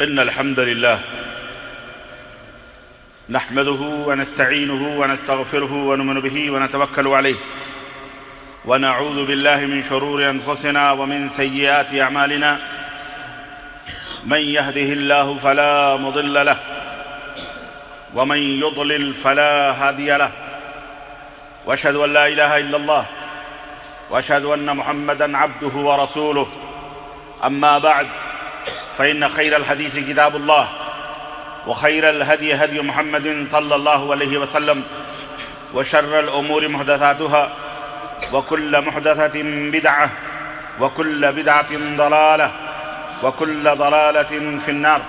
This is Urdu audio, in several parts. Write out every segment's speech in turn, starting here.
إن الحمد لله نحمده ونستعينه ونستغفره ونؤمن به ونتوكل عليه ونعوذ بالله من شرور أنفسنا ومن سيئات أعمالنا من يهده الله فلا مضل له ومن يضلل فلا هادي له وأشهد أن لا إله إلا الله وأشهد أن محمدًا عبده ورسوله أما بعد فإن خير الحديث كتاب الله وخير الهدي هدي محمد صلى الله عليه وسلم وشر الأمور محدثاتها وكل محدثة بدعة وكل بدعة ضلالة وكل ضلالة في النار.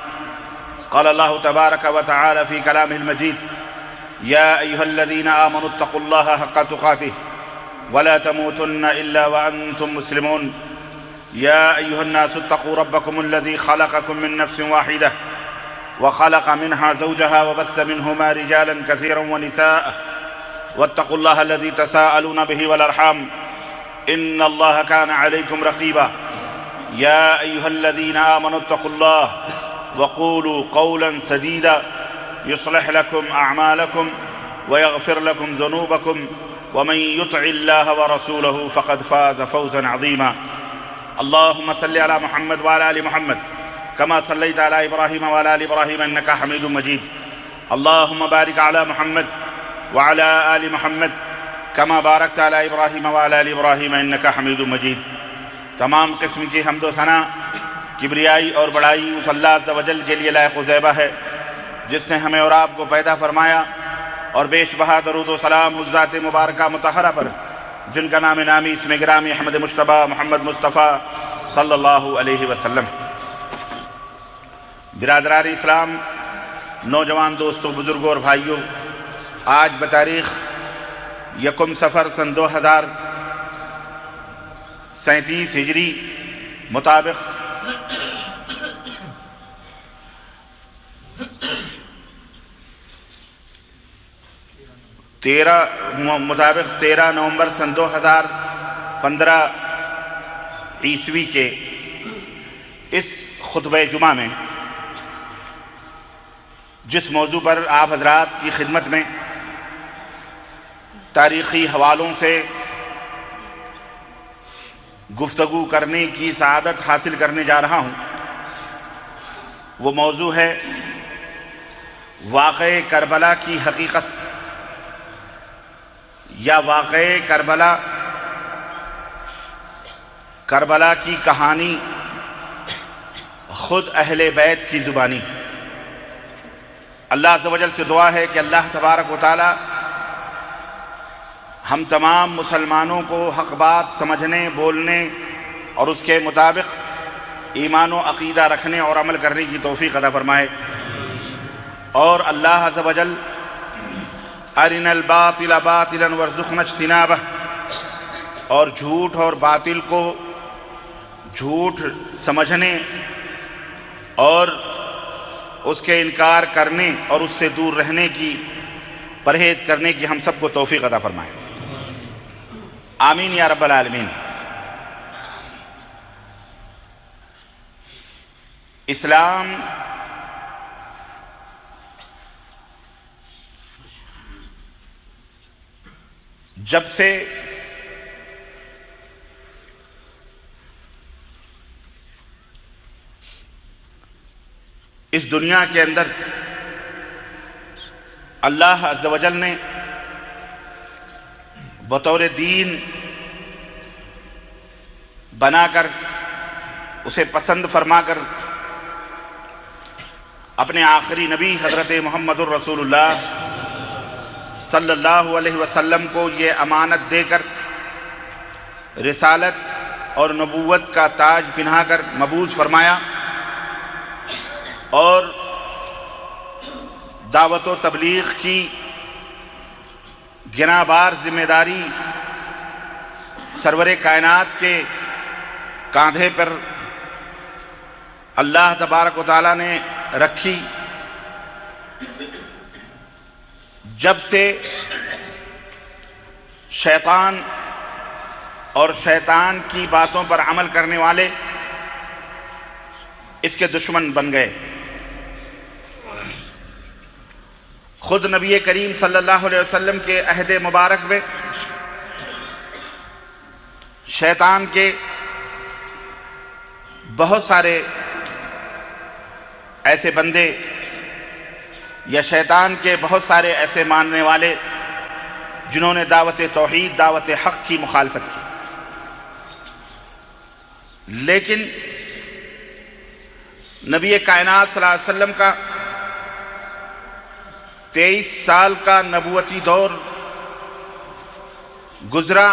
قال الله تبارك وتعالى في كلامه المجيد: يا أيها الذين آمنوا اتقوا الله حق تقاته ولا تموتن إلا وأنتم مسلمون. يا أيها الناس اتقوا ربكم الذي خلقكم من نفس واحدة وخلق منها زوجها وبث منهما رجالا كثيرا ونساء واتقوا الله الذي تساءلون به والأرحام إن الله كان عليكم رقيبا. يا أيها الذين آمنوا اتقوا الله وقولوا قولا سديدا يصلح لكم أعمالكم ويغفر لكم ذنوبكم ومن يطع الله ورسوله فقد فاز فوزا عظيما. اللهم صل على محمد وعلى آل محمد كما صليت على إبراهيم وعلى آل إبراهيم إنك حميد مجيد. اللهم بارك على محمد وعلى آل محمد كما باركت على إبراهيم وعلى آل إبراهيم إنك حميد مجيد. تمام قسم کی حمد و ثنا کبریائی اور بڑائی اس اللہ عز و جل کے لیے لائق و زیبہ ہے جس نے ہمیں اور آپ کو پیدا فرمایا، اور بیش بہا درود و سلام اس ذات مبارکہ مطہرہ پر جن کا نام نامی اسم گرامی احمد مجتبی محمد مصطفیٰ صلی اللہ علیہ وسلم. برادران اسلام، نوجوان دوستوں، بزرگوں اور بھائیوں، آج بتاریخ 1 صفر سن 2037 ہجری مطابق مطابق 13 نومبر سن 2015 عیسوی کے اس خطبہ جمعہ میں جس موضوع پر آپ حضرات کی خدمت میں تاریخی حوالوں سے گفتگو کرنے کی سعادت حاصل کرنے جا رہا ہوں، وہ موضوع ہے واقعہ کربلا کی حقیقت یا واقعہ کربلا کی کہانی خود اہل بیت کی زبانی. اللہ عز و جل سے دعا ہے کہ اللہ تبارک و تعالی ہم تمام مسلمانوں کو حق بات سمجھنے، بولنے اور اس کے مطابق ایمان و عقیدہ رکھنے اور عمل کرنے کی توفیق عطا فرمائے. اور اللہ عز و جل ارنا الباطل باطلا وارزقنا اجتنابہ، اور جھوٹ اور باطل کو جھوٹ سمجھنے اور اس کے انکار کرنے اور اس سے دور رہنے کی، پرہیز کرنے کی ہم سب کو توفیق عطا فرمائے. آمین یا رب العالمین. اسلام جب سے اس دنیا کے اندر اللہ عز و جل نے بطور دین بنا کر، اسے پسند فرما کر، اپنے آخری نبی حضرت محمد الرسول اللہ صلی اللہ علیہ وسلم کو یہ امانت دے کر رسالت اور نبوت کا تاج پہنا کر مبعوث فرمایا، اور دعوت و تبلیغ کی گراں بار ذمہ داری سرور کائنات کے کاندھے پر اللہ تبارک و تعالیٰ نے رکھی. جب سے شیطان اور شیطان کی باتوں پر عمل کرنے والے اس کے دشمن بن گئے، خود نبی کریم صلی اللہ علیہ وسلم کے عہد مبارک میں شیطان کے بہت سارے ایسے بندے یا شیطان کے بہت سارے ایسے ماننے والے جنہوں نے دعوت توحید، دعوت حق کی مخالفت کی، لیکن نبی کائنات صلی اللہ علیہ وسلم کا 23 سال کا نبوتی دور گزرا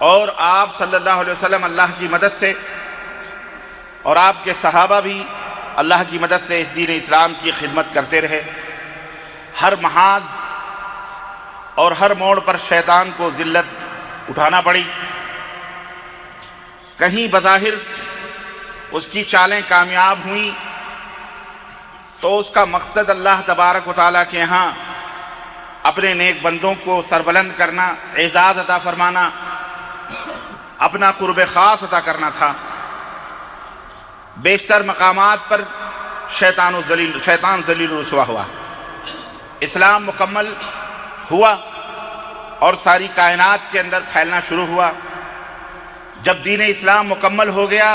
اور آپ صلی اللہ علیہ وسلم اللہ کی مدد سے اور آپ کے صحابہ بھی اللہ کی مدد سے اس دین اسلام کی خدمت کرتے رہے۔ ہر محاذ اور ہر موڑ پر شیطان کو ذلت اٹھانا پڑی، کہیں بظاہر اس کی چالیں کامیاب ہوئیں تو اس کا مقصد اللہ تبارک و تعالیٰ کے ہاں اپنے نیک بندوں کو سربلند کرنا، اعزاز عطا فرمانا، اپنا قرب خاص عطا کرنا تھا۔ بیشتر مقامات پر شیطان ذلیل رسوا ہوا، اسلام مکمل ہوا اور ساری کائنات کے اندر پھیلنا شروع ہوا۔ جب دین اسلام مکمل ہو گیا،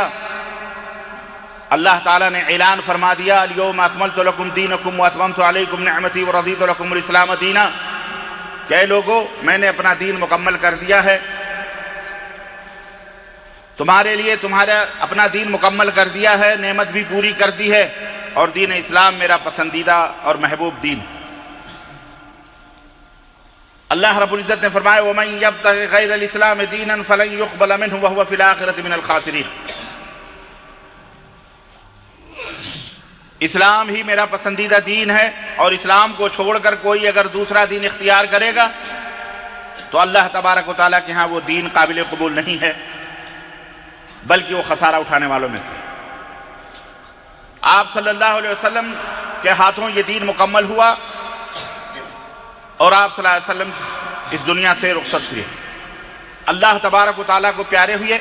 اللہ تعالیٰ نے اعلان فرما دیا، الیوم اکملت لکم دینکم واتممت علیکم نعمتی ورضیت لکم الاسلام دینا، کہ اے لوگو میں نے اپنا دین مکمل کر دیا ہے، تمہارے لیے تمہارا اپنا دین مکمل کر دیا ہے، نعمت بھی پوری کر دی ہے، اور دین اسلام میرا پسندیدہ اور محبوب دین ہے۔ اللہ رب العزت نے فرمایا وَمَن يَبْتَغِ غَيْرَ الْإِسْلَامِ دِينًا فَلَن يُقْبَلَ مِنْهُ وَهُوَ فِي الْآخِرَةِ مِنَ الْخَاسِرِينَ۔ اسلام ہی میرا پسندیدہ دین ہے، اور اسلام کو چھوڑ کر کوئی اگر دوسرا دین اختیار کرے گا تو اللہ تبارک و تعالیٰ کے ہاں وہ دین قابل قبول نہیں ہے، بلکہ وہ خسارہ اٹھانے والوں میں سے۔ آپ صلی اللہ علیہ وسلم کے ہاتھوں یہ دین مکمل ہوا اور آپ صلی اللہ علیہ وسلم اس دنیا سے رخصت ہوئے، اللہ تبارک و تعالیٰ کو پیارے ہوئے۔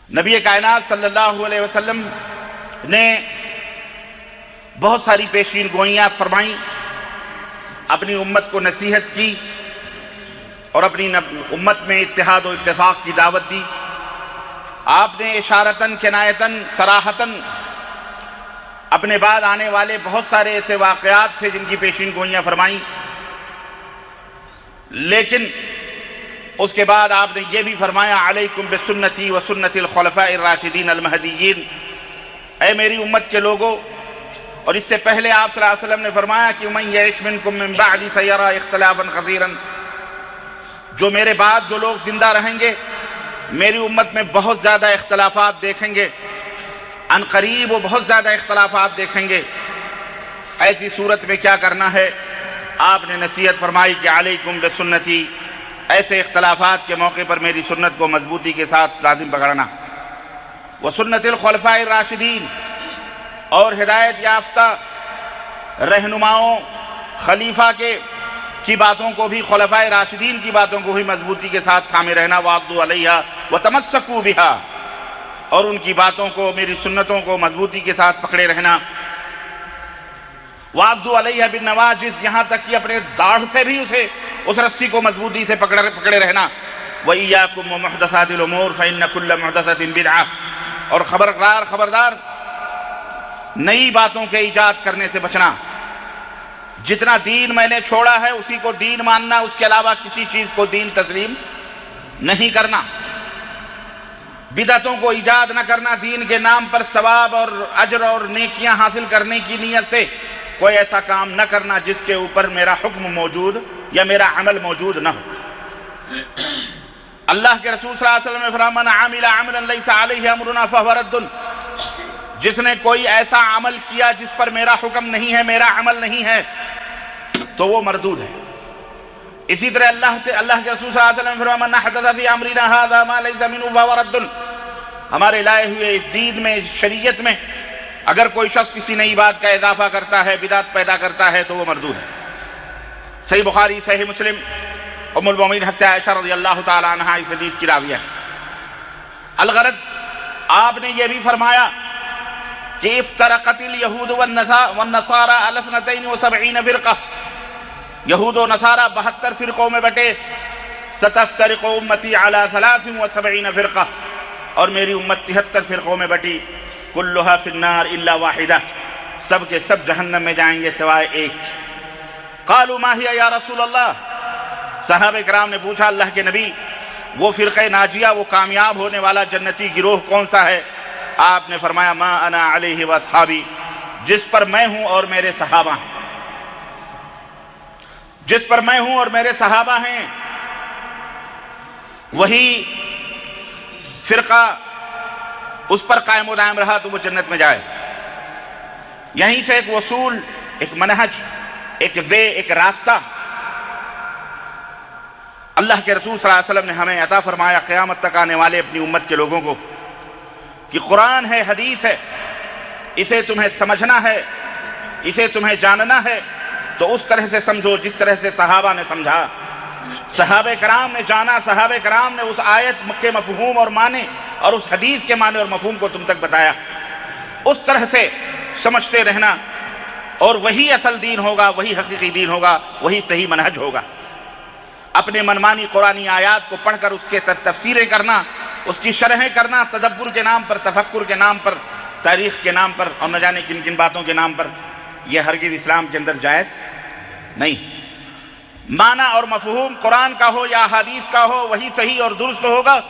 نبی کائنات صلی اللہ علیہ وسلم نے بہت ساری پیشین گوئیاں فرمائیں، اپنی امت کو نصیحت کی اور اپنی امت میں اتحاد و اتفاق کی دعوت دی۔ آپ نے اشارتاً، کنایتاً، صراحتاً اپنے بعد آنے والے بہت سارے ایسے واقعات تھے جن کی پیشین گوئیاں فرمائیں، لیکن اس کے بعد آپ نے یہ بھی فرمایا علیکم بسنتی و سنت الخلفاء الراشدین المہدیین، اے میری امت کے لوگوں۔ اور اس سے پہلے آپ صلی اللہ علیہ وسلم نے فرمایا کہ من یعش منکم من بعدی سیرى اختلافا کثیرا، جو میرے بعد جو لوگ زندہ رہیں گے میری امت میں بہت زیادہ اختلافات دیکھیں گے، عن قریب وہ بہت زیادہ اختلافات دیکھیں گے۔ ایسی صورت میں کیا کرنا ہے؟ آپ نے نصیحت فرمائی کہ علیکم بسنتی، ایسے اختلافات کے موقع پر میری سنت کو مضبوطی کے ساتھ لازم پکڑنا، وسنت الخلفاء الراشدین، اور ہدایت یافتہ رہنماؤں خلیفہ کی باتوں کو بھی، خلفاء راشدین کی باتوں کو بھی مضبوطی کے ساتھ تھامے رہنا، وعضوا علیہا وتمسکوا بہا، اور ان کی باتوں کو، میری سنتوں کو مضبوطی کے ساتھ پکڑے رہنا، وعضوا علیہا بالنواجذ، یہاں تک کہ اپنے داڑھ سے بھی اس رسی کو مضبوطی سے پکڑے رہنا، وَإِيَّاكُمْ وَمُحْدَثَاتِ الْأُمُورِ فَإِنَّ كُلَّ مُحْدَثَةٍ بِدْعَةٍ، اور خبردار نئی باتوں کے ایجاد کرنے سے بچنا۔ جتنا دین میں نے چھوڑا ہے اسی کو دین ماننا، اس کے علاوہ کسی چیز کو دین تسلیم نہیں کرنا، بدعتوں کو ایجاد نہ کرنا، دین کے نام پر ثواب اور اجر اور نیکیاں حاصل کرنے کی نیت سے کوئی ایسا کام نہ کرنا جس کے اوپر میرا حکم موجود یا میرا عمل موجود نہ ہو۔ اللہ کے رسول صلی اللہ علیہ وسلم نے فرمایا من عمل عملا لیس علیہ امرنا فہو رد، جس نے کوئی ایسا عمل کیا جس پر میرا حکم نہیں ہے، میرا عمل نہیں ہے، تو وہ مردود ہے۔ اسی طرح اللہ کے رسول صلی اللہ علیہ وسلم نے فرمایا من احدث فی امرنا ھذا ما لیس منہ فہو رد، ہمارے لائے ہوئے اس دین میں، اس شریعت میں اگر کوئی شخص کسی نئی بات کا اضافہ کرتا ہے، بدعت پیدا کرتا ہے، تو وہ مردود ہے۔ صحیح بخاری، صحیح مسلم، ام المومنین حضرت عائشہ رضی اللہ تعالی عنہا اس حدیث کی راویہ ہے۔ الغرض آپ نے یہ بھی فرمایا کہ افترقت الیہود والنصارى علی 72 فرقہ، یہود و نصارہ 72 فرقوں میں بٹے، ستفترق امتی علی 73 فرقہ، اور میری امت 73 فرقوں میں بٹی، کلھا فی النار الا واحدہ، سب کے سب جہنم میں جائیں گے سوائے ایک۔ قالوا ما ہی یا رسول اللہ، صحابہ کرام نے پوچھا اللہ کے نبی وہ فرقہ ناجیہ، وہ کامیاب ہونے والا جنتی گروہ کون سا ہے؟ آپ نے فرمایا ما انا علیہ واصحابی، جس پر میں ہوں اور میرے صحابہ ہیں، جس پر میں ہوں اور میرے صحابہ ہیں، وہی فرقہ اس پر قائم و دائم رہا تو وہ جنت میں جائے۔ یہیں سے ایک اصول، ایک منہج، ایک ایک راستہ اللہ کے رسول صلی اللہ علیہ وسلم نے ہمیں عطا فرمایا قیامت تک آنے والے اپنی امت کے لوگوں کو، کہ قرآن ہے، حدیث ہے، اسے تمہیں سمجھنا ہے، اسے تمہیں جاننا ہے تو اس طرح سے سمجھو جس طرح سے صحابہ نے سمجھا، صحابہ کرام نے جانا، صحابہ کرام نے اس آیت کے مفہوم اور معنی اور اس حدیث کے معنی اور مفہوم کو تم تک بتایا، اس طرح سے سمجھتے رہنا، اور وہی اصل دین ہوگا، وہی حقیقی دین ہوگا، وہی صحیح منہج ہوگا۔ اپنے منمانی قرآنی آیات کو پڑھ کر اس کے تفسیریں کرنا، اس کی شرحیں کرنا، تدبر کے نام پر، تفکر کے نام پر، تاریخ کے نام پر، اور نہ جانے کن کن باتوں کے نام پر، یہ ہرگز اسلام کے اندر جائز نہیں۔ معنی اور مفہوم قرآن کا ہو یا حدیث کا ہو وہی صحیح اور درست ہوگا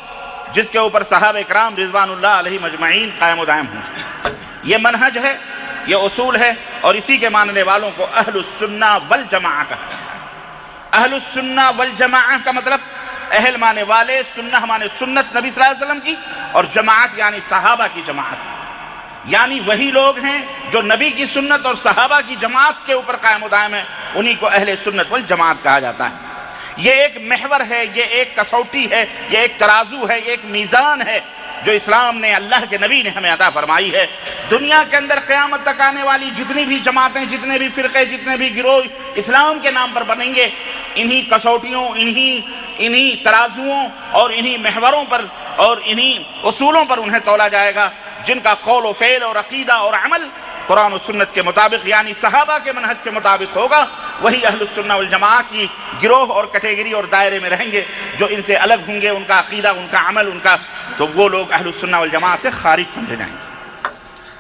جس کے اوپر صحابہ کرام رضوان اللہ علیہم اجمعین قائم و دائم ہوں۔ یہ منہج ہے، یہ اصول ہے، اور اسی کے ماننے والوں کو اہل السنہ والجماعہ کہتے ہیں۔ اہل السنہ والجماعہ کا مطلب اہل مانے والے، سنہ مانے سنت نبی صلی اللہ علیہ وسلم کی، اور جماعت یعنی صحابہ کی جماعت، یعنی وہی لوگ ہیں جو نبی کی سنت اور صحابہ کی جماعت کے اوپر قائم و دائم ہیں، انہی کو اہل سنت والجماعت کہا جاتا ہے۔ یہ ایک محور ہے، یہ ایک کسوٹی ہے، یہ ایک ترازو ہے، یہ ایک میزان ہے جو اسلام نے، اللہ کے نبی نے ہمیں عطا فرمائی ہے۔ دنیا کے اندر قیامت تک آنے والی جتنی بھی جماعتیں، جتنے بھی فرقے، جتنے بھی گروہ اسلام کے نام پر بنیں گے، انہی کسوٹیوں، انہی ترازوؤں اور انہی محوروں پر اور انہی اصولوں پر انہیں تولا جائے گا، جن کا قول و فعل اور عقیدہ اور عمل قرآن و سنت کے مطابق یعنی صحابہ کے منہج کے مطابق ہوگا، وہی اہل السنہ والجماعہ کی گروہ اور کیٹیگری اور دائرے میں رہیں گے۔ جو ان سے الگ ہوں گے، ان کا عقیدہ، ان کا عمل، ان کا، تو وہ لوگ اہل السنہ والجماعہ سے خارج سمجھے جائیں گے۔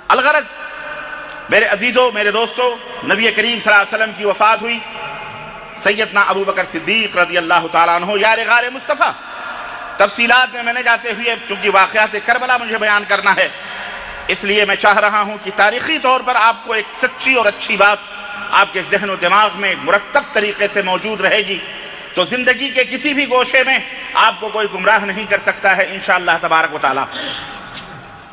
الغرض میرے عزیزوں، میرے دوستوں، نبی کریم صلی اللہ علیہ وسلم کی وفات ہوئی، سیدنا ابو بکر صدیق رضی اللہ تعالیٰ عنہ یار غار مصطفیٰ۔ تفصیلات میں نے جاتے ہوئے، چونکہ واقعات کربلا مجھے بیان کرنا ہے، اس لیے میں چاہ رہا ہوں کہ تاریخی طور پر آپ کو ایک سچی اور اچھی بات آپ کے ذہن و دماغ میں مرتب طریقے سے موجود رہے گی، تو زندگی کے کسی بھی گوشے میں آپ کو کوئی گمراہ نہیں کر سکتا ہے انشاءاللہ تبارک و تعالیٰ۔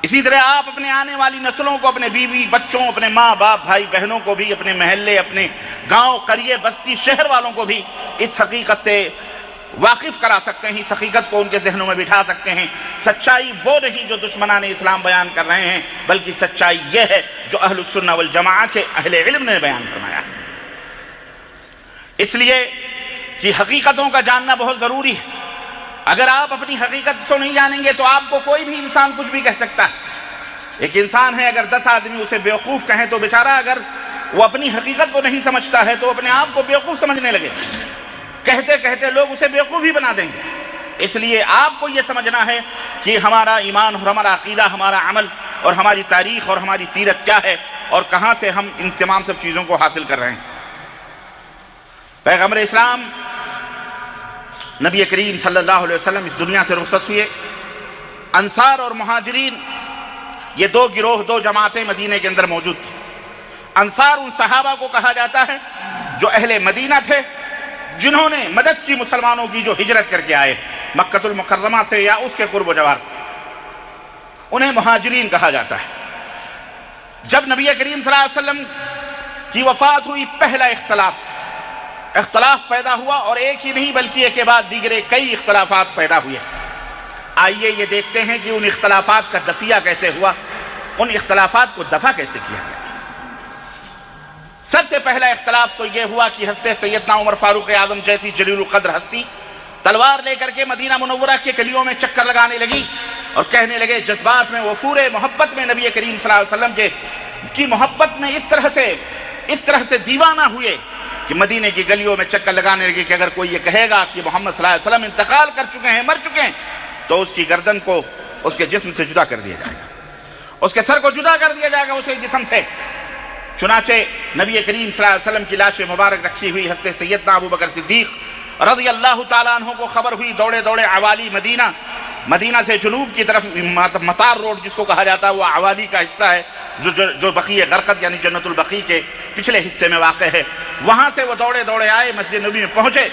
اسی طرح آپ اپنے آنے والی نسلوں کو، اپنے بیوی بچوں، اپنے ماں باپ بھائی بہنوں کو بھی، اپنے محلے، اپنے گاؤں قریے بستی شہر والوں کو بھی اس حقیقت سے واقف کرا سکتے ہیں، اس حقیقت کو ان کے ذہنوں میں بٹھا سکتے ہیں۔ سچائی وہ نہیں جو دشمنان اسلام بیان کر رہے ہیں، بلکہ سچائی یہ ہے جو اہل السنہ والجماعہ کے اہل علم نے بیان فرمایا ہے۔ اس لیے کہ حقیقتوں کا جاننا بہت ضروری ہے۔ اگر آپ اپنی حقیقت کو نہیں جانیں گے تو آپ کو کوئی بھی انسان کچھ بھی کہہ سکتا ہے۔ ایک انسان ہے، اگر 10 آدمی اسے بیوقوف کہیں تو بیچارہ اگر وہ اپنی حقیقت کو نہیں سمجھتا ہے تو اپنے آپ کو بیوقوف سمجھنے لگے، کہتے کہتے لوگ اسے بیوقوف ہی بنا دیں گے۔ اس لیے آپ کو یہ سمجھنا ہے کہ ہمارا ایمان اور ہمارا عقیدہ، ہمارا عمل اور ہماری تاریخ اور ہماری سیرت کیا ہے، اور کہاں سے ہم ان تمام سب چیزوں کو حاصل کر رہے ہیں۔ پیغمبر اسلام نبی کریم صلی اللہ علیہ وسلم اس دنیا سے رخصت ہوئے۔ انصار اور مہاجرین، یہ دو گروہ، دو جماعتیں مدینہ کے اندر موجود تھیں۔ انصار ان صحابہ کو کہا جاتا ہے جو اہل مدینہ تھے، جنہوں نے مدد کی مسلمانوں کی، جو ہجرت کر کے آئے مکہ المکرمہ سے یا اس کے قرب و جوار سے، انہیں مہاجرین کہا جاتا ہے۔ جب نبی کریم صلی اللہ علیہ وسلم کی وفات ہوئی، پہلا اختلاف پیدا ہوا، اور ایک ہی نہیں بلکہ ایک کے بعد دیگرے کئی اختلافات پیدا ہوئے۔ آئیے یہ دیکھتے ہیں کہ ان اختلافات کا دفیہ کیسے ہوا، ان اختلافات کو دفع کیسے کیا گیا۔ سب سے پہلا اختلاف تو یہ ہوا کہ حضرت سیدنا عمر فاروق اعظم جیسی جلیل القدر ہستی تلوار لے کر کے مدینہ منورہ کے گلیوں میں چکر لگانے لگی، اور کہنے لگے جذبات میں وفور محبت میں نبی کریم صلی اللہ علیہ وسلم کی محبت میں اس طرح سے دیوانہ ہوئے کہ مدینے کی گلیوں میں چکر لگانے لگے کہ اگر کوئی یہ کہے گا کہ محمد صلی اللہ علیہ وسلم انتقال کر چکے ہیں، مر چکے ہیں، تو اس کی گردن کو اس کے جسم سے جدا کر دیا جائے گا، اس کے سر کو جدا کر دیا جائے گا اس کے جسم سے۔ چنانچہ نبی کریم صلی اللہ علیہ وسلم کی لاش مبارک رکھی ہوئی حضرت سیدنا ابو بکر صدیق رضی اللہ تعالیٰ عنہ کو خبر ہوئی، دوڑے دوڑے عوالی مدینہ سے جنوب کی طرف مطار روڈ جس کو کہا جاتا ہے، وہ عوالی کا حصہ ہے جو بقیع غرقد یعنی جنت البقیع کے پچھلے حصے میں واقع ہے۔ وہاں سے وہ دوڑے دوڑے آئے، مسجد نبی میں پہنچے،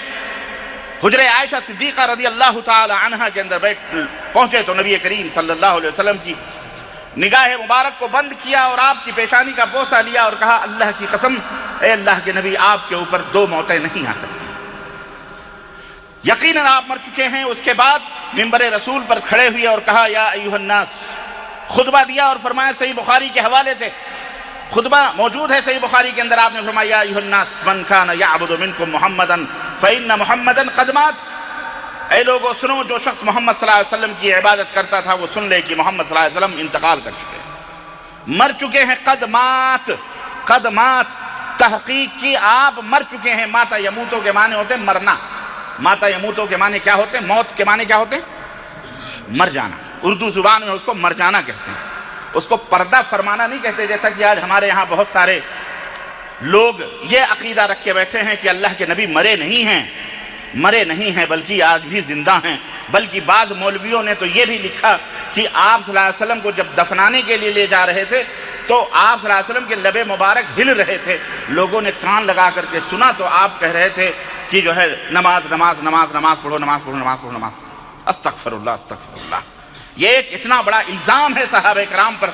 حجرہ عائشہ صدیقہ رضی اللہ تعالی عنہا کے اندر پہنچے تو نبی کریم صلی اللہ علیہ وسلم کی نگاہ مبارک کو بند کیا اور آپ کی پیشانی کا بوسہ لیا اور کہا اللہ کی قسم اے اللہ کے نبی، آپ کے اوپر 2 موتیں نہیں آ سکتی، یقیناً آپ مر چکے ہیں۔ اس کے بعد منبر رسول پر کھڑے ہوئے اور کہا یا ایھا الناس، خطبہ دیا اور فرمایا، صحیح بخاری کے حوالے سے خطبہ موجود ہے صحیح بخاری کے اندر، آپ نے فرمایا یا ایھا الناس من کان یعبد منکم محمدا فإن محمدا قد مات، اے لوگو سنو، جو شخص محمد صلی اللہ علیہ وسلم کی عبادت کرتا تھا وہ سن لے کہ محمد صلی اللہ علیہ وسلم انتقال کر چکے ہیں، مر چکے ہیں۔ قد مات تحقیق کی، آپ مر چکے ہیں۔ ماتا یموتو کے معنی ہوتے ہیں مرنا، ماتا یموتو کے معنی کیا ہوتے ہیں؟ موت کے معنی کیا ہوتے ہیں؟ مر جانا۔ اردو زبان میں اس کو مر جانا کہتے ہیں، اس کو پردہ فرمانا نہیں کہتے، جیسا کہ آج ہمارے یہاں بہت سارے لوگ یہ عقیدہ رکھ کے بیٹھے ہیں کہ اللہ کے نبی مرے نہیں ہیں بلکہ آج بھی زندہ ہیں۔ بلکہ بعض مولویوں نے تو یہ بھی لکھا کہ آپ صلی اللہ علیہ وسلم کو جب دفنانے کے لیے لے جا رہے تھے تو آپ صلی اللہ علیہ وسلم کے لب مبارک ہل رہے تھے، لوگوں نے کان لگا کر کے سنا تو آپ کہہ رہے تھے کہ جو ہے نماز پڑھو، استغفر اللہ۔ یہ ایک اتنا بڑا الزام ہے صحابہ کرام پر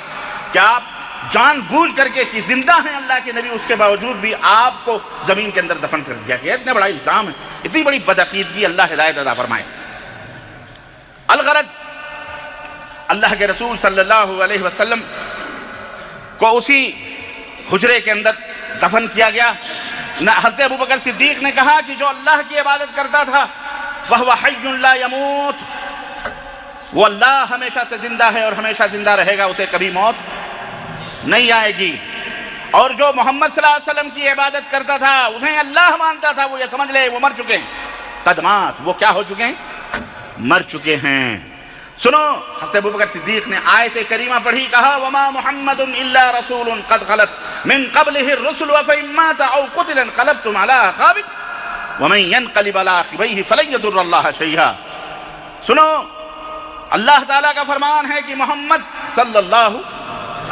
کہ آپ جان بوجھ کر کے کہ زندہ ہیں اللہ کے نبی، اس کے باوجود بھی آپ کو زمین کے اندر دفن کر دیا گیا۔ اتنا بڑا الزام ہے، اتنی بڑی بدعقیدگی، اللہ ہدایت عطا فرمائے۔ الغرض اللہ کے رسول صلی اللہ علیہ وسلم کو اسی حجرے کے اندر دفن کیا گیا۔ حضرت ابو بکر صدیق نے کہا کہ جو اللہ کی عبادت کرتا تھا فَهُوَ حَيٌّ لَا يَمُوتُ، وہ اللہ ہمیشہ سے زندہ ہے اور ہمیشہ زندہ رہے گا، اسے کبھی موت نہیں آئے گی۔ اور جو محمد صلی اللہ علیہ وسلم کی عبادت کرتا تھا، انہیں اللہ مانتا تھا، وہ یہ سمجھ لے وہ مر چکے ہیں۔ قدمات، وہ کیا ہو چکے ہیں؟ مر چکے ہیں۔ سنو، حضرت ابو بکر صدیق نے آیت کریمہ پڑھی، کہا وَمَا مُحَمَّدٌ إِلَّا رَسُولٌ قَدْ خَلَتْ مِن قَبْلِهِ الرُّسُلُ أَفَإِن مَاتَ أَوْ قُتِلَ انقلبتم عَلَىٰ أَعْقَابِكُمْ وَمَن يَنقَلِبْ عَلَىٰ عَقِبَيْهِ فَلَن يَضُرَّ اللَّهَ شَيْئًا۔ سنو، اللہ تعالیٰ کا فرمان ہے کہ محمد صلی اللہ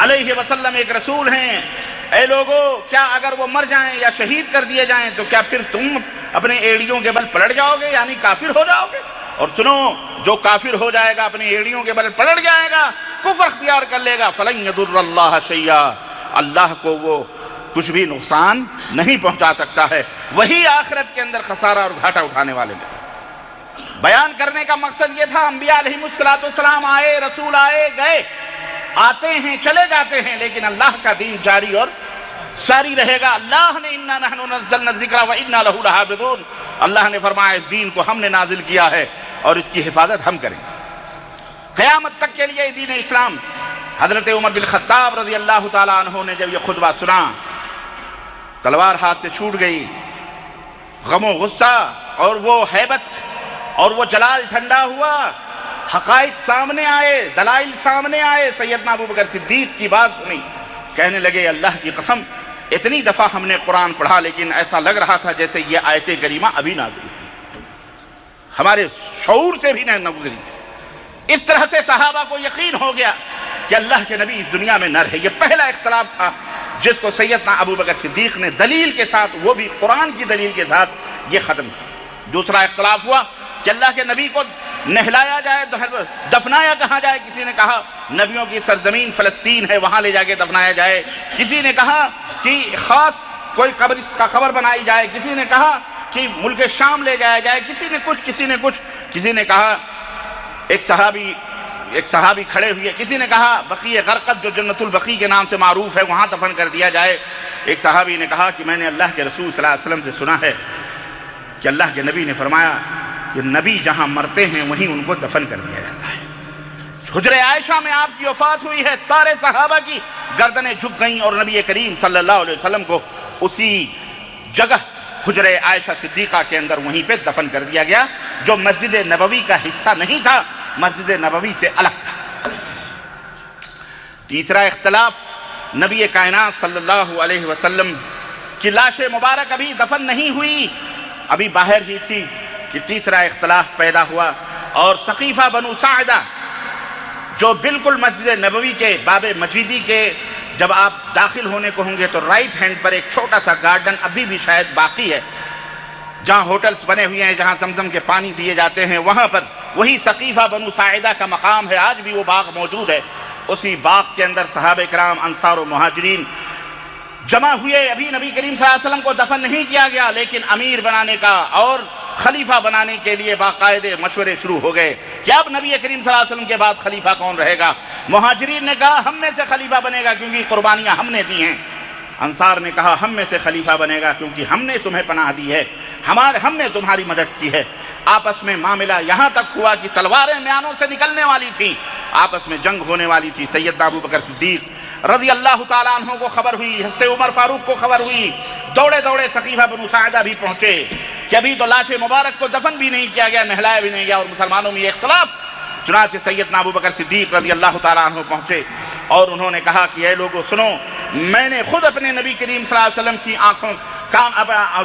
علیہ وسلم ایک رسول ہیں۔ اے لوگو، کیا اگر وہ مر جائیں یا شہید کر دیے جائیں تو کیا پھر تم اپنے ایڑیوں کے بل پلٹ جاؤ گے، یعنی کافر ہو جاؤ گے؟ اور سنو، جو کافر ہو جائے گا اپنی ایڑیوں کے بل پلٹ جائے گا، کفر اختیار کر لے گا، فَلَن يَضُرَّ اللَّهَ شَيْئًا، اللہ کو وہ کچھ بھی نقصان نہیں پہنچا سکتا ہے۔ وہی آخرت کے اندر خسارہ اور گھاٹا اٹھانے والے میں سے۔ بیان کرنے کا مقصد یہ تھا، انبیاء علیہ السلام آئے، رسول آئے گئے، آتے ہیں چلے جاتے ہیں، لیکن اللہ کا دین جاری اور ساری رہے گا۔ اللہ نے اِنَّا نَحْنُ نَزَّلْنَا الذِّكْرَ وَإِنَّا لَهُ لَحَافِظُونَ، اللہ نے فرمایا اس دین کو ہم نے نازل کیا ہے اور اس کی حفاظت ہم کریں گے قیامت تک کے لیے۔ دین اسلام، حضرت عمر بن خطاب رضی اللہ تعالیٰ عنہ نے جب یہ خطبہ سنا، تلوار ہاتھ سے چھوٹ گئی، غم و غصہ اور وہ ہیبت اور وہ جلال ٹھنڈا ہوا، حقائق سامنے آئے، دلائل سامنے آئے۔ سیدنا ابو بکر صدیق کی بات سنی، کہنے لگے اللہ کی قسم اتنی دفعہ ہم نے قرآن پڑھا لیکن ایسا لگ رہا تھا جیسے یہ آیت کریمہ ابھی نازل ہوئی، ہمارے شعور سے بھی نہ گزری تھی۔ اس طرح سے صحابہ کو یقین ہو گیا کہ اللہ کے نبی اس دنیا میں نہ رہے۔ یہ پہلا اختلاف تھا جس کو سیدنا ابو بکر صدیق نے دلیل کے ساتھ، وہ بھی قرآن کی دلیل کے ساتھ، یہ ختم کیا۔ دوسرا اختلاف ہوا کہ اللہ کے نبی کو نہلایا جائے، دفنایا کہاں جائے۔ کسی نے کہا نبیوں کی سرزمین فلسطین ہے، وہاں لے جا کے دفنایا جائے۔ کسی نے کہا کہ خاص کوئی قبر کا خبر بنائی جائے۔ کسی نے کہا کہ ملک شام لے جایا جائے۔ کسی نے کہا ایک صحابی کھڑے ہوئے، کسی نے کہا بقیع غرقد جو جنت البقیع کے نام سے معروف ہے وہاں دفن کر دیا جائے۔ ایک صحابی نے کہا کہ میں نے اللہ کے رسول صلی اللہ علیہ وسلم سے سنا ہے کہ اللہ کے نبی نے فرمایا کہ نبی جہاں مرتے ہیں وہیں ان کو دفن کر دیا جاتا ہے۔ حجرہ عائشہ میں آپ کی وفات ہوئی ہے، سارے صحابہ کی گردنیں جھک گئیں اور نبی کریم صلی اللہ علیہ وسلم کو اسی جگہ حجرہ عائشہ صدیقہ کے اندر وہیں پہ دفن کر دیا گیا، جو مسجد نبوی کا حصہ نہیں تھا، مسجد نبوی سے الگ تھا۔ تیسرا اختلاف، نبی کائنات صلی اللہ علیہ وسلم کی لاش مبارک ابھی دفن نہیں ہوئی، ابھی باہر ہی تھی کہ تیسرا اختلاف پیدا ہوا، اور ثقیفہ بنو ساعدہ جو بالکل مسجد نبوی کے باب مجیدی کے جب آپ داخل ہونے کو ہوں گے تو رائٹ ہینڈ پر ایک چھوٹا سا گارڈن ابھی بھی شاید باقی ہے، جہاں ہوٹلز بنے ہوئے ہیں، جہاں زمزم کے پانی دیے جاتے ہیں، وہاں پر وہی ثقیفہ بنو ساعدہ کا مقام ہے، آج بھی وہ باغ موجود ہے۔ اسی باغ کے اندر صحابہ کرام، انصار و مہاجرین جمع ہوئے۔ ابھی نبی کریم صلی اللہ علیہ وسلم کو دفن نہیں کیا گیا، لیکن امیر بنانے کا اور خلیفہ بنانے کے لیے باقاعدے مشورے شروع ہو گئے کہ اب نبی کریم صلی اللہ علیہ وسلم کے بعد خلیفہ کون رہے گا۔ مہاجرین نے کہا ہم میں سے خلیفہ بنے گا کیونکہ قربانیاں ہم نے دی ہیں، انصار نے کہا ہم میں سے خلیفہ بنے گا کیونکہ ہم نے تمہیں پناہ دی ہے، ہم نے تمہاری مدد کی ہے۔ آپس میں معاملہ یہاں تک ہوا کہ تلواریں میانوں سے نکلنے والی تھیں، آپس میں جنگ ہونے والی تھی۔ سیدنا ابو بکر صدیق رضی اللہ تعالیٰ عنہ کو خبر ہوئی، حضرت عمر فاروق کو خبر ہوئی، دوڑے دوڑے ثقیفہ بنو ساعدہ بھی پہنچے کہ ابھی تو لاش مبارک کو دفن بھی نہیں کیا گیا، نہلایا بھی نہیں گیا، اور مسلمانوں میں یہ اختلاف۔ چنانچہ سیدنا ابو بکر صدیق رضی اللہ تعالیٰ عنہ پہنچے اور انہوں نے کہا کہ اے لوگو سنو، میں نے خود اپنے نبی کریم صلی اللہ علیہ وسلم کی آنکھوں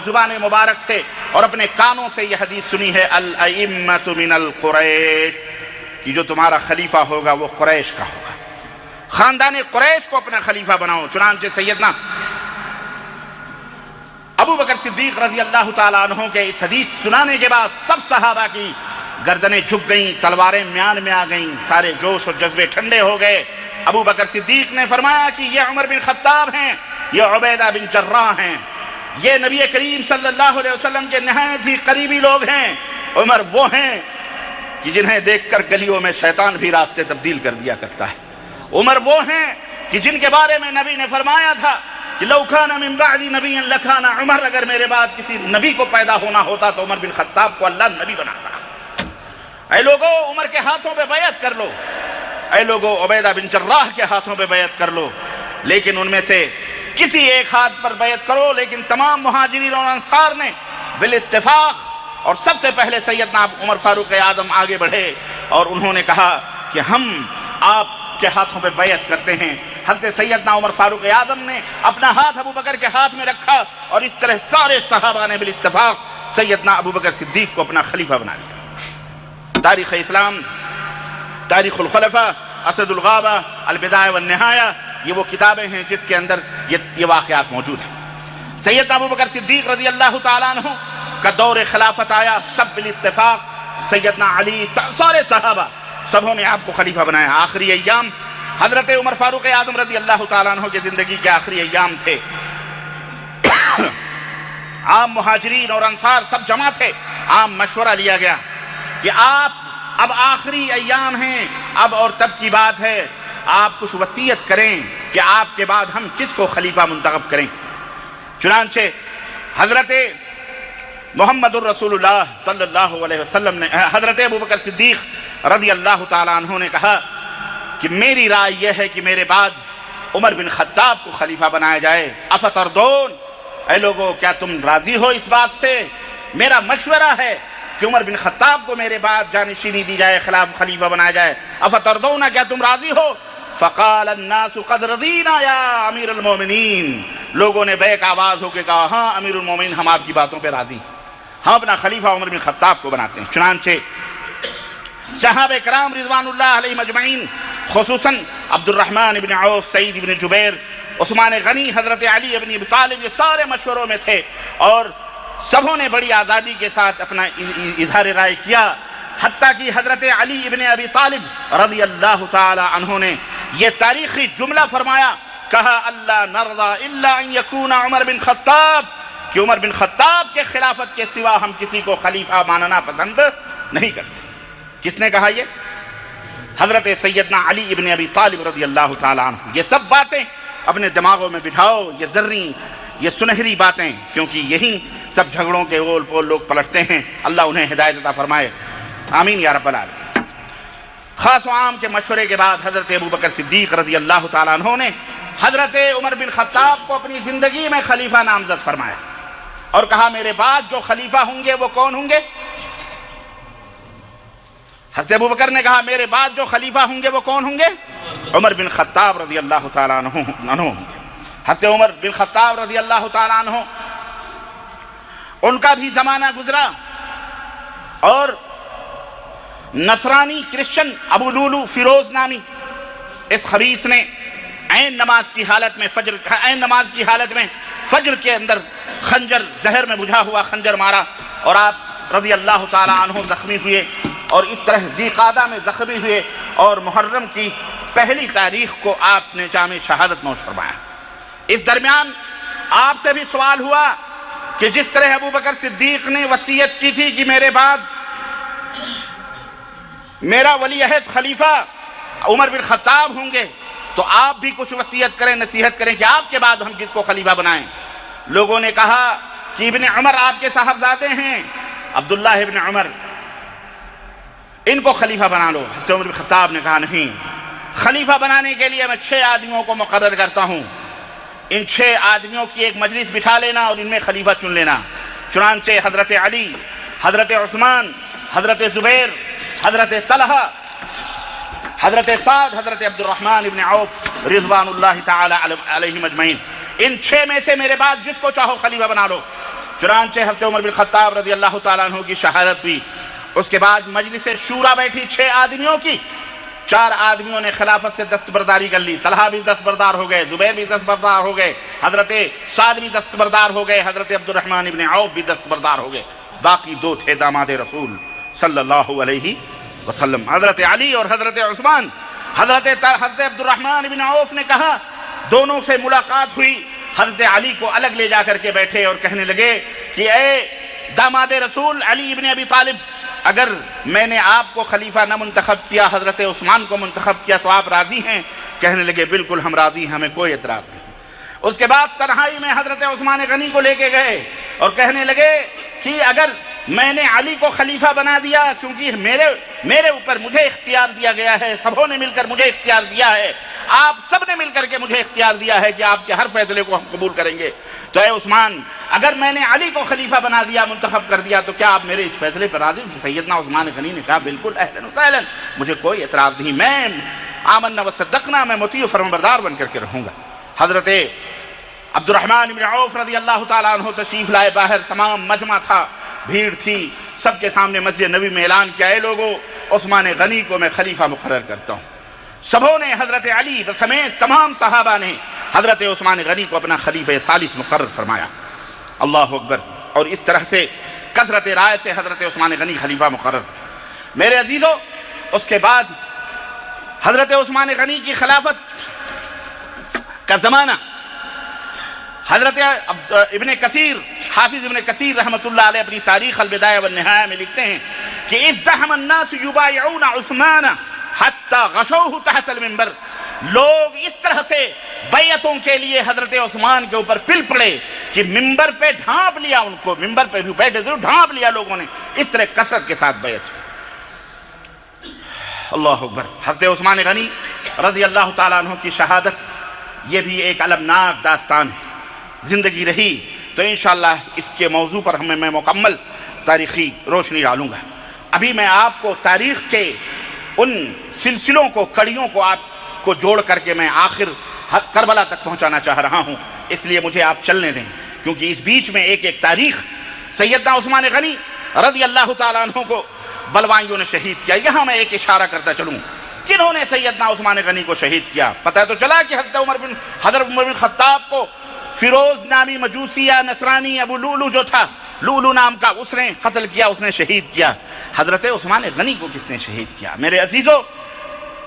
زبان مبارک سے اور اپنے کانوں سے یہ حدیث سنی ہے، الائمۃ من القریش، کہ جو تمہارا خلیفہ ہوگا وہ قریش کا ہوگا، خاندان قریش کو اپنا خلیفہ بناؤ۔ چنانچہ سیدنا ابو بکر صدیق رضی اللہ تعالیٰ عنہ کے اس حدیث سنانے کے بعد سب صحابہ کی گردنیں جھک گئیں، تلواریں میان میں آ گئیں، سارے جوش اور جذبے ٹھنڈے ہو گئے۔ ابو بکر صدیق نے فرمایا کہ یہ عمر بن خطاب ہیں، یہ عبیدہ بن جراح ہیں، یہ نبی کریم صلی اللہ علیہ وسلم کے نہایت ہی قریبی لوگ ہیں۔ عمر وہ ہیں کہ جنہیں دیکھ کر گلیوں میں شیطان بھی راستے تبدیل کر دیا کرتا ہے۔ عمر وہ ہیں کہ جن کے بارے میں نبی نے فرمایا تھا کہ لو کان من بعد نبی لکان عمر، اگر میرے بعد کسی نبی کو پیدا ہونا ہوتا تو عمر بن خطاب کو اللہ نبی بناتا۔ اے لوگو عمر کے ہاتھوں پہ بیعت کر لو، اے لوگو عبیدہ بن جراح کے ہاتھوں پہ بیعت کر لو، لیکن ان میں سے کسی ایک ہاتھ پر بیعت کرو۔ لیکن تمام مہاجرین اور انصار نے بالاتفاق، اور سب سے پہلے سیدنا عمر فاروق اعظم آگے بڑھے اور انہوں نے کہا کہ ہم آپ کے ہاتھوں پہ بیعت کرتے ہیں۔ حضرت سیدنا عمر فاروق اعظم نے اپنا ہاتھ ابو بکر کے ہاتھ میں رکھا، اور اس طرح سارے صحابہ نے بالاتفاق سیدنا ابو بکر صدیق کو اپنا خلیفہ بنا لیا۔ تاریخ اسلام، تاریخ الخلفاء، اسد الغابہ، البدایہ والنہایہ، یہ وہ کتابیں ہیں جس کے اندر یہ واقعات موجود ہیں۔ سیدنا ابو بکر صدیق رضی اللہ تعالیٰ عنہ کا دور خلافت آیا، سب بالاتفاق سیدنا علی، سارے صحابہ سبوں نے آپ کو خلیفہ بنایا۔ آخری ایام حضرت عمر فاروق اعظم رضی اللہ تعالیٰ عنہ کی زندگی کے آخری ایام تھے۔ عام مہاجرین اور انصار سب جمع تھے، عام مشورہ لیا گیا کہ آپ اب آخری ایام ہیں، اب اور تب کی بات ہے، آپ کچھ وصیت کریں کہ آپ کے بعد ہم کس کو خلیفہ منتخب کریں۔ چنانچہ حضرت محمد الرسول اللہ صلی اللہ علیہ وسلم نے، حضرت ابو بکر صدیق رضی اللہ تعالیٰ عنہ نے کہا کہ میری رائے یہ ہے کہ میرے بعد عمر بن خطاب کو خلیفہ بنایا جائے۔ افتردون، اے لوگو کیا تم راضی ہو اس بات سے؟ میرا مشورہ ہے کہ عمر بن خطاب کو میرے بعد جانشینی دی جائے، خلیفہ بنایا جائے۔ افتردون، کیا تم راضی ہو؟ فقال الناس قد رضینا یا امیر المومنین، لوگوں نے بیک آواز ہو کے کہا ہاں امیر المومنین، ہم آپ کی باتوں پہ راضی، ہم اپنا خلیفہ عمر بن خطاب کو بناتے ہیں۔ چنانچہ صحابہ کرام رضوان اللہ علیہ مجمعین، خصوصاً عبد الرحمن بن عوف، سعید بن جبیر، عثمان غنی، حضرت علی بن ابی طالب، یہ سارے مشوروں میں تھے اور سبوں نے بڑی آزادی کے ساتھ اپنا اظہار رائے کیا۔ حتیٰ کہ حضرت علی ابن ابی طالب رضی اللہ تعالی عنہ نے یہ تاریخی جملہ فرمایا، کہا اللہ نرضى الا ان يكون عمر بن خطاب، کہ عمر بن خطاب کے خلافت کے سوا ہم کسی کو خلیفہ ماننا پسند نہیں کرتے۔ کس نے کہا یہ؟ حضرت سیدنا علی ابن ابی طالب رضی اللہ تعالی عنہ۔ یہ سب باتیں اپنے دماغوں میں بٹھاؤ، یہ زرعی، یہ سنہری باتیں، کیونکہ یہی سب جھگڑوں کے اول پول لوگ پلٹتے ہیں۔ اللہ انہیں ہدایت عطا فرمائے، آمین یا رب العالمین۔ خاص و عام کے مشورے کے بعد حضرت ابوبکر صدیق رضی اللہ تعالیٰ عنہ نے حضرت عمر بن خطاب کو اپنی زندگی میں خلیفہ نامزد فرمایا اور کہا میرے بعد جو خلیفہ ہوں گے وہ کون ہوں گے؟ حضرت ابوبکر نے کہا میرے بعد جو خلیفہ ہوں گے وہ کون ہوں گے؟ عمر بن خطاب رضی اللہ تعالیٰ عنہ۔ حضرت عمر بن خطاب رضی اللہ تعالیٰ عنہ ان کا بھی زمانہ گزرا اور نصرانی کرسچن ابو لولو فیروز نامی اس خبیث نے عین نماز کی حالت میں فجر کے اندر خنجر زہر میں بجھا ہوا خنجر مارا اور آپ رضی اللہ تعالیٰ عنہ زخمی ہوئے اور اس طرح ذی قعدہ میں زخمی ہوئے اور محرم کی پہلی تاریخ کو آپ نے جام شہادت نوش فرمایا۔ اس درمیان آپ سے بھی سوال ہوا کہ جس طرح ابوبکر صدیق نے وصیت کی تھی کہ میرے بعد میرا ولی عہد خلیفہ عمر بن خطاب ہوں گے تو آپ بھی کچھ وصیت کریں، نصیحت کریں کہ آپ کے بعد ہم کس کو خلیفہ بنائیں۔ لوگوں نے کہا کہ ابن عمر آپ کے صاحبزادے ہیں، عبداللہ ابن عمر، ان کو خلیفہ بنا لو۔ حضرت عمر بن خطاب نے کہا نہیں، خلیفہ بنانے کے لیے میں 6 آدمیوں کو مقرر کرتا ہوں، ان 6 آدمیوں کی ایک مجلس بٹھا لینا اور ان میں خلیفہ چن لینا۔ چنانچہ حضرت علی، حضرت عثمان، حضرت زبیر، حضرت طلحہ، حضرت سعد، حضرت عبد الرحمن ابن عوف رضوان اللہ تعالی علیہم اجمعین، ان 6 میں سے میرے بعد جس کو چاہو خلیفہ بنا لو۔ چنانچہ حضرت عمر بن خطاب رضی اللہ تعالیٰ عنہ کی شہادت ہوئی۔ اس کے بعد مجلس شورا بیٹھی 6 آدمیوں کی، 4 آدمیوں نے خلافت سے دستبرداری کر لی، طلحہ بھی دستبردار ہو گئے، زبیر بھی دستبردار ہو گئے، حضرت سعد بھی دستبردار ہو گئے، حضرت عبد الرحمن ابن عوف بھی دستبردار ہو گئے۔ باقی 2 تھے داماد رسول صلی اللہ علیہ وسلم، حضرت علی اور حضرت عثمان۔ حضرت عبد الرحمن ابن عوف نے کہا، دونوں سے ملاقات ہوئی، حضرت علی کو الگ لے جا کر کے بیٹھے اور کہنے لگے کہ اے داماد رسول علی ابن ابی طالب، اگر میں نے آپ کو خلیفہ نہ منتخب کیا، حضرت عثمان کو منتخب کیا تو آپ راضی ہیں؟ کہنے لگے بالکل ہم راضی ہیں، ہمیں کوئی اعتراض نہیں۔ اس کے بعد تنہائی میں حضرت عثمان غنی کو لے کے گئے اور کہنے لگے کہ اگر میں نے علی کو خلیفہ بنا دیا، کیونکہ میرے اوپر مجھے اختیار دیا گیا ہے، سبوں نے مل کر مجھے اختیار دیا ہے، آپ سب نے مل کر کے مجھے اختیار دیا ہے کہ آپ کے ہر فیصلے کو ہم قبول کریں گے، تو اے عثمان اگر میں نے علی کو خلیفہ بنا دیا، منتخب کر دیا، تو کیا آپ میرے اس فیصلے پر راضی ہیں؟ سیدنا عثمان غنی نے کہا بالکل اہلاً وسہلاً، مجھے کوئی اعتراض نہیں، میں آمنا وصدقنا، میں مطیع و فرمانبردار بن کر کے رہوں گا۔ حضرت عبد الرحمن بن عوف رضی اللہ تعالیٰ عنہ تشریف لائے باہر، تمام مجمع تھا، بھیڑ تھی، سب کے سامنے مسجد نبی میں اعلان کیا، اے لوگو عثمان غنی کو میں خلیفہ مقرر کرتا ہوں۔ سبوں نے، حضرت علی سمیت تمام صحابہ نے حضرت عثمان غنی کو اپنا خلیفہ ثالث مقرر فرمایا۔ اللہ اکبر۔ اور اس طرح سے کثرت رائے سے حضرت عثمان غنی خلیفہ مقرر۔ میرے عزیزو، اس کے بعد حضرت عثمان غنی کی خلافت کا زمانہ، حضرت ابن کثیر، حافظ ابن کثیر رحمۃ اللہ علیہ اپنی تاریخ البدایہ والنہایہ میں لکھتے ہیں کہ ازدحم الناس یبایعون عثمان حتی غشوہ تحت المنبر، لوگ اس طرح سے بیعتوں کے لیے حضرت عثمان کے اوپر پل پڑے کہ ممبر پہ ڈھانپ لیا ان کو، ممبر پہ بھی بیٹھے تھے ڈھانپ لیا لوگوں نے، اس طرح کثرت کے ساتھ بیعت۔ اللہ اکبر۔ حضرت عثمان غنی رضی اللہ تعالیٰ عنہ کی شہادت، یہ بھی ایک المناک داستان ہے، زندگی رہی تو انشاءاللہ اس کے موضوع پر میں مکمل تاریخی روشنی ڈالوں گا۔ ابھی میں آپ کو تاریخ کے ان سلسلوں کو، کڑیوں کو آپ کو جوڑ کر کے میں آخر کربلا تک پہنچانا چاہ رہا ہوں، اس لیے مجھے آپ چلنے دیں، کیونکہ اس بیچ میں ایک ایک تاریخ سیدنا عثمان غنی رضی اللہ تعالیٰ عنہ کو بلوائیوں نے شہید کیا۔ یہاں میں ایک اشارہ کرتا چلوں، کنہوں نے سیدنا عثمان غنی کو شہید کیا؟ پتہ تو چلا کہ حضرت عمر بن خطاب کو فیروز نامی مجوسی یا نصرانی ابو لولو جو تھا، لولو نام کا، اس نے قتل کیا، اس نے شہید کیا۔ حضرت عثمان غنی کو کس نے شہید کیا؟ میرے عزیزو،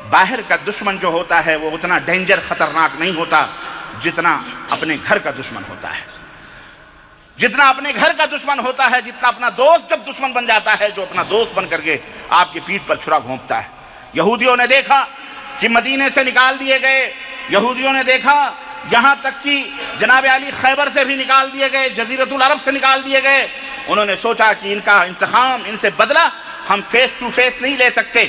باہر کا دشمن جو ہوتا ہے وہ اتنا ڈینجر، خطرناک نہیں ہوتا جتنا اپنے گھر کا دشمن ہوتا ہے، جتنا اپنے گھر کا دشمن ہوتا ہے، جتنا اپنا دوست جب دشمن بن جاتا ہے، جو اپنا دوست بن کر کے آپ کی پیٹھ پر چھرا گھونپتا ہے۔ یہودیوں نے دیکھا کہ مدینے سے نکال دیے گئے، یہودیوں نے دیکھا یہاں تک کہ جناب علی خیبر سے بھی نکال دیے گئے، جزیرۃ العرب سے نکال دیے گئے۔ انہوں نے سوچا کہ ان کا انتقام، ان سے بدلہ ہم فیس ٹو فیس نہیں لے سکتے،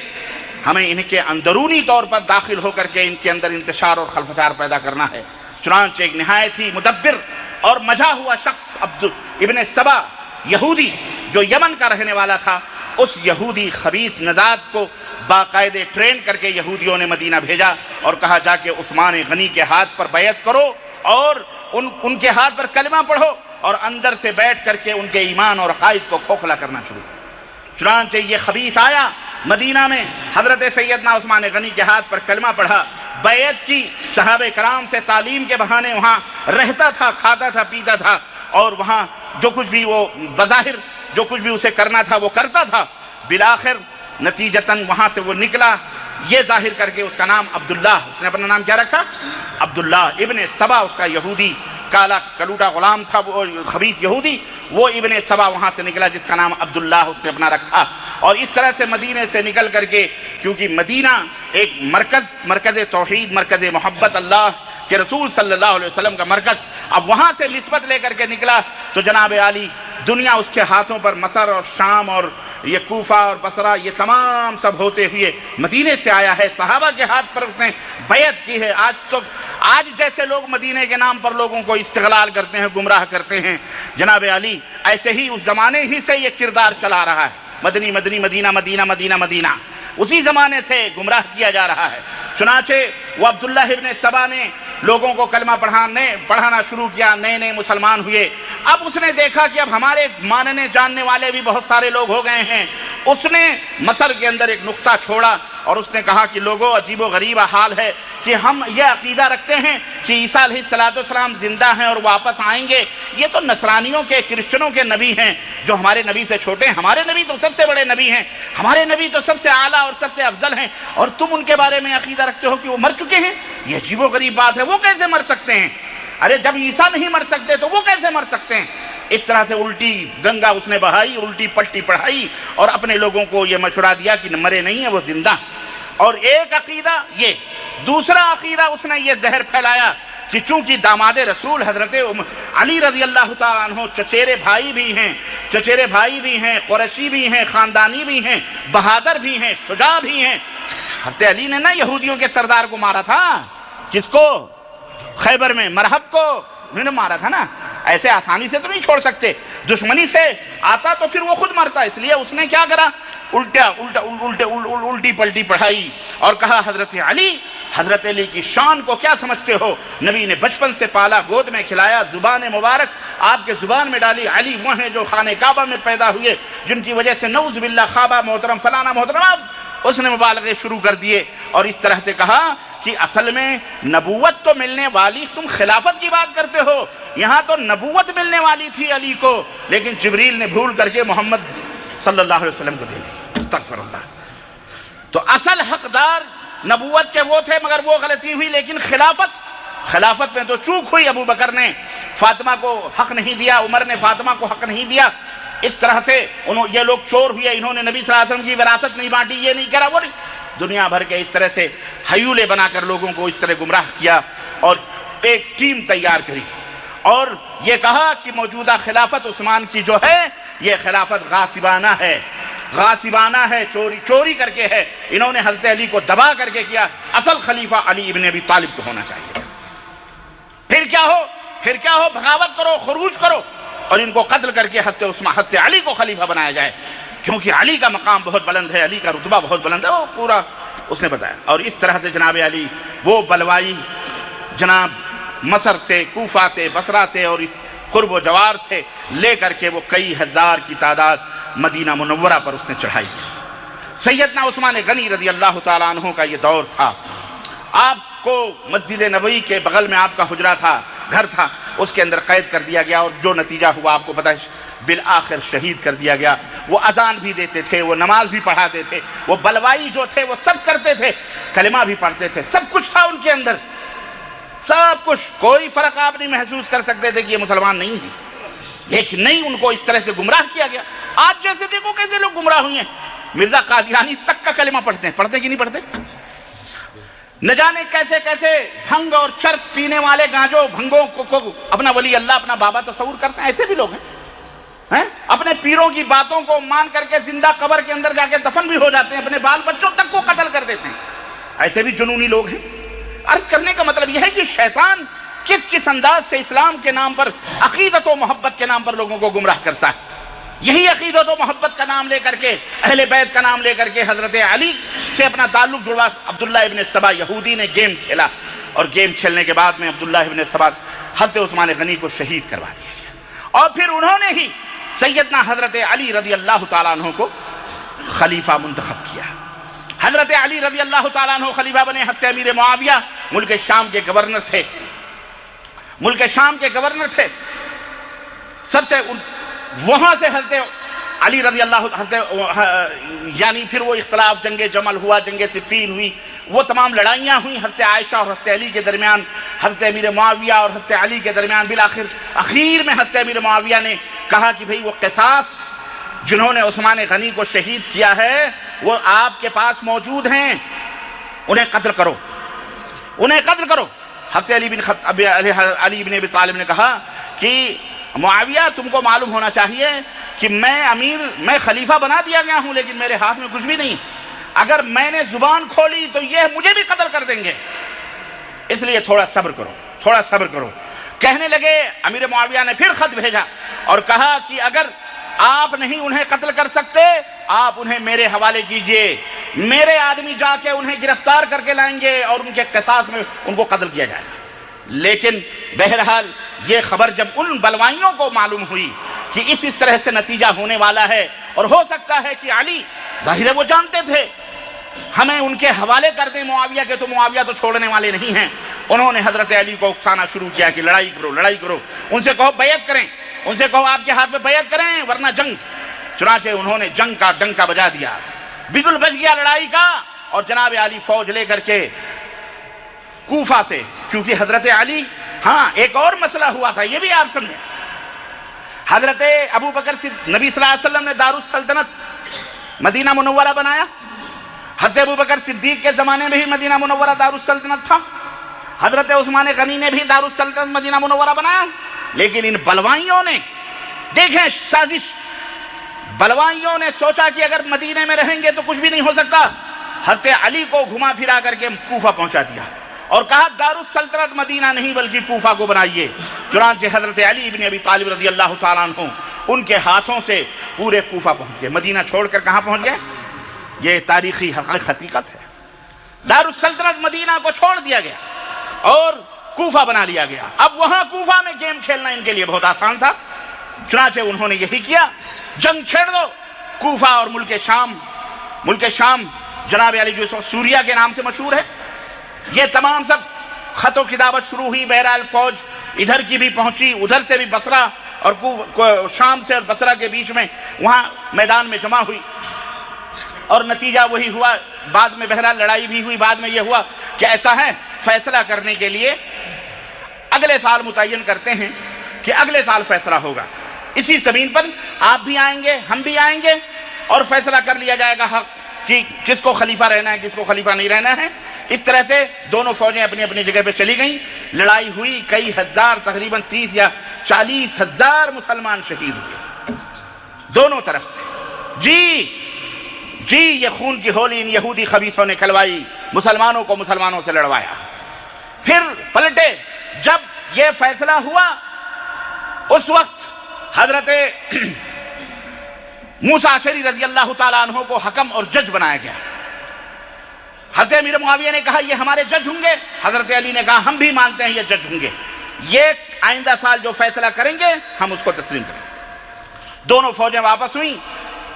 ہمیں ان کے اندرونی طور پر داخل ہو کر کے ان کے اندر انتشار اور خلفشار پیدا کرنا ہے۔ چنانچہ ایک نہایت ہی مدبر اور مجا ہوا شخص عبد ابن سبا یہودی جو یمن کا رہنے والا تھا، اس یہودی خبیث نژاد کو باقاعدے ٹرین کر کے یہودیوں نے مدینہ بھیجا اور کہا جا کے عثمان غنی کے ہاتھ پر بیعت کرو اور ان کے ہاتھ پر کلمہ پڑھو اور اندر سے بیٹھ کر کے ان کے ایمان اور عقائد کو کھوکھلا کرنا شروع کیا۔ چنانچہ یہ خبیث آیا مدینہ میں، حضرت سیدنا عثمان غنی کے ہاتھ پر کلمہ پڑھا، بیعت کی، صحابہ کرام سے تعلیم کے بہانے وہاں رہتا تھا، کھاتا تھا، پیتا تھا، اور وہاں جو کچھ بھی وہ بظاہر جو کچھ بھی اسے کرنا تھا وہ کرتا تھا۔ بالآخر نتیجتاً وہاں سے وہ نکلا یہ ظاہر کر کے، اس کا نام عبداللہ، اس نے اپنا نام کیا رکھا؟ عبداللہ ابن سبا، اس کا یہودی کالا کلوٹا غلام تھا، وہ خبیث یہودی، وہ ابن سبا وہاں سے نکلا جس کا نام عبداللہ اس نے اپنا رکھا۔ اور اس طرح سے مدینے سے نکل کر کے، کیونکہ مدینہ ایک مرکز توحید، مرکز محبت، اللہ کے رسول صلی اللہ علیہ وسلم کا مرکز، اب وہاں سے نسبت لے کر کے نکلا تو جناب علی دنیا اس کے ہاتھوں پر، مصر اور شام اور یہ کوفہ اور بصرہ، یہ تمام سب ہوتے ہوئے مدینے سے آیا ہے، صحابہ کے ہاتھ پر اس نے بیعت کی ہے۔ آج جیسے لوگ مدینے کے نام پر لوگوں کو استغلال کرتے ہیں، گمراہ کرتے ہیں، جناب علی ایسے ہی اس زمانے ہی سے یہ کردار چلا رہا ہے، مدنی مدنی مدینہ مدینہ مدینہ مدینہ، اسی زمانے سے گمراہ کیا جا رہا ہے۔ چنانچہ وہ عبداللہ ابن سبا نے لوگوں کو کلمہ پڑھانا شروع کیا، نئے نئے مسلمان ہوئے۔ اب اس نے دیکھا کہ اب ہمارے ماننے جاننے والے بھی بہت سارے لوگ ہو گئے ہیں۔ اس نے مصر کے اندر ایک نقطہ چھوڑا اور اس نے کہا کہ لوگوں، عجیب و غریب حال ہے کہ ہم یہ عقیدہ رکھتے ہیں کہ عیسیٰ علیہ السلام زندہ ہیں اور واپس آئیں گے، یہ تو نصرانیوں کے، کرسچنوں کے نبی ہیں جو ہمارے نبی سے چھوٹے ہیں، ہمارے نبی تو سب سے بڑے نبی ہیں، ہمارے نبی تو سب سے اعلیٰ اور سب سے افضل ہیں، اور تم ان کے بارے میں عقیدہ رکھتے ہو کہ وہ مر چکے ہیں؟ یہ عجیب و غریب بات ہے، وہ کیسے مر سکتے ہیں؟ ارے جب عیسیٰ نہیں مر سکتے تو وہ کیسے مر سکتے ہیں؟ اس طرح سے الٹی گنگا اس نے بہائی، الٹی پلٹی پڑھائی اور اپنے لوگوں کو یہ مشورہ دیا کہ مرے نہیں ہیں، وہ زندہ۔ اور ایک عقیدہ یہ، دوسرا عقیدہ اس نے یہ زہر پھیلایا کہ چونکہ داماد رسول حضرت علی رضی اللہ تعالیٰ عنہ چچیرے بھائی بھی ہیں، قریشی بھی ہیں، خاندانی بھی ہیں، بہادر بھی ہیں، شجاع بھی ہیں۔ حضرت علی نے نا یہودیوں کے سردار کو مارا تھا، کس کو؟ خیبر میں مرحب کو انہوں نے مارا تھا نا، ایسے آسانی سے تو نہیں چھوڑ سکتے، دشمنی سے آتا تو پھر وہ خود مرتا، اس لیے اس نے کیا کرا؟ الٹی پلٹی پڑھائی اور کہا حضرت علی کی شان کو کیا سمجھتے ہو؟ نبی نے بچپن سے پالا، گود میں کھلایا، زبان مبارک آپ کے زبان میں ڈالی، علی وہ ہیں جو خانہ کعبہ میں پیدا ہوئے، جن کی وجہ سے نعوذ باللہ خوابہ محترم فلانا محترم، اس نے مبالغے شروع کر دیے اور اس طرح سے کہا کہ اصل میں نبوت تو ملنے والی، تم خلافت کی بات کرتے ہو، یہاں تو نبوت ملنے والی تھی علی کو، لیکن جبریل نے بھول کر کے محمد صلی اللہ علیہ وسلم کو دے دی، استغفر اللہ۔ تو اصل حقدار نبوت کے وہ تھے، مگر وہ غلطی ہوئی، لیکن خلافت میں تو چوک ہوئی، ابو بکر نے فاطمہ کو حق نہیں دیا، عمر نے فاطمہ کو حق نہیں دیا، اس طرح سے یہ لوگ چور ہوئے، انہوں نے نبی صلی اللہ علیہ وسلم کی وراثت نہیں بانٹی، یہ نہیں کرا وہ نہیں، دنیا بھر کے اس طرح سے ہیولے بنا کر لوگوں کو اس طرح گمراہ کیا اور ایک ٹیم تیار کری اور یہ کہا کہ موجودہ خلافت عثمان کی جو ہے یہ خلافت غاصبانہ ہے، چوری کر کے ہے، انہوں نے حضرت علی کو دبا کر کے کیا، اصل خلیفہ علی ابن ابی طالب کو ہونا چاہیے تھا۔ پھر کیا ہو، بغاوت کرو، خروج کرو اور ان کو قتل کر کے حضرت علی کو خلیفہ بنایا جائے، کیونکہ علی کا مقام بہت بلند ہے، علی کا رتبہ بہت بلند ہے، وہ پورا اس نے بتایا۔ اور اس طرح سے جناب علی وہ بلوائی جناب مصر سے، کوفہ سے، بصرہ سے اور اس قرب و جوار سے لے کر کے وہ کئی ہزار کی تعداد مدینہ منورہ پر اس نے چڑھائی۔ سیدنا عثمان غنی رضی اللہ تعالیٰ عنہ کا یہ دور تھا، آپ کو مسجد نبوی کے بغل میں آپ کا حجرہ تھا، گھر تھا، اس کے اندر قید کر دیا گیا اور جو نتیجہ ہوا آپ کو پتہ ہے، بالآخر شہید کر دیا گیا۔ وہ اذان بھی دیتے تھے، وہ نماز بھی پڑھاتے تھے، وہ بلوائی جو تھے وہ سب کرتے تھے، کلمہ بھی پڑھتے تھے، سب کچھ تھا ان کے اندر، سب کچھ، کوئی فرق آپ نہیں محسوس کر سکتے تھے کہ یہ مسلمان نہیں ہیں، لیکن نہیں، ان کو اس طرح سے گمراہ کیا گیا۔ آج جیسے دیکھو کیسے لوگ گمراہ ہوئے ہیں، مرزا قادیانی تک کا کلمہ پڑھتے ہیں کہ نہیں پڑھتے؟ نہ جانے کیسے کیسے بھنگ اور چرس پینے والے گانجوں بھنگوں کو اپنا ولی اللہ، اپنا بابا تصور کرتے ہیں، ایسے بھی لوگ ہیں۔ اپنے پیروں کی باتوں کو مان کر کے زندہ قبر کے اندر جا کے دفن بھی ہو جاتے ہیں، اپنے بال بچوں تک کو قتل کر دیتے ہیں۔ ایسے بھی جنونی لوگ ہیں۔ عرض کرنے کا مطلب یہ ہے کہ شیطان کس کس انداز سے اسلام کے نام پر، عقیدت و محبت کے نام پر لوگوں کو گمراہ کرتا ہے۔ یہی عقیدت و محبت کا نام لے کر کے، اہل بیت کا نام لے کر کے حضرت علی سے اپنا تعلق جڑوا عبداللہ ابن سبا یہودی نے گیم کھیلا، اور گیم کھیلنے کے بعد میں عبداللہ ابن سبا حضرت عثمان غنی کو شہید کروا دیا گیا، اور پھر انہوں نے ہی سیدنا حضرت علی رضی اللہ تعالیٰ عنہ کو خلیفہ منتخب کیا۔ حضرت علی رضی اللہ تعالیٰ عنہ خلیفہ بنے۔ حضرت امیر معاویہ ملک شام کے گورنر تھے، ملک شام کے گورنر تھے۔ سب سے وہاں سے حضرت علی رضی اللہ یعنی پھر وہ اختلاف، جنگ جمل ہوا، جنگ صفین ہوئی، وہ تمام لڑائیاں ہوئیں حضرت عائشہ اور حضرت علی کے درمیان، حضرت امیر معاویہ اور حضرت علی کے درمیان۔ بالآخر اخیر میں حضرت امیر معاویہ نے کہا کہ بھئی وہ قصاص جنہوں نے عثمان غنی کو شہید کیا ہے وہ آپ کے پاس موجود ہیں، انہیں قتل کرو، انہیں قتل کرو۔ حضرت علی بن ابی طالب نے کہا کہ معاویہ تم کو معلوم ہونا چاہیے کہ میں خلیفہ بنا دیا گیا ہوں، لیکن میرے ہاتھ میں کچھ بھی نہیں، اگر میں نے زبان کھولی تو یہ مجھے بھی قتل کر دیں گے، اس لیے تھوڑا صبر کرو، تھوڑا صبر کرو۔ کہنے لگے، امیر معاویہ نے پھر خط بھیجا اور کہا کہ اگر آپ نہیں انہیں قتل کر سکتے آپ انہیں میرے حوالے کیجئے، میرے آدمی جا کے انہیں گرفتار کر کے لائیں گے اور ان کے قصاص میں ان کو قتل کیا جائے گا۔ لیکن بہرحال یہ خبر جب ان بلوائیوں کو معلوم ہوئی کہ اس طرح سے نتیجہ ہونے والا ہے، اور ہو سکتا ہے کہ علی، ظاہر ہے وہ جانتے تھے، ہمیں ان کے حوالے کر دیں معاویہ کے، تو معاویہ تو چھوڑنے والے نہیں ہیں، انہوں نے حضرت علی کو اکسانا شروع کیا کہ لڑائی کرو، لڑائی کرو، ان سے کہو بیعت کریں، ان سے کہو آپ کے ہاتھ میں بیعت کریں ورنہ جنگ۔ چنانچہ انہوں نے جنگ کا ڈنکا بجا دیا، بگل بج گیا لڑائی کا، اور جناب علی فوج لے کر کے کوفہ سے، کیونکہ حضرت علی، ہاں ایک اور مسئلہ ہوا تھا یہ بھی آپ سمجھیں، حضرت ابو بکر نبی صلی اللہ علیہ وسلم نے دارالسلطنت مدینہ منورہ بنایا، حضرت ابو بکر صدیق کے زمانے میں ہی مدینہ منورہ دارالسلطنت تھا، حضرت عثمان غنی نے بھی دارالسلطنت مدینہ منورہ بنایا، لیکن ان بلوائیوں نے، دیکھیں سازش، بلوائیوں نے سوچا کہ اگر مدینہ میں رہیں گے تو کچھ بھی نہیں ہو سکتا، حضرت علی کو گھما پھرا کر کے کوفہ پہنچا دیا اور کہا دارالسلطنت مدینہ نہیں بلکہ کوفہ کو بنائیے۔ چنانچہ حضرت علی بن ابی طالب رضی اللہ تعالیٰ عنہ ان کے ہاتھوں سے پورے کوفہ پہنچ گئے، مدینہ چھوڑ کر کہاں پہنچ گئے؟ یہ تاریخی حقیقت ہے، دارالسلطنت مدینہ کو چھوڑ دیا گیا اور کوفہ بنا لیا گیا۔ اب وہاں کوفہ میں گیم کھیلنا ان کے لیے بہت آسان تھا، چنانچہ انہوں نے یہی کیا، جنگ چھیڑ دو، کوفہ اور ملک شام جناب علی جو سوریہ کے نام سے مشہور ہے، یہ تمام سب خط و کتابت شروع ہوئی، بہرحال فوج ادھر کی بھی پہنچی، ادھر سے بھی بصرہ اور شام سے اور بصرہ کے بیچ میں وہاں میدان میں جمع ہوئی، اور نتیجہ وہی ہوا، بعد میں بہرحال لڑائی بھی ہوئی، بعد میں یہ ہوا کہ ایسا ہے فیصلہ کرنے کے لیے اگلے سال متعین کرتے ہیں کہ اگلے سال فیصلہ ہوگا، اسی زمین پر آپ بھی آئیں گے ہم بھی آئیں گے اور فیصلہ کر لیا جائے گا کہ کس کو خلیفہ رہنا ہے کس کو خلیفہ نہیں رہنا ہے۔ اس طرح سے دونوں فوجیں اپنی اپنی جگہ پہ چلی گئیں، لڑائی ہوئی، کئی ہزار، تقریباً 30 یا 40 ہزار مسلمان شہید ہوئے دونوں طرف سے۔ جی یہ خون کی ہولی ان یہودی خبیثوں نے کھلوائی، مسلمانوں کو مسلمانوں سے لڑوایا، پھر پلٹے۔ جب یہ فیصلہ ہوا اس وقت حضرت موسیٰ اشعری رضی اللہ تعالیٰ عنہ کو حکم اور جج بنایا گیا۔ حضرت امیر معاویہ نے کہا یہ ہمارے جج ہوں گے، حضرت علی نے کہا ہم بھی مانتے ہیں یہ جج ہوں گے، یہ آئندہ سال جو فیصلہ کریں گے ہم اس کو تسلیم کریں گے۔ دونوں فوجیں واپس ہوئیں،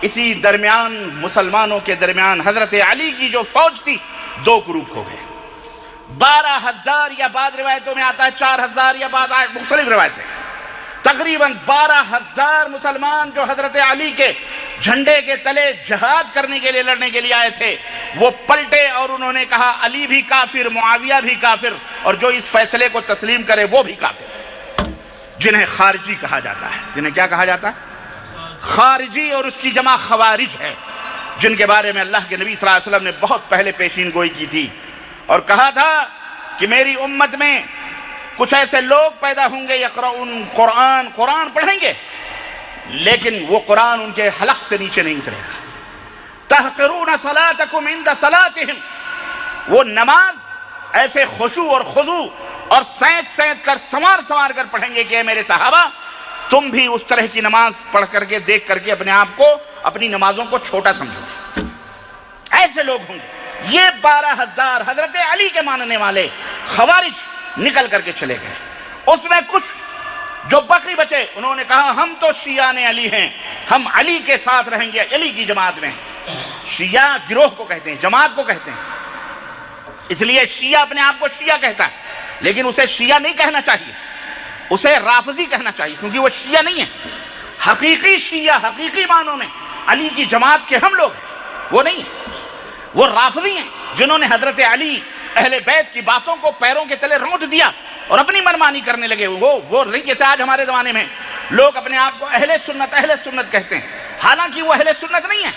اسی درمیان مسلمانوں کے درمیان حضرت علی کی جو فوج تھی 2 گروپ ہو گئے، 12,000 یا بعض روایتوں میں آتا ہے 4,000 یا بعض مختلف روایتیں، تقریباً 12,000 مسلمان جو حضرت علی کے جھنڈے کے تلے جہاد کرنے کے لیے لڑنے کے لیے آئے تھے، وہ پلٹے اور انہوں نے کہا علی بھی کافر، معاویہ بھی کافر، اور جو اس فیصلے کو تسلیم کرے وہ بھی کافر، جنہیں خارجی کہا جاتا ہے۔ جنہیں کیا کہا جاتا ہے؟ خارجی، اور اس کی جمع خوارج ہے، جن کے بارے میں اللہ کے نبی صلی اللہ علیہ وسلم نے بہت پہلے پیشین گوئی کی تھی اور کہا تھا کہ میری امت میں کچھ ایسے لوگ پیدا ہوں گے یقرؤون قرآن پڑھیں گے لیکن وہ قرآن ان کے حلق سے نیچے نہیں اترے گا۔ تحقرون صلاتکم عند صلاتہم، وہ نماز ایسے خشوع اور خضوع اور سینت سینت کر سنوار کر پڑھیں گے کہ اے میرے صحابہ تم بھی اس طرح کی نماز پڑھ کر کے دیکھ کر کے اپنے آپ کو اپنی نمازوں کو چھوٹا سمجھو گے۔ ایسے لوگ ہوں گے۔ یہ 12,000 حضرت علی کے ماننے والے خوارج نکل کر کے چلے گئے۔ اس میں کچھ جو باقی بچے انہوں نے کہا ہم تو شیعہ علی ہیں، ہم علی کے ساتھ رہیں گے، علی کی جماعت میں۔ شیعہ گروہ کو کہتے ہیں، جماعت کو کہتے ہیں، اس لیے شیعہ اپنے آپ کو شیعہ کہتا ہے، لیکن اسے شیعہ نہیں کہنا چاہیے، اسے رافضی کہنا چاہیے، کیونکہ وہ شیعہ نہیں ہے۔ حقیقی شیعہ حقیقی معنوں میں علی کی جماعت کے ہم لوگ ہیں، وہ نہیں ہیں، وہ رافضی ہیں جنہوں نے حضرت علی اہل بیت کی باتوں کو پیروں کے تلے رونٹ دیا اور اپنی منمانی کرنے لگے۔ وہ نہیں جیسے آج ہمارے زمانے میں لوگ اپنے آپ کو اہل سنت کہتے ہیں، حالانکہ وہ اہل سنت نہیں ہیں،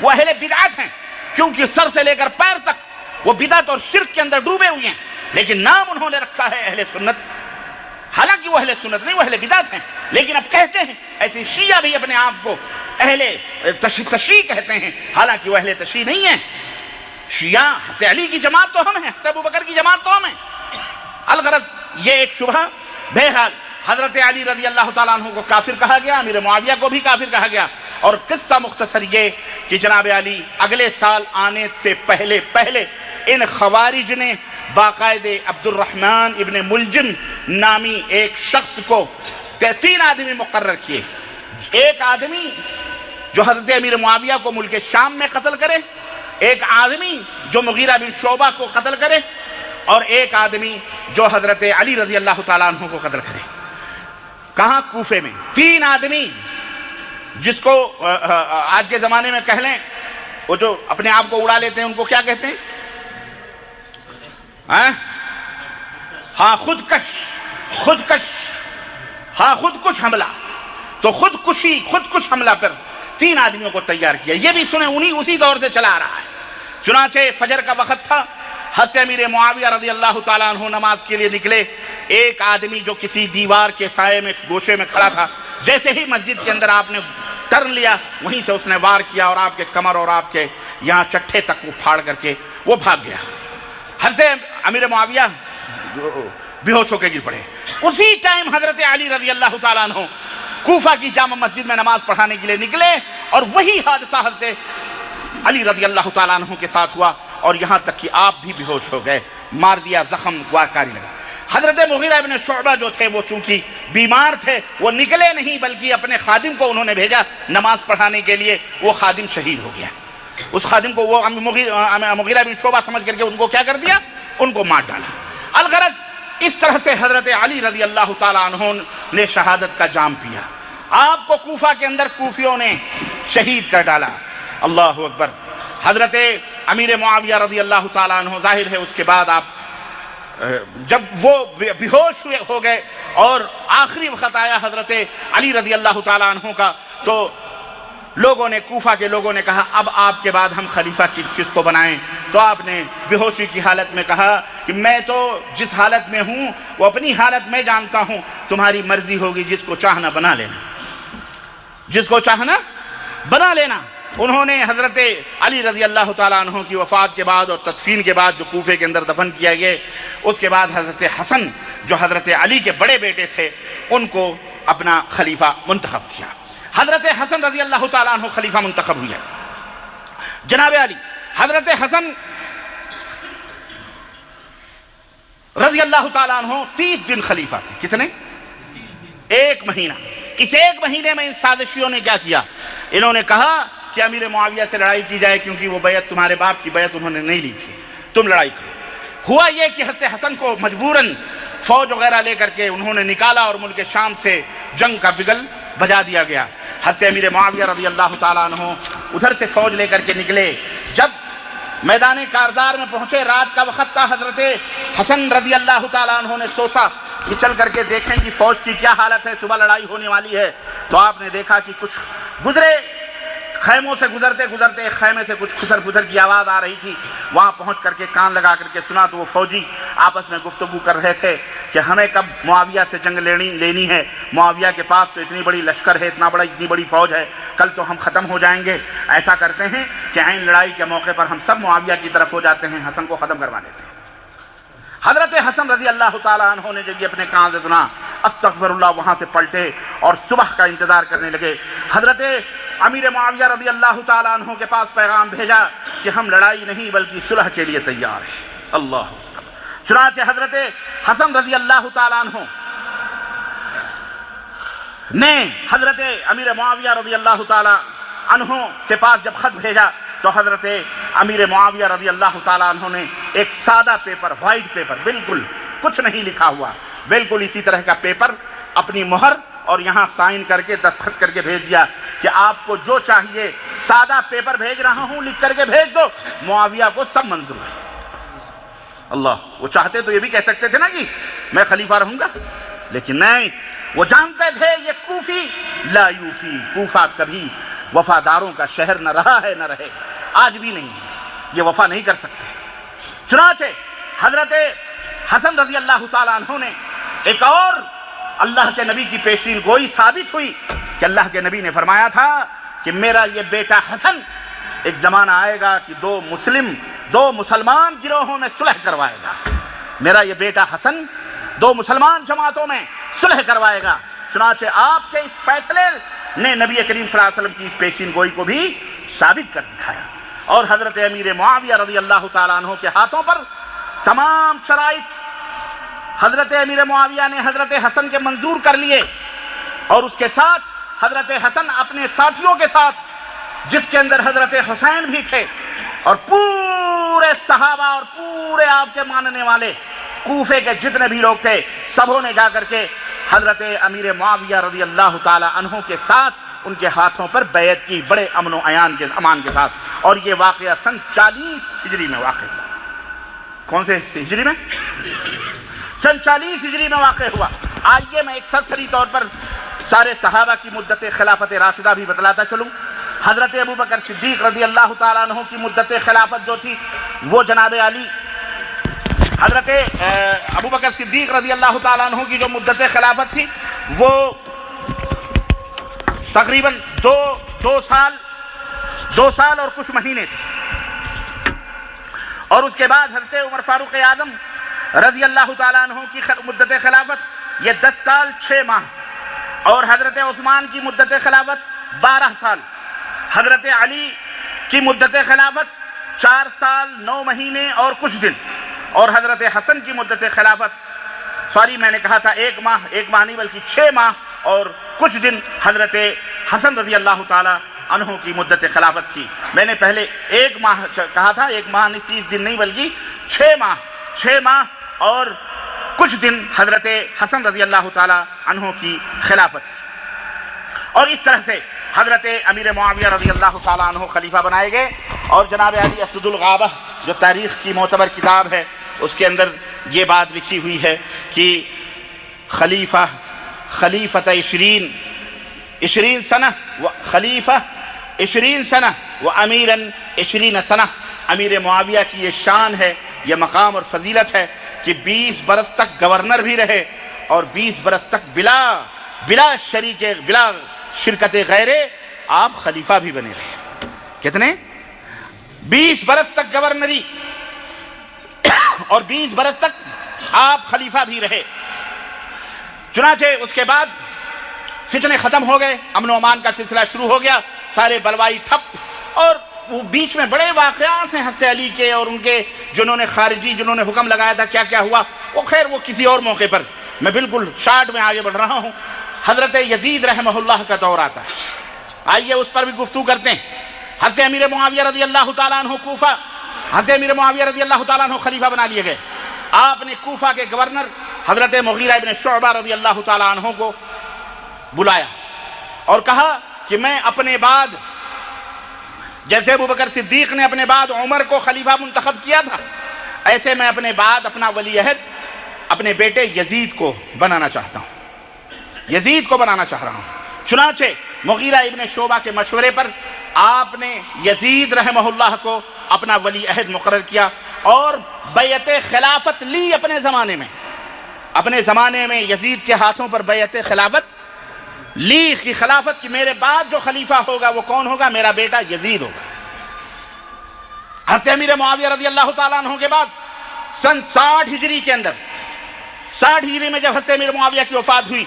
وہ اہل بدعت ہیں، کیونکہ سر سے لے کر پیر تک وہ بدعت اور شرک کے اندر ڈوبے ہوئے ہیں، لیکن نام انہوں نے رکھا ہے اہل سنت، حالانکہ وہ اہل سنت نہیں، وہ اہل بدعت ہیں، لیکن اب کہتے ہیں ایسے شیعہ بھی اپنے آپ کو اہل تشیع کہتے ہیں، حالانکہ وہ اہل تشیع نہیں ہیں۔ شیعہ حضرت علی کی جماعت تو ہم ہیں، حضرت ابوبکر کی جماعت تو ہم ہیں۔ الغرض یہ ایک شبہ، بہرحال حضرت علی رضی اللہ تعالیٰ عنہ کو کافر کہا گیا، امیر معاویہ کو بھی کافر کہا گیا، اور قصہ مختصر یہ کہ جناب علی اگلے سال آنے سے پہلے ان خوارج نے باقاعدہ عبد الرحمن ابن ملجم نامی ایک شخص کو 3 آدمی مقرر کیے، ایک آدمی جو حضرت امیر معاویہ کو ملک شام میں قتل کرے، ایک آدمی جو مغیرہ بن شعبہ کو قتل کرے، اور ایک آدمی جو حضرت علی رضی اللہ تعالیٰ عنہ کو قتل کرے۔ کہاں؟ کوفے میں۔ 3 آدمی جس کو آج کے زمانے میں کہہ لیں وہ جو اپنے آپ کو اڑا لیتے ہیں ان کو کیا کہتے ہیں؟ ہاں خودکش حملہ۔ تو خودکش حملہ پر 3 آدمیوں کو تیار کیا۔ یہ بھی سنیں اسی دور سے چلا آ رہا ہے۔ چنانچہ فجر کا وقت تھا، حضرت امیر معاویہ رضی اللہ تعالیٰ عنہ نماز کے لیے نکلے۔ ایک آدمی جو کسی دیوار کے سائے میں گوشے میں کھڑا تھا، جیسے ہی مسجد کے اندر آپ نے ٹرن لیا وہیں سے اس نے وار کیا اور آپ کے کمر اور آپ کے یہاں چٹھے تک وہ پھاڑ کر کے وہ بھاگ گیا۔ حضرت امیر معاویہ بے ہوش ہو کے گر پڑے۔ اسی ٹائم حضرت علی رضی اللہ تعالیٰ عنہ کوفہ کی جامع مسجد میں نماز پڑھانے کے لیے نکلے، اور وہی حادثہ حضرت علی رضی اللہ تعالیٰ عنہ کے ساتھ ہوا، اور یہاں تک کہ آپ بھی بے ہوش ہو گئے، مار دیا، زخم گوارکاری لگا۔ حضرت مغیرہ ابن شعبہ جو تھے وہ چونکہ بیمار تھے، وہ نکلے نہیں بلکہ اپنے خادم کو انہوں نے بھیجا نماز پڑھانے کے لیے، وہ خادم شہید ہو گیا۔ اس خادم کو وہ مغیرہ بن شعبہ سمجھ کر کے ان کو کیا کر دیا؟ ان کو مار ڈالا۔ الغرض اس طرح سے حضرت علی رضی اللہ تعالیٰ عنہ نے شہادت کا جام پیا۔ آپ کو کوفہ کے اندر کوفیوں نے شہید کر ڈالا۔ اللہ اکبر۔ حضرت امیر معاویہ رضی اللہ تعالیٰ عنہ، ظاہر ہے اس کے بعد آپ جب وہ بے ہوش ہو گئے اور آخری وقت آیا حضرت علی رضی اللہ تعالیٰ عنہ کا، تو لوگوں نے، کوفہ کے لوگوں نے کہا اب آپ کے بعد ہم خلیفہ کس کو بنائیں؟ تو آپ نے بے ہوشی کی حالت میں کہا کہ میں تو جس حالت میں ہوں وہ اپنی حالت میں جانتا ہوں، تمہاری مرضی ہوگی، جس کو چاہنا بنا لینا، جس کو چاہنا بنا لینا۔ انہوں نے حضرت علی رضی اللہ تعالیٰ عنہ کی وفات کے بعد اور تدفین کے بعد جو کوفے کے اندر دفن کیا گئے، اس کے بعد حضرت حسن جو حضرت علی کے بڑے بیٹے تھے ان کو اپنا خلیفہ منتخب کیا۔ حضرت حسن رضی اللہ تعالیٰ عنہ خلیفہ منتخب ہوئے۔ جناب علی، حضرت حسن رضی اللہ تعالیٰ عنہ 30 دن خلیفہ تھے۔ کتنے؟ 1 مہینہ۔ اس 1 مہینے میں ان سازشیوں نے کیا کیا؟ انہوں نے کہا کہ امیر معاویہ سے لڑائی کی جائے، کیونکہ وہ بیعت تمہارے باپ کی بیعت انہوں نے نہیں لی تھی، تم لڑائی کرو۔ ہوا یہ کہ حضرت حسن کو مجبوراً فوج وغیرہ لے کر کے انہوں نے نکالا اور ملک شام سے جنگ کا بگل بجا دیا گیا۔ حضرت امیر معاویہ رضی اللہ تعالیٰ عنہ ادھر سے فوج لے کر کے نکلے۔ جب میدان کارزار میں پہنچے، رات کا وقت تھا، حضرت حسن رضی اللہ تعالیٰ عنہ نے سوچا کہ چل کر کے دیکھیں کہ فوج کی کیا حالت ہے، صبح لڑائی ہونے والی ہے۔ تو آپ نے دیکھا کہ کچھ گزرے خیموں سے گزرتے گزرتے ایک خیمے سے کچھ کھسر پھسر کی آواز آ رہی تھی. وہاں پہنچ کر کے کان لگا کر کے سنا تو وہ فوجی آپس میں گفتگو کر رہے تھے کہ ہمیں کب معاویہ سے جنگ لینی ہے. معاویہ کے پاس تو اتنی بڑی لشکر ہے, اتنی بڑی فوج ہے, کل تو ہم ختم ہو جائیں گے. ایسا کرتے ہیں کہ عین لڑائی کے موقع پر ہم سب معاویہ کی طرف ہو جاتے ہیں, حسن کو ختم کروا دیتے ہیں. حضرت حسن رضی اللہ تعالیٰ عنہ نے جب یہ اپنے کان سے سنا, استغفر اللہ, وہاں سے پلٹے اور صبح کا انتظار کرنے لگے. حضرت امیر معاویہ رضی اللہ تعالیٰ عنہ کے پاس پیغام بھیجا کہ ہم لڑائی نہیں بلکہ صلح کے لیے تیار ہیں. اللہ. چنانچہ حضرت حسن رضی اللہ تعالیٰ عنہ نے حضرت امیر معاویہ رضی اللہ تعالیٰ عنہ کے پاس جب خط بھیجا تو حضرت امیر معاویہ رضی اللہ تعالیٰ عنہ نے ایک سادہ پیپر, وائٹ پیپر, بالکل کچھ نہیں لکھا ہوا, بالکل اسی طرح کا پیپر اپنی مہر اور یہاں سائن کر کے دستخط کر کے بھیج دیا کہ آپ کو جو چاہیے سادہ پیپر بھیج رہا ہوں, لکھ کر کے بھیج دو, معاویہ کو سب منظور ہے. اللہ. وہ چاہتے تو یہ بھی کہہ سکتے تھے نا کہ میں خلیفہ رہوں گا, لیکن نہیں, وہ جانتے تھے یہ کوفی لا یوفی, کوفہ کبھی وفاداروں کا شہر نہ رہا ہے نہ رہے, آج بھی نہیں ہے, یہ وفا نہیں کر سکتے. چنانچہ حضرت حسن رضی اللہ تعالیٰ عنہ نے ایک اور اللہ کے نبی کی پیشین گوئی ثابت ہوئی کہ اللہ کے نبی نے فرمایا تھا کہ میرا یہ بیٹا حسن ایک زمانہ آئے گا کہ دو مسلمان گروہوں میں صلح کروائے گا. میرا یہ بیٹا حسن دو مسلمان جماعتوں میں صلح کروائے گا. چنانچہ آپ کے اس فیصلے نے نبی کریم صلی اللہ علیہ وسلم کی اس پیشین گوئی کو بھی ثابت کر دکھایا. اور حضرت امیر معاویہ رضی اللہ تعالیٰ عنہ کے ہاتھوں پر تمام شرائط حضرت امیر معاویہ نے حضرت حسن کے منظور کر لیے, اور اس کے ساتھ حضرت حسن اپنے ساتھیوں کے ساتھ, جس کے اندر حضرت حسین بھی تھے, اور پورے صحابہ اور پورے آپ کے ماننے والے کوفے کے جتنے بھی لوگ تھے, سبوں نے جا کر کے حضرت امیر معاویہ رضی اللہ تعالی عنہ کے ساتھ ان کے ہاتھوں پر بیعت کی, بڑے امن و امان کے ساتھ. اور یہ واقعہ سن 40 ہجری میں واقع ہوا. کون سے ہجری میں؟ سن 40 ہجری میں واقع ہوا. آئیے میں ایک سرسری طور پر سارے صحابہ کی مدت خلافت راشدہ بھی بتلاتا چلوں. حضرت ابوبکر صدیق رضی اللہ تعالیٰ عنہ کی مدت خلافت جو تھی وہ جناب علی, حضرت ابوبکر صدیق رضی اللہ تعالیٰ عنہ کی جو مدت خلافت تھی وہ تقریباً دو سال اور کچھ مہینے تھے. اور اس کے بعد حضرت عمر فاروق اعظم رضی اللہ تعالیٰ عنہ کی مدت خلافت یہ 10 سال 6 ماہ, اور حضرت عثمان کی مدت خلافت 12 سال, حضرت علی کی مدت خلافت 4 سال 9 مہینے اور کچھ دن, اور حضرت حسن کی مدت خلافت میں نے کہا تھا 1 ماہ نہیں بلکہ 6 ماہ اور کچھ دن حضرت حسن رضی اللہ تعالی عنہ کی مدت خلافت تھی. میں نے پہلے 1 ماہ کہا تھا, 1 ماہ نہیں 30 دن نہیں بلکہ 6 ماہ اور کچھ دن حضرت حسن رضی اللہ تعالی عنہ کی خلافت تھی. اور اس طرح سے حضرت امیر معاویہ رضی اللہ تعالی عنہ خلیفہ بنائے گئے. اور جناب علی اسد الغابہ جو تاریخ کی معتبر کتاب ہے اس کے اندر یہ بات لکھی ہوئی ہے کہ خلیفت 20 سنہ و خلیفہ 20 سنہ و امیراً 20 سنہ. امیر معاویہ کی یہ شان ہے, یہ مقام اور فضیلت ہے کہ 20 برس تک گورنر بھی رہے اور 20 برس تک بلا شرکت غیرے آپ خلیفہ بھی بنے رہے. کتنے؟ 20 برس تک گورنری اور 20 برس تک آپ خلیفہ بھی رہے. چنانچہ اس کے بعد فتنے ختم ہو گئے, امن و امان کا سلسلہ شروع ہو گیا, سارے بلوائی ٹھپ, اور وہ بیچ میں بڑے واقعات ہیں حضرت علی کے اور ان کے جنہوں نے حکم لگایا تھا, کیا کیا ہوا وہ خیر وہ کسی اور موقع پر. میں بالکل شارٹ میں آگے بڑھ رہا ہوں. حضرت یزید رحمہ اللہ کا دور آتا ہے, آئیے اس پر بھی گفتگو کرتے ہیں. حضرت امیر معاویہ رضی اللہ تعالیٰ عنہ کوفہ, حضرت امیر معاویہ رضی اللہ تعالیٰ عنہ خلیفہ بنا لیے گئے. آپ نے کوفہ کے گورنر حضرت مغیرہ ابن شعبہ رضی اللہ تعالیٰ عنہ کو بلایا اور کہا کہ میں اپنے بعد, جیسے ابوبکر صدیق نے اپنے بعد عمر کو خلیفہ منتخب کیا تھا, ایسے میں اپنے بعد اپنا ولی عہد اپنے بیٹے یزید کو بنانا چاہتا ہوں, یزید کو بنانا چاہ رہا ہوں. چنانچہ مغیرہ ابن شعبہ کے مشورے پر آپ نے یزید رحمہ اللہ کو اپنا ولی عہد مقرر کیا اور بیعت خلافت لی اپنے زمانے میں یزید کے ہاتھوں پر بیعت خلافت لی کی خلافت کی میرے بعد جو خلیفہ ہوگا وہ کون ہوگا؟ میرا بیٹا یزید ہوگا۔ حضرت امیر معاویہ رضی اللہ تعالیٰ عنہ کے بعد سن 60 ہجری کے اندر 60 ہجری میں جب حضرت امیر معاویہ کی وفات ہوئی،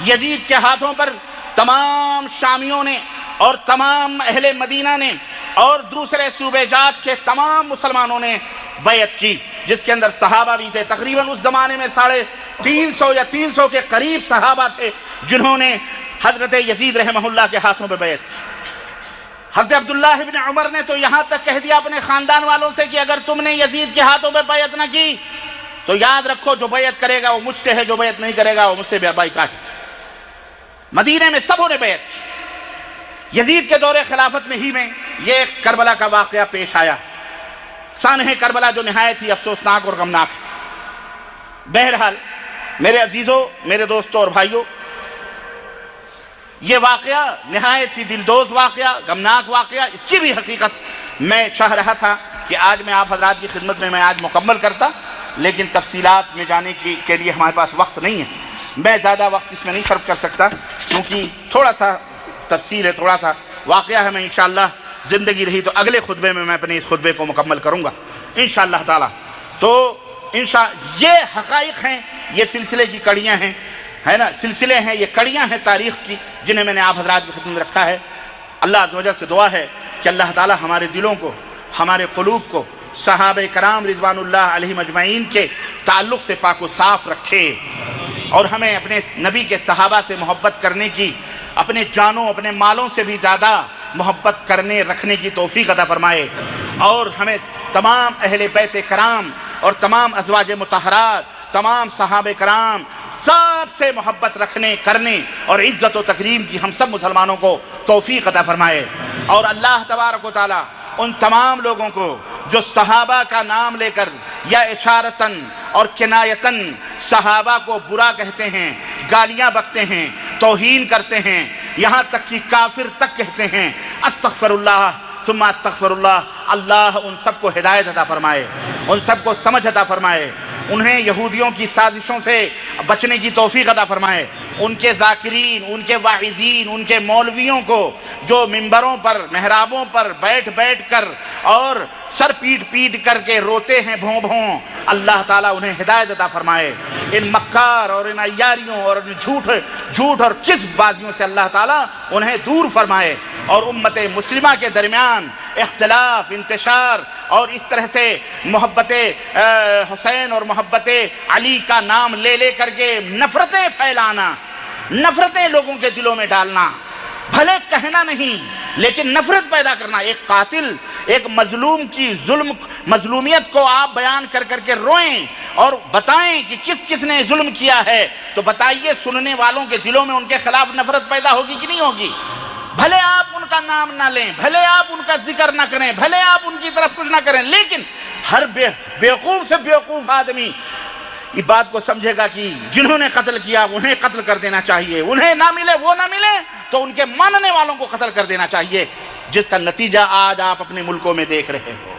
یزید کے ہاتھوں پر تمام شامیوں نے اور تمام اہل مدینہ نے اور دوسرے صوبے جات کے تمام مسلمانوں نے بیعت کی، جس کے اندر صحابہ بھی تھے۔ تقریباً اس زمانے میں 350 یا 300 کے قریب صحابہ تھے جنہوں نے حضرت یزید رحمہ اللہ کے ہاتھوں پہ بیعت کی۔ حضرت عبداللہ ابن عمر نے تو یہاں تک کہہ دیا اپنے خاندان والوں سے کہ اگر تم نے یزید کے ہاتھوں پہ بیعت نہ کی تو یاد رکھو جو بیعت کرے گا وہ مجھ سے ہے، جو بیعت نہیں کرے گا وہ مجھ سے بائیکاٹ ہے۔ مدینہ میں سبوں نے بیعت کی۔ یزید کے دور خلافت میں ہی میں یہ کربلا کا واقعہ پیش آیا، سانحہ کربلا جو نہایت ہی افسوسناک اور غمناک ہے۔ بہرحال میرے عزیزوں، میرے دوستوں اور بھائیوں، یہ واقعہ نہایت ہی دلدوز واقعہ، غمناک واقعہ، اس کی بھی حقیقت میں چاہ رہا تھا کہ آج میں آپ حضرات کی خدمت میں آج مکمل کرتا، لیکن تفصیلات میں جانے کے لیے ہمارے پاس وقت نہیں ہے، میں زیادہ وقت اس میں نہیں صرف کر سکتا کیونکہ تھوڑا سا تفصیل ہے، تھوڑا سا واقعہ ہے۔ میں انشاءاللہ زندگی رہی تو اگلے خطبے میں اپنے اس خطبے کو مکمل کروں گا انشاءاللہ تعالی۔ تو یہ حقائق ہیں، یہ سلسلے کی کڑیاں ہیں، ہے نا، سلسلے ہیں، یہ کڑیاں ہیں تاریخ کی جنہیں میں نے آپ حضرات کی خدمت میں رکھا ہے۔ اللہ عز و جل سے دعا ہے کہ اللہ تعالی ہمارے دلوں کو، ہمارے قلوب کو صحابہ کرام رضوان اللہ علیہم اجمعین کے تعلق سے پاک و صاف رکھے اور ہمیں اپنے نبی کے صحابہ سے محبت کرنے کی، اپنے جانوں اپنے مالوں سے بھی زیادہ محبت کرنے رکھنے کی توفیق عطا فرمائے، اور ہمیں تمام اہل بیت کرام اور تمام ازواج مطہرات، تمام صحابہ کرام سب سے محبت رکھنے کرنے اور عزت و تکریم کی ہم سب مسلمانوں کو توفیق عطا فرمائے۔ اور اللہ تبارک و تعالی ان تمام لوگوں کو جو صحابہ کا نام لے کر یا اشارتاً اور کنایتاً صحابہ کو برا کہتے ہیں، گالیاں بکتے ہیں، توہین کرتے ہیں، یہاں تک کہ کافر تک کہتے ہیں، استغفر اللہ ثم استغفر اللہ، اللہ ان سب کو ہدایت عطا فرمائے، ان سب کو سمجھ عطا فرمائے، انہیں یہودیوں کی سازشوں سے بچنے کی توفیق عطا فرمائے، ان کے ذاکرین، ان کے واعظین، ان کے مولویوں کو جو منبروں پر محرابوں پر بیٹھ بیٹھ کر اور سر پیٹ پیٹ کر کے روتے ہیں بھوں بھوں، اللہ تعالیٰ انہیں ہدایت عطا فرمائے، ان مکار اور ان عیاریوں اور ان جھوٹ اور کذب بازیوں سے اللہ تعالیٰ انہیں دور فرمائے، اور امت مسلمہ کے درمیان اختلاف، انتشار اور اس طرح سے محبت حسین اور محبت علی کا نام لے لے کر کے نفرتیں پھیلانا، نفرتیں لوگوں کے دلوں میں ڈالنا، بھلے کہنا نہیں لیکن نفرت پیدا کرنا، ایک قاتل، ایک مظلوم کی مظلومیت کو آپ بیان کر کر کے روئیں اور بتائیں کہ کس کس نے ظلم کیا ہے، تو بتائیے سننے والوں کے دلوں میں ان کے خلاف نفرت پیدا ہوگی کہ نہیں ہوگی؟ بھلے آپ ان کا نام نہ لیں، بھلے آپ ان کا ذکر نہ کریں، بھلے آپ ان کی طرف کچھ نہ کریں، لیکن ہر بیوقوف سے بیوقوف آدمی اس بات کو سمجھے گا کہ جنہوں نے قتل کیا انہیں قتل کر دینا چاہیے، انہیں نہ ملے وہ نہ ملے تو ان کے ماننے والوں کو قتل کر دینا چاہیے، جس کا نتیجہ آج آپ اپنے ملکوں میں دیکھ رہے ہو۔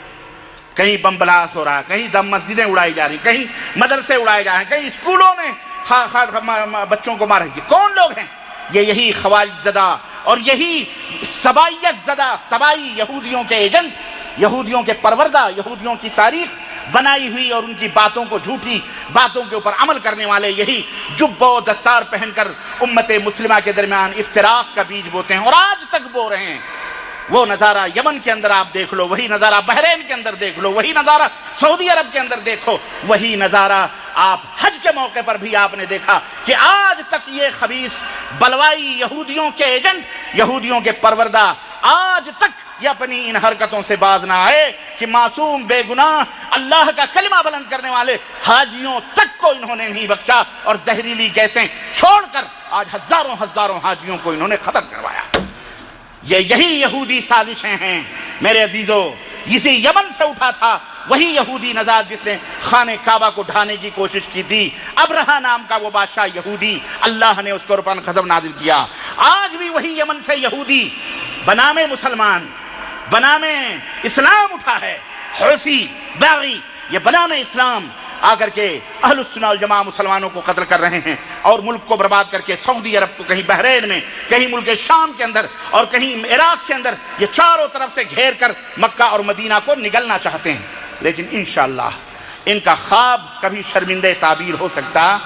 کہیں بم بلاسٹ ہو رہا ہے، کہیں مسجدیں اڑائی جا رہی، کہیں مدرسے اڑائے جا رہے ہیں، کہیں اسکولوں میں بچوں کو مارے گی۔ کون لوگ ہیں؟ یہی خوارج زدہ اور یہی سبائیت زدہ، سبائی یہودیوں کے ایجنٹ، یہودیوں کے پروردہ، یہودیوں کی تاریخ بنائی ہوئی اور ان کی باتوں کو، جھوٹی باتوں کے اوپر عمل کرنے والے یہی جب و دستار پہن کر امت مسلمہ کے درمیان افتراق کا بیج بوتے ہیں اور آج تک بو رہے ہیں۔ وہ نظارہ یمن کے اندر آپ دیکھ لو، وہی نظارہ بحرین کے اندر دیکھ لو، وہی نظارہ سعودی عرب کے اندر دیکھو، وہی نظارہ آپ حج کے موقع پر بھی آپ نے دیکھا کہ آج تک یہ خبیث بلوائی یہودیوں کے ایجنٹ، یہودیوں کے پروردہ آج تک یہ اپنی ان حرکتوں سے باز نہ آئے کہ معصوم بے گناہ اللہ کا کلمہ بلند کرنے والے حاجیوں تک کو انہوں نے نہیں بخشا، اور زہریلی گیسیں چھوڑ کر آج ہزاروں حاجیوں کو انہوں نے ختم کروایا۔ یہی یہودی سازشیں ہیں میرے عزیزو، اسی یمن سے اٹھا تھا وہی یہودی نژاد جس نے خانہ کعبہ کو ڈھانے کی کوشش کی تھی، ابرہہ نام کا وہ بادشاہ یہودی، اللہ نے اس کو اوپر غضب نازل کیا۔ آج بھی وہی یمن سے یہودی بنام مسلمان، بنام اسلام اٹھا ہے، حوثی باغی یہ بنام اسلام آ کر کے اہل السنہ والجماعہ مسلمانوں کو قتل کر رہے ہیں اور ملک کو برباد کر کے سعودی عرب کو، کہیں بحرین میں، کہیں ملک شام کے اندر اور کہیں عراق کے اندر یہ چاروں طرف سے گھیر کر مکہ اور مدینہ کو نگلنا چاہتے ہیں۔ لیکن انشاءاللہ ان کا خواب کبھی شرمندہ تعبیر ہو سکتا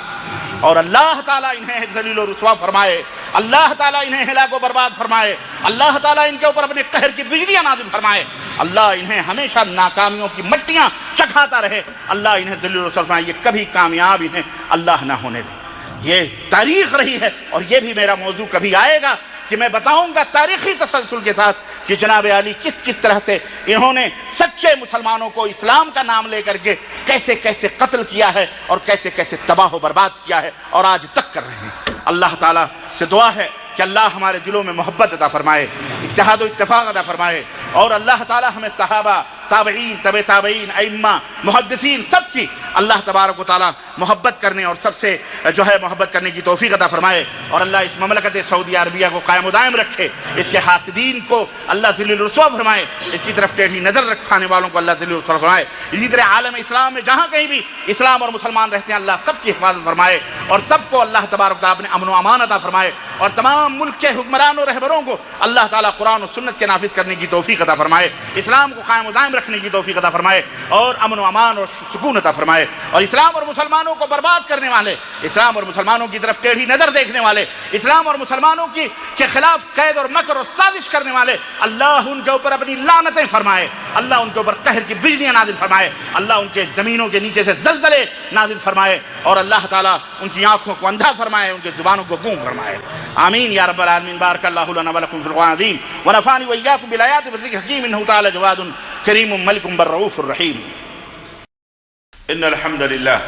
اور اللہ تعالیٰ انہیں ذلیل و رسوا فرمائے، اللہ تعالیٰ انہیں ہلاک و برباد فرمائے، اللہ تعالیٰ ان کے اوپر اپنے قہر کی بجلیاں نازل فرمائے، اللہ انہیں ہمیشہ ناکامیوں کی مٹیاں چکھاتا رہے، اللہ انہیں ذلیل و رسوا فرمائے، یہ کبھی کامیاب انہیں اللہ نہ ہونے دے۔ یہ تاریخ رہی ہے اور یہ بھی میرا موضوع کبھی آئے گا کہ میں بتاؤں گا تاریخی تسلسل کے ساتھ کہ جناب علی کس طرح سے انہوں نے سچے مسلمانوں کو اسلام کا نام لے کر کے کیسے کیسے قتل کیا ہے اور کیسے کیسے تباہ و برباد کیا ہے اور آج تک کر رہے ہیں۔ اللہ تعالیٰ سے دعا ہے کہ اللہ ہمارے دلوں میں محبت عطا فرمائے، اتحاد و اتفاق عطا فرمائے، اور اللہ تعالیٰ ہمیں صحابہ، تابعین، تبع تابعین، ائمہ، محدثین سب کی اللہ تبارک و تعالیٰ محبت کرنے اور سب سے محبت کرنے کی توفیق عطا فرمائے، اور اللہ اس مملکت سعودی عربیہ کو قائم و دائم رکھے، اس کے حاسدین کو اللہ ذلیل رسوا فرمائے، اس کی طرف ٹیڑھی نظر رکھانے والوں کو اللہ ذلیل رسوا فرمائے۔ اسی طرح عالم اسلام میں جہاں کہیں بھی اسلام اور مسلمان رہتے ہیں اللہ سب کی حفاظت فرمائے اور سب کو اللہ تبارک و تعالیٰ اپنے امن و امان عطا فرمائے، اور تمام ملک کے حکمران و رہبروں کو اللہ تعالیٰ قرآن و سنت کے نافذ کرنے کی توفیق عطا فرمائے، اسلام کو قائم و دائم رکھنے کی توفیق عطا فرمائے، اور امن و امان اور سکون عطا فرمائے، اور اسلام اور مسلمانوں کو برباد کرنے والے، اسلام اور مسلمانوں کی طرف ٹیڑھی نظر دیکھنے والے، اسلام اور مسلمانوں کے خلاف قید اور مکر اور سازش کرنے والے، اللہ ان کے اوپر اپنی لعنتیں فرمائے، اللہ ان کے اوپر قہر کی بجلیاں نازل فرمائے، اللہ ان کے زمینوں کے نیچے سے زلزلے نازل فرمائے، اور اللہ تعالیٰ ان کی آنکھوں کو اندھا فرمائے، ان کی زبانوں کو گونگ فرمائے، آمین یا رب العالمین۔ بارک اللہ لنا ولکم فی القرآن العظیم ونفعنی وإیاکم بالآیات والذکر الحکیم، انہ تعالی جواد کریم ملک بالرؤوف الرحیم۔ ان الحمد للہ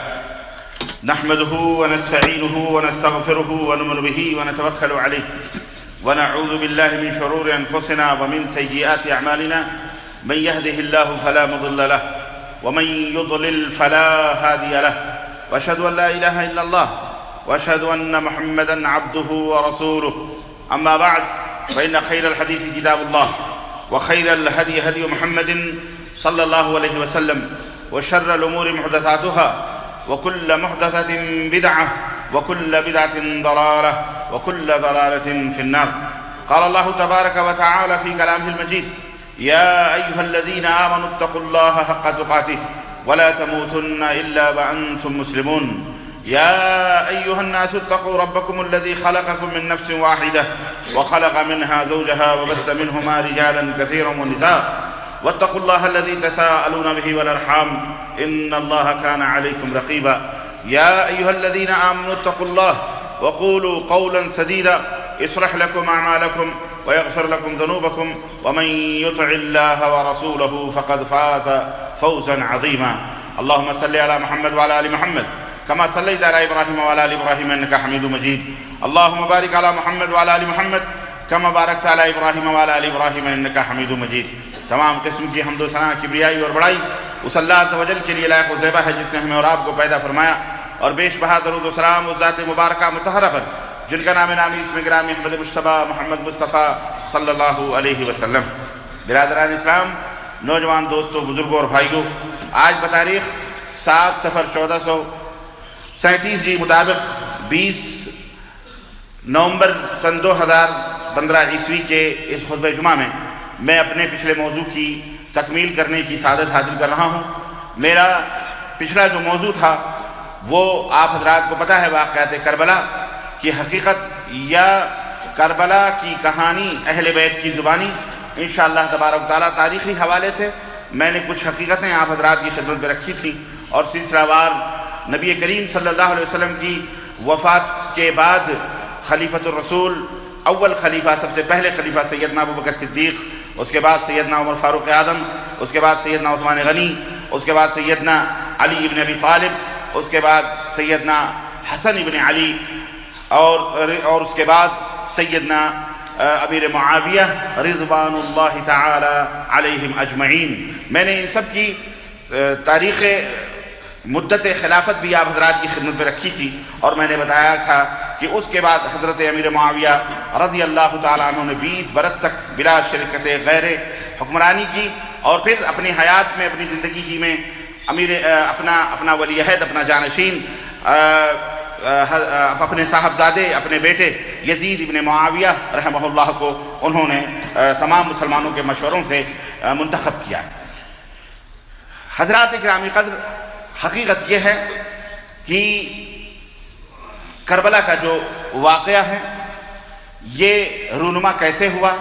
نحمده ونستعینه ونستغفره ونؤمن به ونتوکل علیہ ونعوذ باللہ من شرور انفسنا ومن سیئات اعمالنا من يهده الله فلا مضل له ومن يضلل فلا هادي له واشهد ان لا اله الا الله واشهد ان محمدا عبده ورسوله اما بعد فان خير الحديث كتاب الله وخير الهدي هدي محمد صلى الله عليه وسلم وشر الامور محدثاتها وكل محدثة بدعة وكل بدعة ضلالة وكل ضلالة في النار۔ قال الله تبارك وتعالى في كلامه المجيد: يا أيها الذين آمنوا اتقوا الله حق تقاته ولا تموتن إلا وأنتم مسلمون۔ يا أيها الناس اتقوا ربكم الذي خلقكم من نفس واحدة وخلق منها زوجها وبث منهما رجالا كثيرا ونساء واتقوا الله الذي تساءلون به والأرحام إن الله كان عليكم رقيبا۔ يا أيها الذين آمنوا اتقوا الله وقولوا قولا سديدا يصلح لكم أعمالكم ويغفر لكم ذنوبكم ومن يطع الله ورسوله فقد فاز فوزا عظيما۔ اللهم صل على محمد وعلى آل محمد كما صليت على إبراهيم وعلى آل إبراهيم إنك حميد مجيد۔ اللهم بارك على محمد وعلى آل محمد كما باركت على إبراهيم وعلى آل إبراهيم إنك حميد مجيد۔ تمام قسم کی حمد و ثنا، کبریائی اور بڑائی اس اللہ عز و جل کے لیے لائق و زیبا ہے جس نے ہمیں اور آپ کو پیدا فرمایا، اور بیش بہا درود و سلام اس ذات مبارکہ مطہرہ پر جن کا نام نامی اسم گرامی احمد مجتبیٰ محمد مصطفیٰ صلی اللہ علیہ وسلم۔ برادران اسلام، نوجوان دوستوں، بزرگوں اور بھائیوں، آج بتاریخ 7 صفر 1437 مطابق 20 نومبر سن 2015 عیسوی کے اس خطبہ جمعہ میں میں اپنے پچھلے موضوع کی تکمیل کرنے کی سعادت حاصل کر رہا ہوں۔ میرا پچھلا جو موضوع تھا وہ آپ حضرات کو پتہ ہے، واقعات کربلا کی حقیقت یا کربلا کی کہانی اہل بیت کی زبانی۔ انشاءاللہ تبارک تعالیٰ تاریخی حوالے سے میں نے کچھ حقیقتیں آپ حضرات کی خدمت میں رکھی تھیں، اور سلسلہ وار نبی کریم صلی اللہ علیہ وسلم کی وفات کے بعد خلیفۃ الرسول، اول خلیفہ، سب سے پہلے خلیفہ سیدنا ابوبکر صدیق، اس کے بعد سیدنا عمر فاروق اعظم، اس کے بعد سیدنا عثمان غنی، اس کے بعد سیدنا علی ابن ابی طالب، اس کے بعد سیدنا حسن ابن علی، اور اس کے بعد سیدنا امیر معاویہ رضوان اللہ تعالی علیہم اجمعین۔ میں نے ان سب کی تاریخ مدت خلافت بھی آپ حضرات کی خدمت میں رکھی تھی، اور میں نے بتایا تھا کہ اس کے بعد حضرت امیر معاویہ رضی اللہ تعالیٰ عنہ نے 20 برس تک بلا شرکت غیر حکمرانی کی، اور پھر اپنی حیات میں، اپنی زندگی ہی میں اپنا ولی عہد، اپنا جانشین، اپنے صاحبزادے، اپنے بیٹے یزید ابن معاویہ رحمہ اللہ کو انہوں نے تمام مسلمانوں کے مشوروں سے منتخب کیا۔ حضرات گرامی قدر، حقیقت یہ ہے کہ کربلا کا جو واقعہ ہے یہ رونما کیسے ہوا،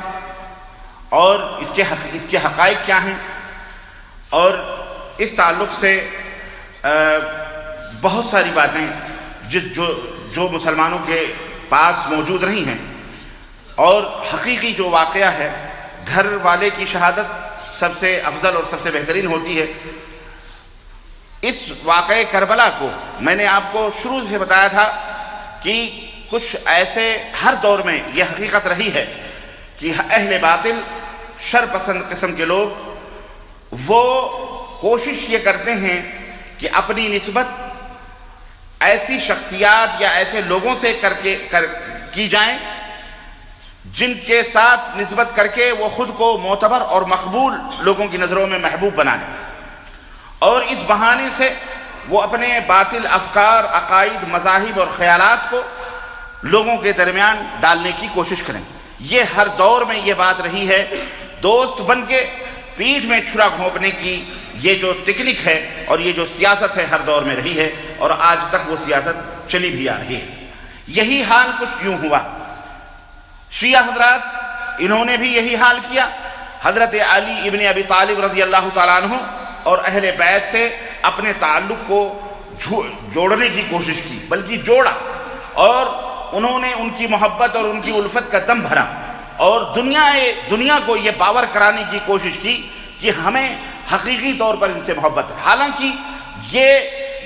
اور اس کے حقائق کیا ہیں، اور اس تعلق سے بہت ساری باتیں جو مسلمانوں کے پاس موجود رہی ہیں، اور حقیقی جو واقعہ ہے، گھر والے کی شہادت سب سے افضل اور سب سے بہترین ہوتی ہے۔ اس واقعہ کربلا کو میں نے آپ کو شروع سے بتایا تھا کہ کچھ ایسے ہر دور میں یہ حقیقت رہی ہے کہ اہل باطل، شر پسند قسم کے لوگ وہ کوشش یہ کرتے ہیں کہ اپنی نسبت ایسی شخصیات یا ایسے لوگوں سے کی جائیں جن کے ساتھ نسبت کر کے وہ خود کو معتبر اور مقبول لوگوں کی نظروں میں محبوب بنا لیں، اور اس بہانے سے وہ اپنے باطل افکار، عقائد، مذاہب اور خیالات کو لوگوں کے درمیان ڈالنے کی کوشش کریں۔ یہ ہر دور میں یہ بات رہی ہے، دوست بن کے پیٹھ میں چھرا گھونپنے کی یہ جو تکنیک ہے اور یہ جو سیاست ہے ہر دور میں رہی ہے، اور آج تک وہ سیاست چلی بھی آ رہی ہے۔ یہی حال کچھ یوں ہوا، شیعہ حضرات انہوں نے بھی یہی حال کیا۔ حضرت علی ابن ابی طالب رضی اللہ تعالیٰ عنہ اور اہل بیت سے اپنے تعلق کو جوڑنے کی کوشش کی، بلکہ جوڑا، اور انہوں نے ان کی محبت اور ان کی الفت کا دم بھرا، اور دنیا کو یہ باور کرانے کی کوشش کی کہ ہمیں حقیقی طور پر ان سے محبت ہے۔ حالانکہ یہ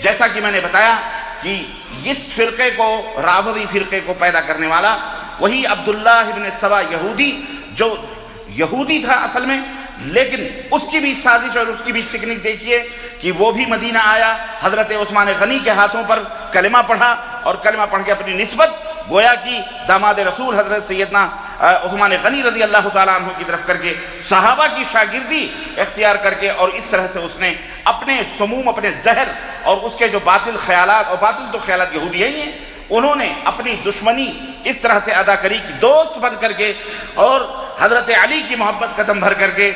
جیسا کہ میں نے بتایا کہ اس فرقے کو، رافضی فرقے کو پیدا کرنے والا وہی عبداللہ ابن سبا یہودی، جو یہودی تھا اصل میں، لیکن اس کی بھی سازش اور اس کی بھی تکنیک دیکھیے کہ وہ بھی مدینہ آیا، حضرت عثمان غنی کے ہاتھوں پر کلمہ پڑھا، اور کلمہ پڑھ کے اپنی نسبت گویا کہ داماد رسول حضرت سیدنا عثمان غنی رضی اللہ تعالیٰ عنہ کی طرف کر کے صحابہ کی شاگردی اختیار کر کے، اور اس طرح سے اس نے اپنے سموم، اپنے زہر اور اس کے جو باطل خیالات، اور باطل تو خیالات یہودی ہی ہیں، انہوں نے اپنی دشمنی اس طرح سے ادا کری کہ دوست بن کر کے اور حضرت علی کی محبت کا دم بھر کر کے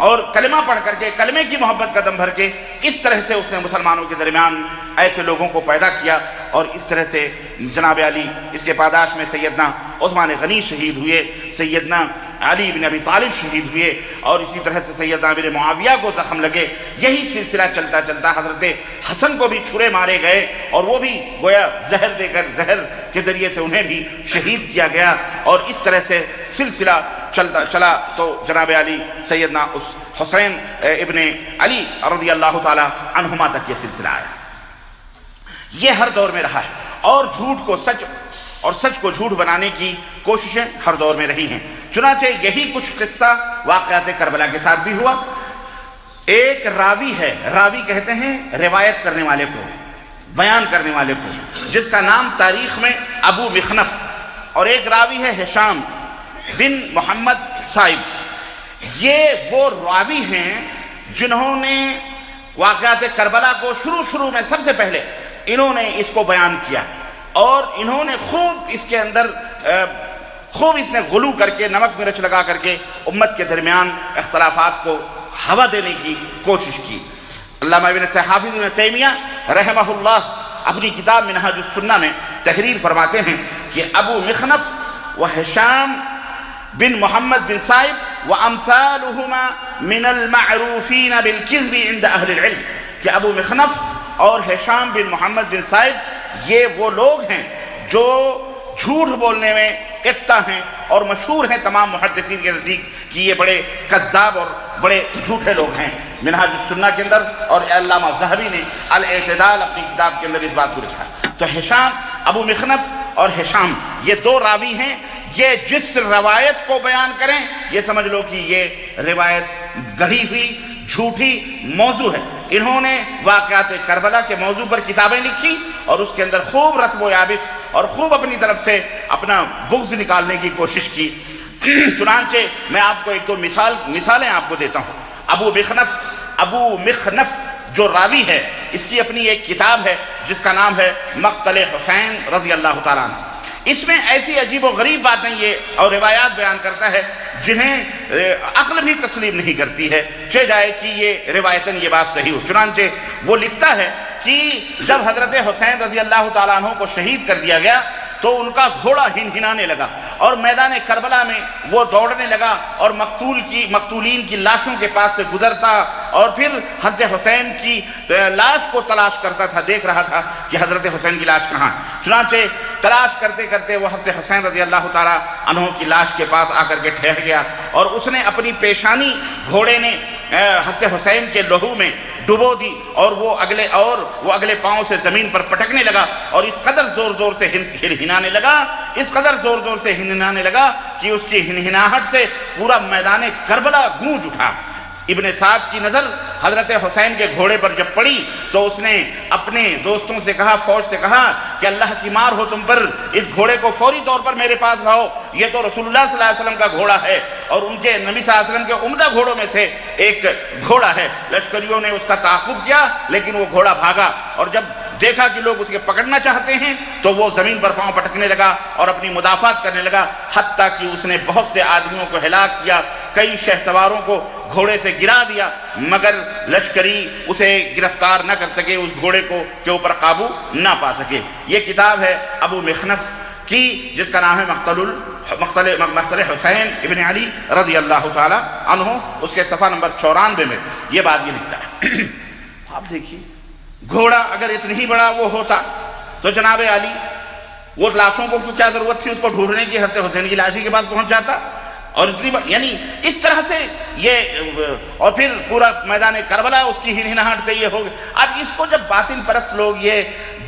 اور کلمہ پڑھ کر کے، کلمے کی محبت کا دم بھر کے، اس طرح سے اس نے مسلمانوں کے درمیان ایسے لوگوں کو پیدا کیا، اور اس طرح سے جناب علی، اس کے پاداش میں سیدنا عثمان غنی شہید ہوئے، سیدنا علی بن ابی طالب شہید ہوئے، اور اسی طرح سے سیدنا امیر معاویہ کو زخم لگے۔ یہی سلسلہ چلتا چلتا حضرت حسن کو بھی چھرے مارے گئے، اور وہ بھی گویا زہر دے کر، زہر کے ذریعے سے انہیں بھی شہید کیا گیا، اور اس طرح سے سلسلہ چلا تو جناب علی سیدنا حسین ابن علی رضی اللہ تعالی عنہما تک یہ سلسلہ آیا۔ یہ ہر دور میں رہا ہے، اور جھوٹ کو سچ اور سچ کو جھوٹ بنانے کی کوششیں ہر دور میں رہی ہیں۔ چنانچہ یہی کچھ قصہ واقعات کربلا کے ساتھ بھی ہوا۔ ایک راوی ہے، راوی کہتے ہیں روایت کرنے والے کو، بیان کرنے والے کو، جس کا نام تاریخ میں ابو مخنف، اور ایک راوی ہے ہشام بن محمد صاحب۔ یہ وہ راوی ہیں جنہوں نے واقعات کربلا کو شروع میں سب سے پہلے انہوں نے اس کو بیان کیا، اور انہوں نے خوب اس کے اندر اس نے غلو کر کے، نمک مرچ لگا کر کے امت کے درمیان اختلافات کو ہوا دینے کی کوشش کی۔ علامہ حافظ ابن تیمیہ رحمہ اللہ اپنی کتاب منہاج السنہ میں تحریر فرماتے ہیں کہ ابو مخنف و ہشام بن محمد بن صائب وامثالهما من المعروفین بالکذب عند اہل العلم، کہ ابو مخنف اور ہشام بن محمد بن صائب یہ وہ لوگ ہیں جو جھوٹ بولنے میں اقتا ہیں، اور مشہور ہیں تمام محدثین کے نزدیک کہ یہ بڑے کذاب اور بڑے جھوٹے لوگ ہیں۔ منہاج السنہ کے اندر، اور علامہ ذہبی نے الاعتدال اپنی کتاب کے اندر اس بات کو لکھا۔ تو ہشام، ابو مخنف اور ہشام، یہ دو راوی ہیں، یہ جس روایت کو بیان کریں یہ سمجھ لو کہ یہ روایت گڑھی ہوئی، جھوٹی موضوع ہے۔ انہوں نے واقعات کربلا کے موضوع پر کتابیں لکھی اور اس کے اندر خوب رتب و یابس اور خوب اپنی طرف سے اپنا بغض نکالنے کی کوشش کی۔ چنانچہ میں آپ کو ایک دو مثالیں آپ کو دیتا ہوں۔ ابو مخنف جو راوی ہے، اس کی اپنی ایک کتاب ہے جس کا نام ہے مقتل حسین رضی اللہ تعالیٰ عنہ۔ اس میں ایسی عجیب و غریب باتیں یہ اور روایات بیان کرتا ہے جنہیں عقل بھی تسلیم نہیں کرتی ہے، چہ جائے کہ یہ روایتاً یہ بات صحیح ہو۔ چنانچہ وہ لکھتا ہے کہ جب حضرت حسین رضی اللہ تعالیٰ عنہ کو شہید کر دیا گیا تو ان کا گھوڑا ہنہنانے لگا اور میدان کربلا میں وہ دوڑنے لگا اور مقتولین کی لاشوں کے پاس سے گزرتا اور پھر حضرت حسین کی لاش کو تلاش کرتا تھا، دیکھ رہا تھا کہ حضرت حسین کی لاش کہاں ہے۔ چنانچہ تلاش کرتے کرتے وہ حضرت حسین رضی اللہ تعالیٰ عنہ کی لاش کے پاس آ کر کے ٹھہر گیا اور اس نے اپنی پیشانی گھوڑے نے حضرت حسین کے لہو میں ڈبو دی اور وہ اگلے پاؤں سے زمین پر پٹکنے لگا اور اس قدر زور زور سے ہنہنانے لگا کہ اس کی ہنہناہٹ سے پورا میدان کربلا گونج اٹھا۔ ابن سعد کی نظر حضرت حسین کے گھوڑے پر جب پڑی تو اس نے اپنے دوستوں سے کہا، فوج سے کہا کہ اللہ کی مار ہو تم پر، اس گھوڑے کو فوری طور پر میرے پاس لاؤ، یہ تو رسول اللہ صلی اللہ علیہ وسلم کا گھوڑا ہے اور ان کے نبی صلی اللہ علیہ وسلم کے عمدہ گھوڑوں میں سے ایک گھوڑا ہے۔ لشکریوں نے اس کا تعاقب کیا لیکن وہ گھوڑا بھاگا اور جب دیکھا کہ لوگ اسے پکڑنا چاہتے ہیں تو وہ زمین پر پاؤں پٹکنے لگا اور اپنی مدافعت کرنے لگا، حتیٰ کہ اس نے بہت سے آدمیوں کو ہلاک کیا، کئی شہ سواروں کو گھوڑے سے گرا دیا، مگر لشکری اسے گرفتار نہ کر سکے، اس گھوڑے کے اوپر قابو نہ پا سکے۔ یہ کتاب ہے ابو مخنف کی جس کا نام ہے مقتل حسین ابن علی رضی اللہ تعالی عنہ۔ اس کے صفحہ نمبر 94 میں یہ بات یہ لکھتا ہے۔ آپ دیکھیے، گھوڑا اگر اتنی ہی بڑا وہ ہوتا تو جناب علی وہ لاشوں کو کیا ضرورت تھی اس کو ڈھونڈنے کی، حضرت حسین کی لاشی کے پاس پہنچ جاتا اور اتنی یعنی اس طرح سے یہ، اور پھر پورا میدان کربلا اس کی ہنہناہٹ سے یہ ہو گیا۔ اب اس کو جب باطل پرست لوگ، یہ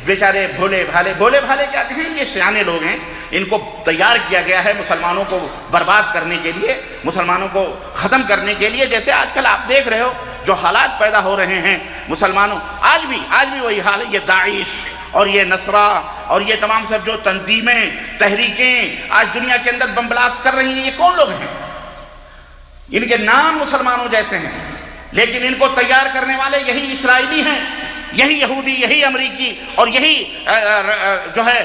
بیچارے بھولے بھالے کیا کہیں، یہ سیانے لوگ ہیں، ان کو تیار کیا گیا ہے مسلمانوں کو برباد کرنے کے لیے، مسلمانوں کو ختم کرنے کے لیے۔ جیسے آج کل آپ دیکھ رہے ہو جو حالات پیدا ہو رہے ہیں مسلمانوں، آج بھی وہی حال ہے۔ یہ داعش اور یہ نصرہ اور یہ تمام سب جو تنظیمیں، تحریکیں آج دنیا کے اندر بم بلاسٹ کر رہی ہیں، یہ کون لوگ ہیں؟ ان کے نام مسلمانوں جیسے ہیں لیکن ان کو تیار کرنے والے یہی اسرائیلی ہیں، یہی یہودی، یہی امریکی اور یہی جو ہے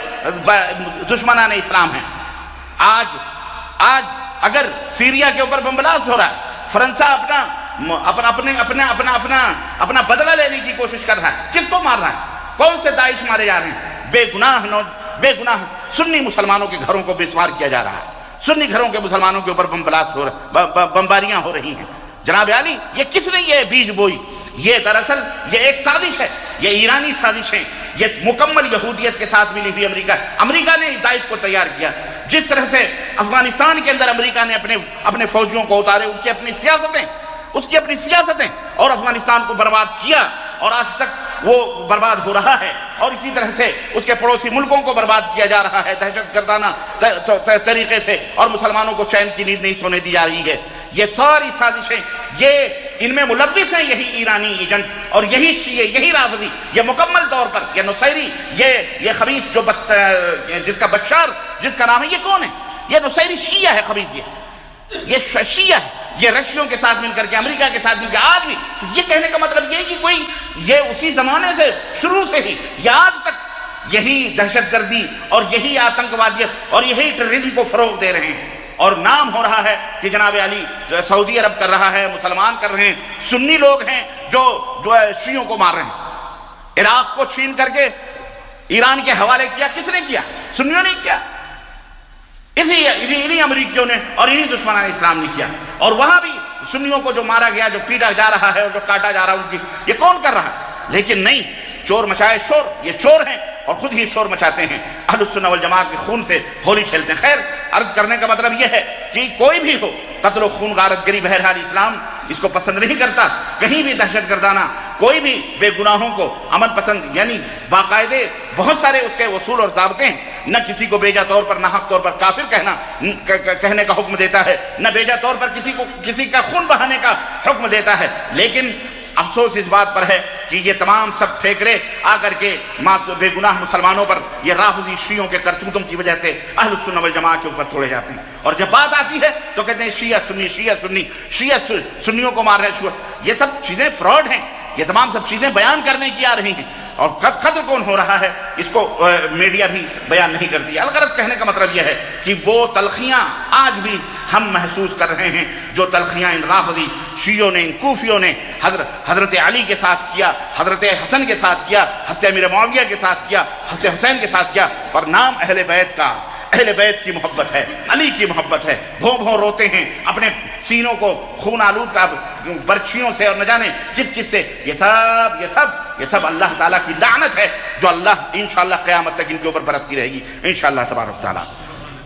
دشمنان اسلام ہیں۔ آج اگر سیریا کے اوپر بم بلاسٹ ہو رہا ہے، فرانس اپنا بدلہ لینے کی کوشش کر رہا ہے، کس کو مار رہا ہے؟ کون سے داعش مارے جا رہے ہیں؟ بے گناہ سنی مسلمانوں کے گھروں کو بسمار کیا جا رہا ہے، سنی گھروں کے مسلمانوں کے اوپر بم بلاسٹ ہو رہا ہے، بمباریاں ہو رہی ہیں۔ جناب علی، یہ کس نے یہ بیج بوئی؟ یہ دراصل یہ ایک سازش ہے، یہ ایرانی سازش ہے، یہ مکمل یہودیت کے ساتھ ملی ہوئی امریکہ نے داعش کو تیار کیا۔ جس طرح سے افغانستان کے اندر امریکہ نے اپنے فوجیوں کو اتارے، اس کی اپنی سیاستیں اور افغانستان کو برباد کیا اور آج تک وہ برباد ہو رہا ہے، اور اسی طرح سے اس کے پڑوسی ملکوں کو برباد کیا جا رہا ہے دہشت گردانہ طریقے سے، اور مسلمانوں کو چین کی نیند نہیں سونے دی جا رہی ہے۔ یہ ساری سازشیں، یہ ان میں ملوث ہیں یہی ایرانی ایجنٹ اور یہی شیعہ، یہی رافضی، یہ مکمل طور پر یہ نصیری، یہ خبیث جو جس کا بشار جس کا نام ہے، یہ کون ہے؟ یہ نصیری شیعہ ہے، خبیث یہ شیعہ ہے، یہ رشیوں کے ساتھ مل کر کے، امریکہ کے ساتھ مل کے آج بھی۔ یہ کہنے کا مطلب یہ کہ کوئی یہ اسی زمانے سے شروع سے ہی یا آج تک یہی دہشت گردی اور یہی آتنکوادیت اور یہی ٹیررزم کو فروغ دے رہے ہیں، اور نام ہو رہا ہے کہ جناب علی سعودی عرب کر رہا ہے، مسلمان کر رہے ہیں، سنی لوگ ہیں جو شیعوں کو مار رہے ہیں۔ عراق کو چھین کر کے ایران کے حوالے کیا، کس نے کیا؟ سنیوں نے کیا، انہی امریکیوں نے اور انہی دشمنان اسلام نے کیا۔ اور وہاں بھی سنیوں کو جو مارا گیا، جو پیٹا جا رہا ہے اور جو کاٹا جا رہا ہے، ان کی یہ کون کر رہا ہے؟ لیکن نہیں، چور مچائے شور، یہ چور ہیں اور خود ہی شور مچاتے ہیں، اہل السنہ والجماعت کے خون سے ہولی کھیلتے ہیں۔ خیر، عرض کرنے کا مطلب یہ ہے کہ کوئی بھی ہو، قتل و خون، غارت گری، بہرحال اسلام اس کو پسند نہیں کرتا۔ کہیں بھی دہشت گردانہ، کوئی بھی بے گناہوں کو امن پسند، یعنی باقاعدے بہت سارے اس کے اصول اور ضابطے ہیں، نہ کسی کو بیجا طور پر ناحق طور پر کافر کہنے کا حکم دیتا ہے، نہ بیجا طور پر کسی کا خون بہانے کا حکم دیتا ہے، لیکن افسوس اس بات پر ہے کہ یہ تمام سب ٹھیکرے آ کر کے بے گناہ مسلمانوں پر یہ رافضی شیعوں کے کرتوتوں کی وجہ سے اہل السنہ والجماعہ کے اوپر توڑے جاتے ہیں، اور جب بات آتی ہے تو کہتے ہیں شیعہ سنی، شیعہ سنی، شیعہ سنیوں کو مار رہے ہیں۔ یہ سب چیزیں فراڈ ہیں، یہ تمام سب چیزیں بیان کرنے کی آ رہی ہیں، اور قتل کون ہو رہا ہے اس کو میڈیا بھی بیان نہیں کرتی۔ الغرض کہنے کا مطلب یہ ہے کہ وہ تلخیاں آج بھی ہم محسوس کر رہے ہیں جو تلخیاں ان رافضی شیعوں نے، ان کوفیوں نے حضرت علی کے ساتھ کیا، حضرت حسن کے ساتھ کیا، حضرت امیر معاویہ کے ساتھ کیا، حضرت حسین کے ساتھ کیا، پر نام اہل بیت کا، اہل بیت کی محبت ہے، علی کی محبت ہے، بھوں بھوں روتے ہیں اپنے سینوں کو خون آلود کا برچھیوں سے اور نہ جانے کس کس سے۔ یہ سب اللہ تعالیٰ کی لعنت ہے جو اللہ انشاءاللہ قیامت تک ان کے اوپر برستی رہے گی انشاءاللہ تبارک تعالیٰ۔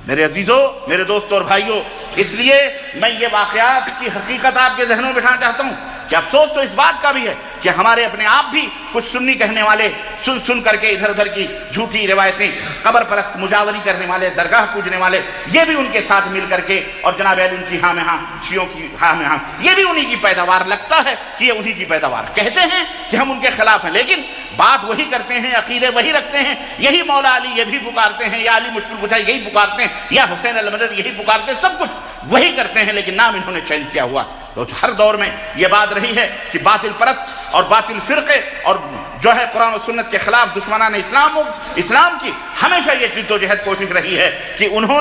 میرے عزیزوں، میرے دوستوں اور بھائیوں، اس لیے میں یہ واقعات کی حقیقت آپ کے ذہنوں میں بٹھانا چاہتا ہوں کہ افسوس تو اس بات کا بھی ہے کہ ہمارے اپنے آپ بھی کچھ سنی کہنے والے سن کر کے ادھر ادھر کی جھوٹی روایتیں، قبر پرست مجاوری کرنے والے، درگاہ پوجنے والے، یہ بھی ان کے ساتھ مل کر کے، اور جناب علی ان کی ہاں میں ہاں، شیعوں کی ہاں میں ہاں، یہ بھی انہی کی پیداوار لگتا ہے کہ یہ انہی کی پیداوار، کہتے ہیں کہ ہم ان کے خلاف ہیں لیکن بات وہی کرتے ہیں، عقیدے وہی رکھتے ہیں، یہی مولا علی یہ بھی پکارتے ہیں، یا علی مشکل کشا یہی پکارتے ہیں، یا حسین المدد یہی پکارتے ہیں، سب کچھ وہی کرتے ہیں لیکن نام انہوں نے چینج کیا ہوا۔ تو ہر دور میں یہ بات رہی ہے کہ باطل پرست اور باطل فرقے اور جو ہے قرآن و سنت کے خلاف دشمنان اسلام کی ہمیشہ یہ جد و جہد کوشش رہی ہے کہ انہوں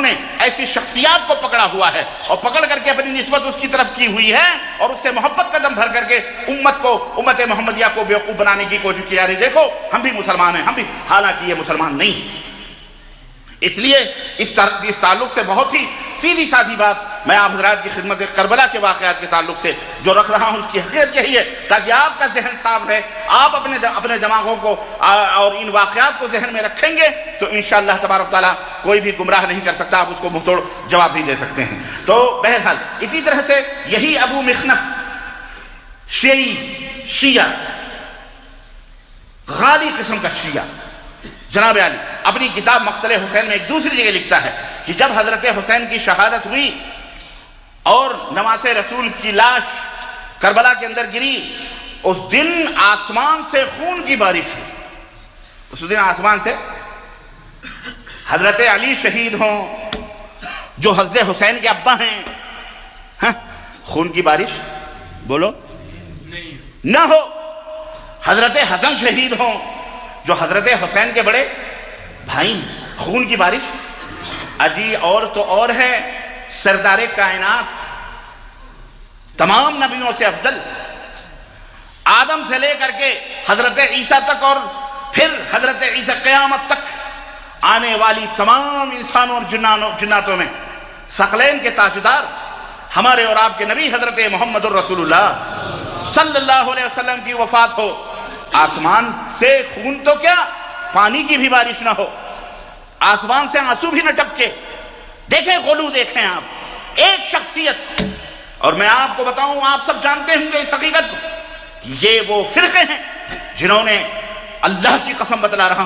نے ایسی شخصیات کو پکڑا ہوا ہے اور پکڑ کر کے اپنی نسبت اس کی طرف کی ہوئی ہے اور اس سے محبت قدم بھر کر کے امت محمدیہ کو بیوقوف بنانے کی کوشش کی جا رہی۔ دیکھو ہم بھی مسلمان ہیں، ہم بھی، حالانکہ یہ مسلمان نہیں ہیں۔ اس لیے اس تعلق سے بہت ہی سیدھی سادھی بات میں آپ حضرات کی خدمت کربلا کے واقعات کے تعلق سے جو رکھ رہا ہوں اس کی حقیقت یہی ہے تاکہ آپ کا ذہن صاف رہے، آپ اپنے دماغوں کو اور ان واقعات کو ذہن میں رکھیں گے تو انشاءاللہ تبارک تعالیٰ کوئی بھی گمراہ نہیں کر سکتا، آپ اس کو منہ توڑ جواب بھی دے سکتے ہیں۔ تو بہرحال اسی طرح سے یہی ابو مخنف شیعہ غالی قسم کا شیعہ جناب علی اپنی کتاب مقتل حسین میں ایک دوسری جگہ لکھتا ہے کہ جب حضرت حسین کی شہادت ہوئی اور نواز رسول کی لاش کربلا کے اندر گری، اس دن آسمان سے خون کی بارش ہوئی۔ اس دن آسمان سے حضرت علی شہید ہوں جو حضرت حسین کے ابا ہیں، خون کی بارش بولو نہ ہو، حضرت حسن شہید ہوں جو حضرت حسین کے بڑے بھائی ہیں، خون کی بارش۔ اجی اور تو اور ہے سردار کائنات، تمام نبیوں سے افضل، آدم سے لے کر کے حضرت عیسیٰ تک اور پھر حضرت عیسیٰ قیامت تک آنے والی تمام انسانوں اور جناتوں میں ثقلین کے تاجدار ہمارے اور آپ کے نبی حضرت محمد الرسول اللہ صلی اللہ علیہ وسلم کی وفات ہو، آسمان سے خون تو کیا پانی کی بھی بارش نہ ہو، آسمان سے آنسو بھی نہ ٹپکے۔ دیکھیں غلو، دیکھیں آپ ایک شخصیت، اور میں آپ کو بتاؤں آپ سب جانتے ہوں گے اس حقیقت کو، یہ وہ فرقے ہیں جنہوں نے اللہ کی قسم بتلا رہا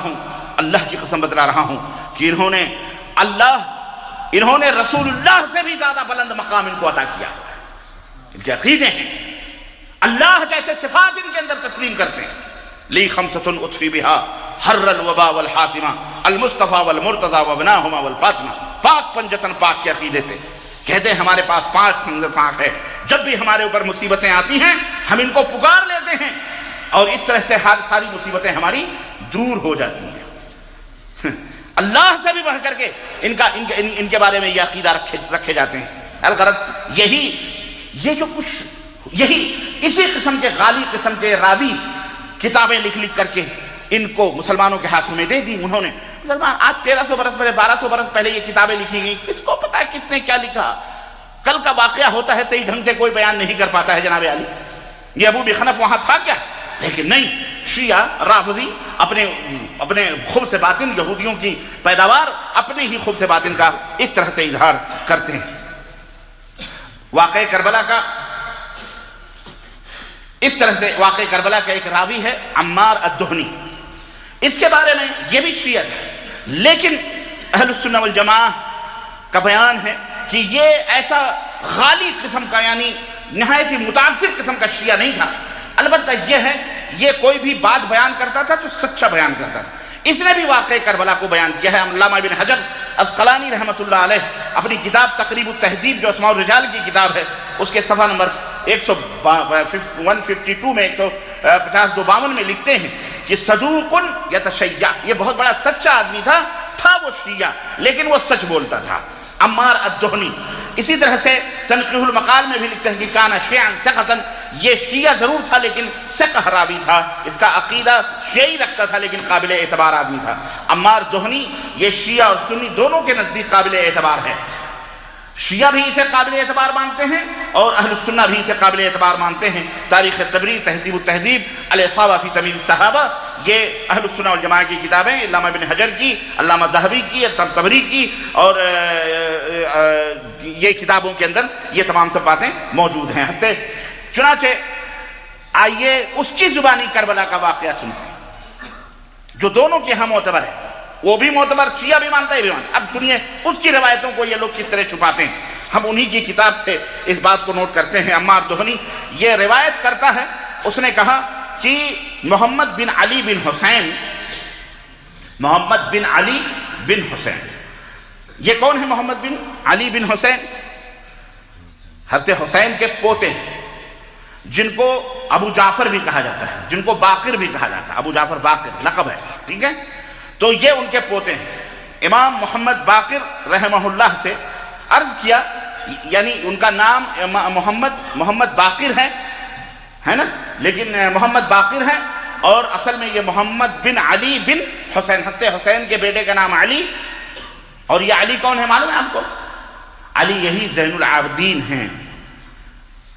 ہوں کہ انہوں نے رسول اللہ سے بھی زیادہ بلند مقام ان کو عطا کیا، ان کے عقیدے ہیں، اللہ جیسے صفات ان کے اندر تسلیم کرتے ہیں۔ لی خمسۃ اطفی بہا حر الوبا والحاتمہ المصطفیٰ والمرتضیٰ وابناہما والفاطمہ، پاک پنجتن پاک کے عقیدے سے کہتے ہیں ہمارے پاس 5 خنجر پاک ہے، جب بھی ہمارے اوپر مصیبتیں آتی ہیں ہم ان کو پکار لیتے ہیں اور اس طرح سے ساری مصیبتیں ہماری دور ہو جاتی ہیں۔ اللہ سے بھی بڑھ کر کے ان کے بارے میں یہ عقیدہ رکھے جاتے ہیں۔ الغرض اسی قسم کے غالی قسم کے راوی کتابیں لکھ کر کے ان کو مسلمانوں کے ہاتھوں میں دے دی انہوں نے۔ مسلمان آج 1300 برس پہلے 1200 برس پہلے یہ کتابیں لکھی گئی، کس کو پتا ہے کس نے کیا لکھا؟ کل کا واقعہ ہوتا ہے صحیح ڈھنگ سے کوئی بیان نہیں کر پاتا ہے جناب علی۔ یہ ابو مخنف وہاں تھا کیا؟ لیکن نہیں، شیعہ رافضی اپنے خوب سے باطن، یہودیوں کی پیداوار، اپنے ہی خوب سے باطن کا اس طرح سے اظہار کرتے ہیں۔ واقعہ کربلا کا اس طرح سے واقعہ کربلا کا ایک راوی ہے عمار الدہنی، اس کے بارے میں یہ بھی شیعہ ہے لیکن اہل السنہ والجماعہ کا بیان ہے کہ یہ ایسا غالی قسم کا یعنی نہایت ہی متعصب قسم کا شیعہ نہیں تھا، البتہ یہ ہے یہ کوئی بھی بات بیان کرتا تھا تو سچا بیان کرتا تھا۔ اس نے بھی واقعہ کربلا کو بیان کیا ہے۔ علامہ ابن حجر عسقلانی رحمۃ اللہ علیہ اپنی کتاب تقریب التہذیب جو اسماء الرجال کی کتاب ہے اس کے صفحہ نمبر 152 میں 152 میں لکھتے ہیں کہ صدوق یتشیع، یہ بہت بڑا سچا آدمی تھا وہ شیعہ لیکن وہ سچ بولتا تھا۔ عمار الدہنی اسی طرح سے تنقیح المقال میں بھی لکھتے ہیں کہ کانا شیعاً ثقةً، یہ شیعہ ضرور تھا لیکن ثقہ راوی تھا، اس کا عقیدہ شیعی رکھتا تھا لیکن قابل اعتبار آدمی تھا۔ عمار دہنی یہ شیعہ اور سنی دونوں کے نزدیک قابل اعتبار ہے، شیعہ بھی اسے قابل اعتبار مانتے ہیں اور اہل السنہ بھی اسے قابل اعتبار مانتے ہیں۔ تاریخ طبری، تہذیب التہذیب، الاصابہ فی تمییز الصحابہ، یہ اہل السنہ والجماعہ کی کتابیں، علامہ ابن حجر کی، علامہ ذہبی کی، طبری کی، اور یہ کتابوں کے اندر یہ تمام سب باتیں موجود ہیں۔ چنانچہ آئیے اس کی زبانی کربلا کا واقعہ سنتے ہیں جو دونوں کے ہاں معتبر ہے، وہ بھی معتبر، شیعہ بھی مانتا ہے بھی مانتا۔ اب سنیے اس کی روایتوں کو یہ لوگ کس طرح چھپاتے ہیں، ہم انہی کی کتاب سے اس بات کو نوٹ کرتے ہیں۔ عمار دہنی یہ روایت کرتا ہے، اس نے کہا کہ محمد بن علی بن حسین، محمد بن علی بن حسین، یہ کون ہے محمد بن علی بن حسین؟ حضرت حسین کے پوتے ہیں جن کو ابو جعفر بھی کہا جاتا ہے، جن کو باقر بھی کہا جاتا ہے، ابو جعفر باقر لقب ہے، ٹھیک ہے؟ تو یہ ان کے پوتے ہیں۔ امام محمد باقر رحمہ اللہ سے عرض کیا، یعنی ان کا نام محمد باقر ہے نا، لیکن محمد باقر ہے اور اصل میں یہ محمد بن علی بن حسین، حضرت حسین کے بیٹے کا نام علی، اور یہ علی کون ہے معلوم ہے آپ کو؟ علی یہی زین العابدین ہیں،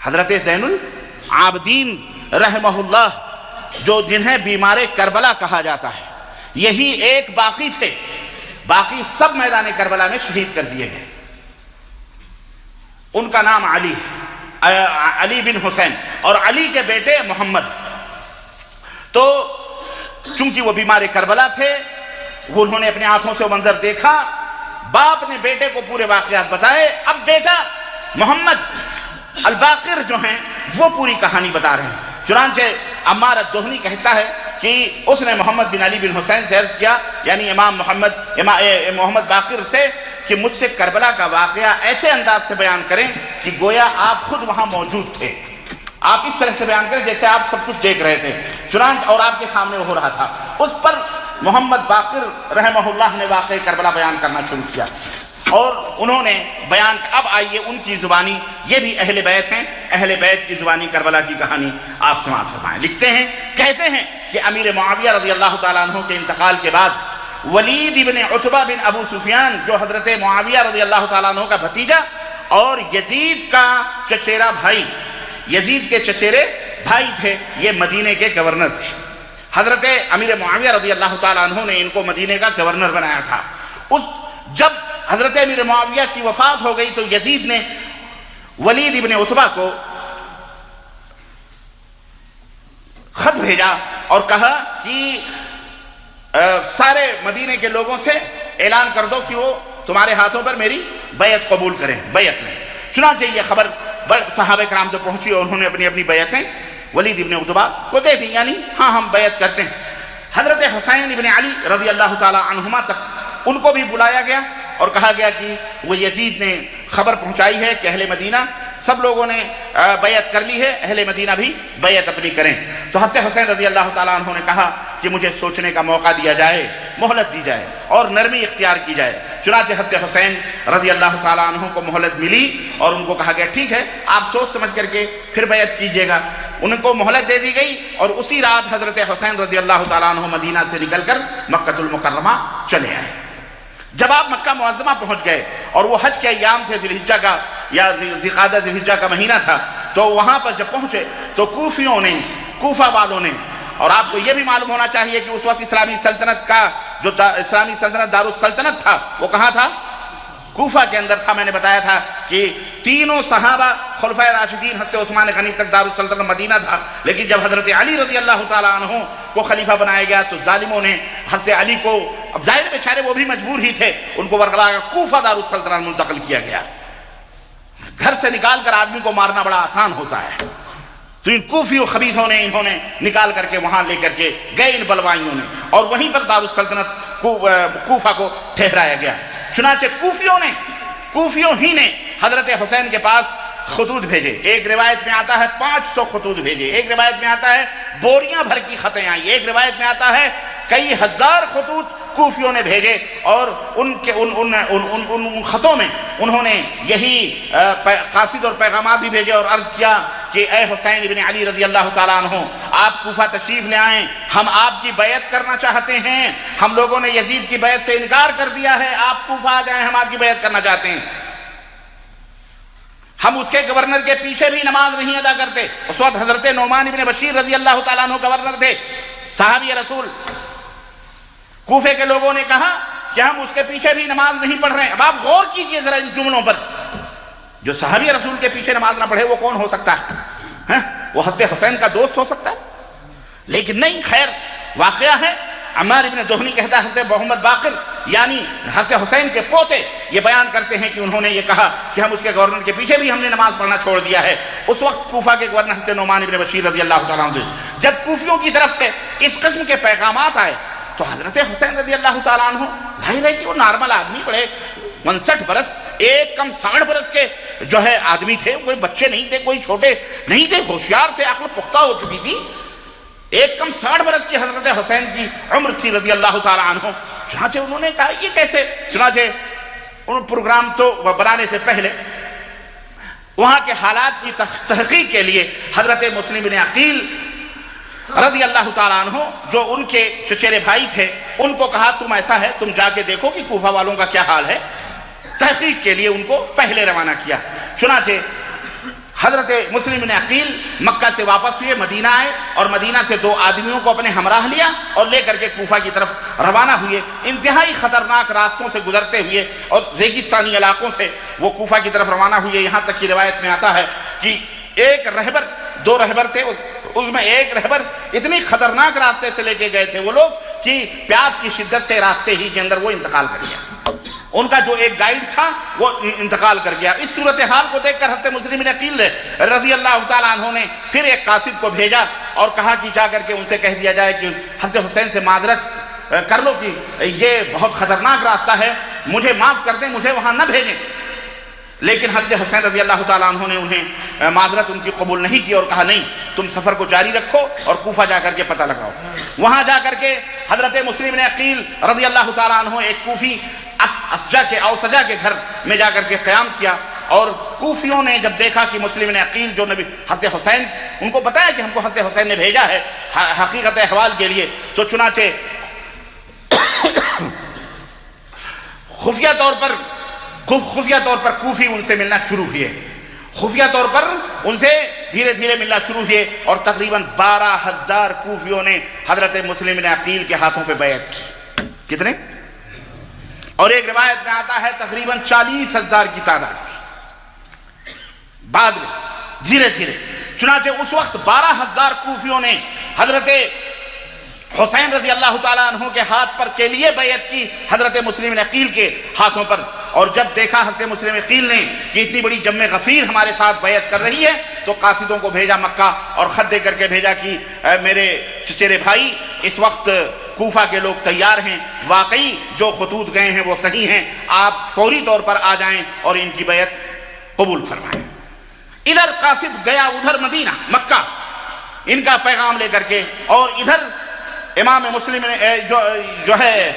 حضرت زین العابدین رحمہ اللہ، جو جنہیں بیمار کربلا کہا جاتا ہے، یہی ایک باقی تھے، باقی سب میدان کربلا میں شہید کر دیے گئے۔ ان کا نام علی ہے، علی بن حسین، اور علی کے بیٹے محمد۔ تو چونکہ وہ بیمار کربلا تھے، انہوں نے اپنی آنکھوں سے وہ منظر دیکھا، باپ نے بیٹے کو پورے واقعات بتائے، اب بیٹا محمد الباقر جو ہیں وہ پوری کہانی بتا رہے ہیں۔ چنانچہ عمار الدہنی کہتا ہے کہ اس نے محمد بن علی بن حسین سے عرض کیا، یعنی امام محمد باقر سے، کہ مجھ سے کربلا کا واقعہ ایسے انداز سے بیان کریں کہ گویا آپ خود وہاں موجود تھے، آپ اس طرح سے بیان کریں جیسے آپ سب کچھ دیکھ رہے تھے، چنانچہ اور آپ کے سامنے وہ ہو رہا تھا۔ اس پر محمد باقر رحمہ اللہ نے واقعہ کربلا بیان کرنا شروع کیا، اور انہوں نے بیان، اب آئیے ان کی زبانی، یہ بھی اہل بیت ہیں، اہل بیت کی زبانی کربلا کی کہانی آپ سماعت فرمائیں۔ لکھتے ہیں، کہتے ہیں کہ امیر معاویہ رضی اللہ تعالیٰ عنہ کے انتقال کے بعد ولید ابن عتبہ بن ابو سفیان، جو حضرت معاویہ رضی اللہ تعالیٰ عنہ کا بھتیجا اور یزید کا چچیرا بھائی، یزید کے چچیرے بھائی تھے، یہ مدینے کے گورنر تھے۔ حضرت امیر معاویہ رضی اللہ تعالیٰ عنہ نے ان کو مدینے کا گورنر بنایا تھا۔ جب حضرت امیر معاویہ کی وفات ہو گئی تو یزید نے ولید ابن عتبہ کو خط بھیجا اور کہا کہ سارے مدینے کے لوگوں سے اعلان کر دو کہ وہ تمہارے ہاتھوں پر میری بیعت قبول کریں، بیعت لیں۔ چنانچہ یہ خبر صحابہ کرام تک پہنچی اور انہوں نے اپنی اپنی بیعتیں ولید ابن عتبہ کو دے دی، یعنی ہاں ہم بیعت کرتے ہیں۔ حضرت حسین ابن علی رضی اللہ تعالی عنہما تک ان کو بھی بلایا گیا اور کہا گیا کہ وہ یزید نے خبر پہنچائی ہے کہ اہل مدینہ سب لوگوں نے بیعت کر لی ہے، اہل مدینہ بھی بیعت اپنی کریں۔ تو حضرت حسین رضی اللہ تعالیٰ عنہ نے کہا کہ مجھے سوچنے کا موقع دیا جائے، مہلت دی جائے اور نرمی اختیار کی جائے۔ چنانچہ حضرت حسین رضی اللہ تعالیٰ عنہ کو مہلت ملی اور ان کو کہا گیا ٹھیک ہے آپ سوچ سمجھ کر کے پھر بیعت کیجئے گا۔ ان کو مہلت دے دی گئی اور اسی رات حضرت حسین رضی اللہ تعالیٰ عنہ مدینہ سے نکل کر مکہ المکرمہ چلے آئے۔ جب آپ مکہ معظمہ پہنچ گئے اور وہ حج کے ایام تھے، ذی الحجہ کا یا ذی قعدہ ذی الحجہ کا مہینہ تھا، تو وہاں پر جب پہنچے تو کوفیوں نے، کوفہ والوں نے، اور آپ کو یہ بھی معلوم ہونا چاہیے کہ اس وقت اسلامی سلطنت کا جو اسلامی سلطنت دارالسلطنت تھا وہ کہاں تھا؟ کوفہ کے اندر تھا. میں نے بتایا تھا کہ تینوں صحابہ خلفائے راشدین حضرت عثمان غنی تک دارالسلطنت مدینہ تھا، لیکن جب حضرت علی رضی اللہ تعالیٰ عنہ کو خلیفہ بنایا گیا تو ظالموں نے حضرت علی کو، اب ظاہر بیچارے وہ بھی مجبور ہی تھے، ان کو ورغلا کوفہ دارالسلطنت منتقل کیا گیا. گھر سے نکال کر آدمی کو مارنا بڑا آسان ہوتا ہے، تو ان کوفی و خبیثوں نے انہوں نے نکال کر کے وہاں لے کر کے گئے ان بلوائیوں نے، اور وہیں پر دارالسلطنت کوفہ کو ٹھہرایا گیا. چنانچہ کوفیوں ہی نے حضرت حسین کے پاس خطوط بھیجے. ایک روایت میں آتا ہے 500 خطوط بھیجے، ایک روایت میں آتا ہے بوریاں بھر کی خطیں آئیں، ایک روایت میں آتا ہے کئی ہزار خطوط کوفیوں نے بھیجے. اور ان خطوں میں انہوں نے یہی قاصد اور پیغامات بھی بھیجے اور عرض کیا کہ اے حسین ابن علی رضی اللہ تعالیٰ عنہ، آپ کوفہ تشریف لے آئیں، ہم آپ کی بیعت کرنا چاہتے ہیں، ہم لوگوں نے یزید کی بیعت سے انکار کر دیا ہے، آپ کوفہ آ جائیں، ہم آپ کی بیعت کرنا چاہتے ہیں. ہم اس کے گورنر کے پیچھے بھی نماز نہیں ادا کرتے. اس وقت حضرت نعمان ابن بشیر رضی اللہ تعالیٰ عنہ گورنر تھے، صحابی رسول. کوفے کے لوگوں نے کہا کہ ہم اس کے پیچھے بھی نماز نہیں پڑھ رہے ہیں. اب آپ غور کیجئے ذرا ان جملوں پر. جو صحابی رسول کے پیچھے نماز نہ پڑھے وہ کون ہو سکتا ہے؟ وہ حضرت حسین کا دوست ہو سکتا ہے؟ لیکن نہیں. خیر، واقعہ ہے عمار ابن دہنی کہتا ہے حضرت محمد باقر یعنی حضرت حسین کے پوتے یہ بیان کرتے ہیں کہ انہوں نے یہ کہا کہ ہم اس کے گورنر کے پیچھے بھی ہم نے نماز پڑھنا چھوڑ دیا ہے. اس وقت کوفہ کے گورنر حضرت نعمان ابن بشیر رضی اللہ تعالیٰ عنہ. جب کوفیوں کی طرف سے اس قسم کے پیغامات آئے تو حضرت حسین رضی اللہ تعالیٰ عنہ، ظاہر ہے کہ وہ نارمل آدمی، بڑے 59 برس، ایک کم 60 برس کے جو ہے آدمی تھے، کوئی بچے نہیں تھے، کوئی چھوٹے نہیں تھے، ہوشیار تھے، عقل پختہ ہو چکی تھی. ایک کم 60 برس کی حضرت حسین کی عمر تھی رضی اللہ تعالیٰ عنہ. چنانچہ انہوں نے کہا یہ کیسے؟ چنانچہ ان پروگرام تو بنانے سے پہلے وہاں کے حالات کی تحقیق کے لیے حضرت مسلم بن عقیل رضی اللہ تعالیٰ عنہ جو ان کے چچیرے بھائی تھے، ان کو کہا تم ایسا ہے تم جا کے دیکھو کہ کوفہ والوں کا کیا حال ہے. تحقیق کے لیے ان کو پہلے روانہ کیا. چنانچہ حضرت مسلم بن عقیل مکہ سے واپس ہوئے، مدینہ آئے اور مدینہ سے 2 آدمیوں کو اپنے ہمراہ لیا اور لے کر کے کوفہ کی طرف روانہ ہوئے. انتہائی خطرناک راستوں سے گزرتے ہوئے اور ریگستانی علاقوں سے وہ کوفہ کی طرف روانہ ہوئے. یہاں تک کی روایت میں آتا ہے کہ ایک رہبر، 2 رہبر تھے، اس میں ایک رہبر اتنی خطرناک راستے سے لے کے گئے تھے وہ لوگ کہ پیاس کی شدت سے راستے ہی کے اندر وہ انتقال کر گیا. ان کا جو ایک گائیڈ تھا وہ انتقال کر گیا. اس صورتحال کو دیکھ کر حضرت مسلم بن عقیل رضی اللہ تعالیٰ عنہ نے پھر ایک قاصد کو بھیجا اور کہا کہ جا کر کے ان سے کہہ دیا جائے کہ حضرت حسین سے معذرت کر لو کہ یہ بہت خطرناک راستہ ہے، مجھے معاف کر دیں، مجھے وہاں نہ بھیجیں. لیکن حضرت حسین رضی اللہ تعالیٰ عنہ نے انہیں معذرت ان کی قبول نہیں کی اور کہا نہیں، تم سفر کو جاری رکھو اور کوفہ جا کر کے پتہ لگاؤ. وہاں جا کر کے حضرت مسلم بن عقیل رضی اللہ تعالیٰ عنہ ایک کوفی اوسجا کے گھر میں جا کر کے قیام کیا. اور کوفیوں نے جب دیکھا کہ مسلم بن عقیل جو نبی حضرت حسین، ان کو بتایا کہ ہم کو حضرت حسین نے بھیجا ہے حقیقت احوال کے لیے، تو چنانچہ خفیہ طور پر کوفی ان سے ملنا شروع ہوئے. خفیہ طور پر ان سے دھیرے دھیرے ملنا شروع ہوئے اور تقریباً 12,000 کوفیوں نے حضرت مسلم بن عقیل کے ہاتھوں پہ بیعت کی. کتنے؟ اور ایک روایت میں آتا ہے تقریباً 40,000 کی تعداد تھی. بعد میں دھیرے دھیرے چنانچہ اس وقت 12,000 کوفیوں نے حضرت حسین رضی اللہ تعالیٰ عنہ کے ہاتھ پر کے لیے بیعت کی حضرت مسلم بن عقیل کے ہاتھوں پر. اور جب دیکھا حضرت مسلم عقیل نے کہ اتنی بڑی جم غفیر ہمارے ساتھ بیعت کر رہی ہے تو قاصدوں کو بھیجا مکہ اور خط دے کر کے بھیجا کہ میرے چچیرے بھائی اس وقت کوفہ کے لوگ تیار ہیں، واقعی جو خطوط گئے ہیں وہ صحیح ہیں، آپ فوری طور پر آ جائیں اور ان کی بیعت قبول فرمائیں. ادھر قاصد گیا ادھر مدینہ مکہ ان کا پیغام لے کر کے، اور ادھر امام مسلم جو ہے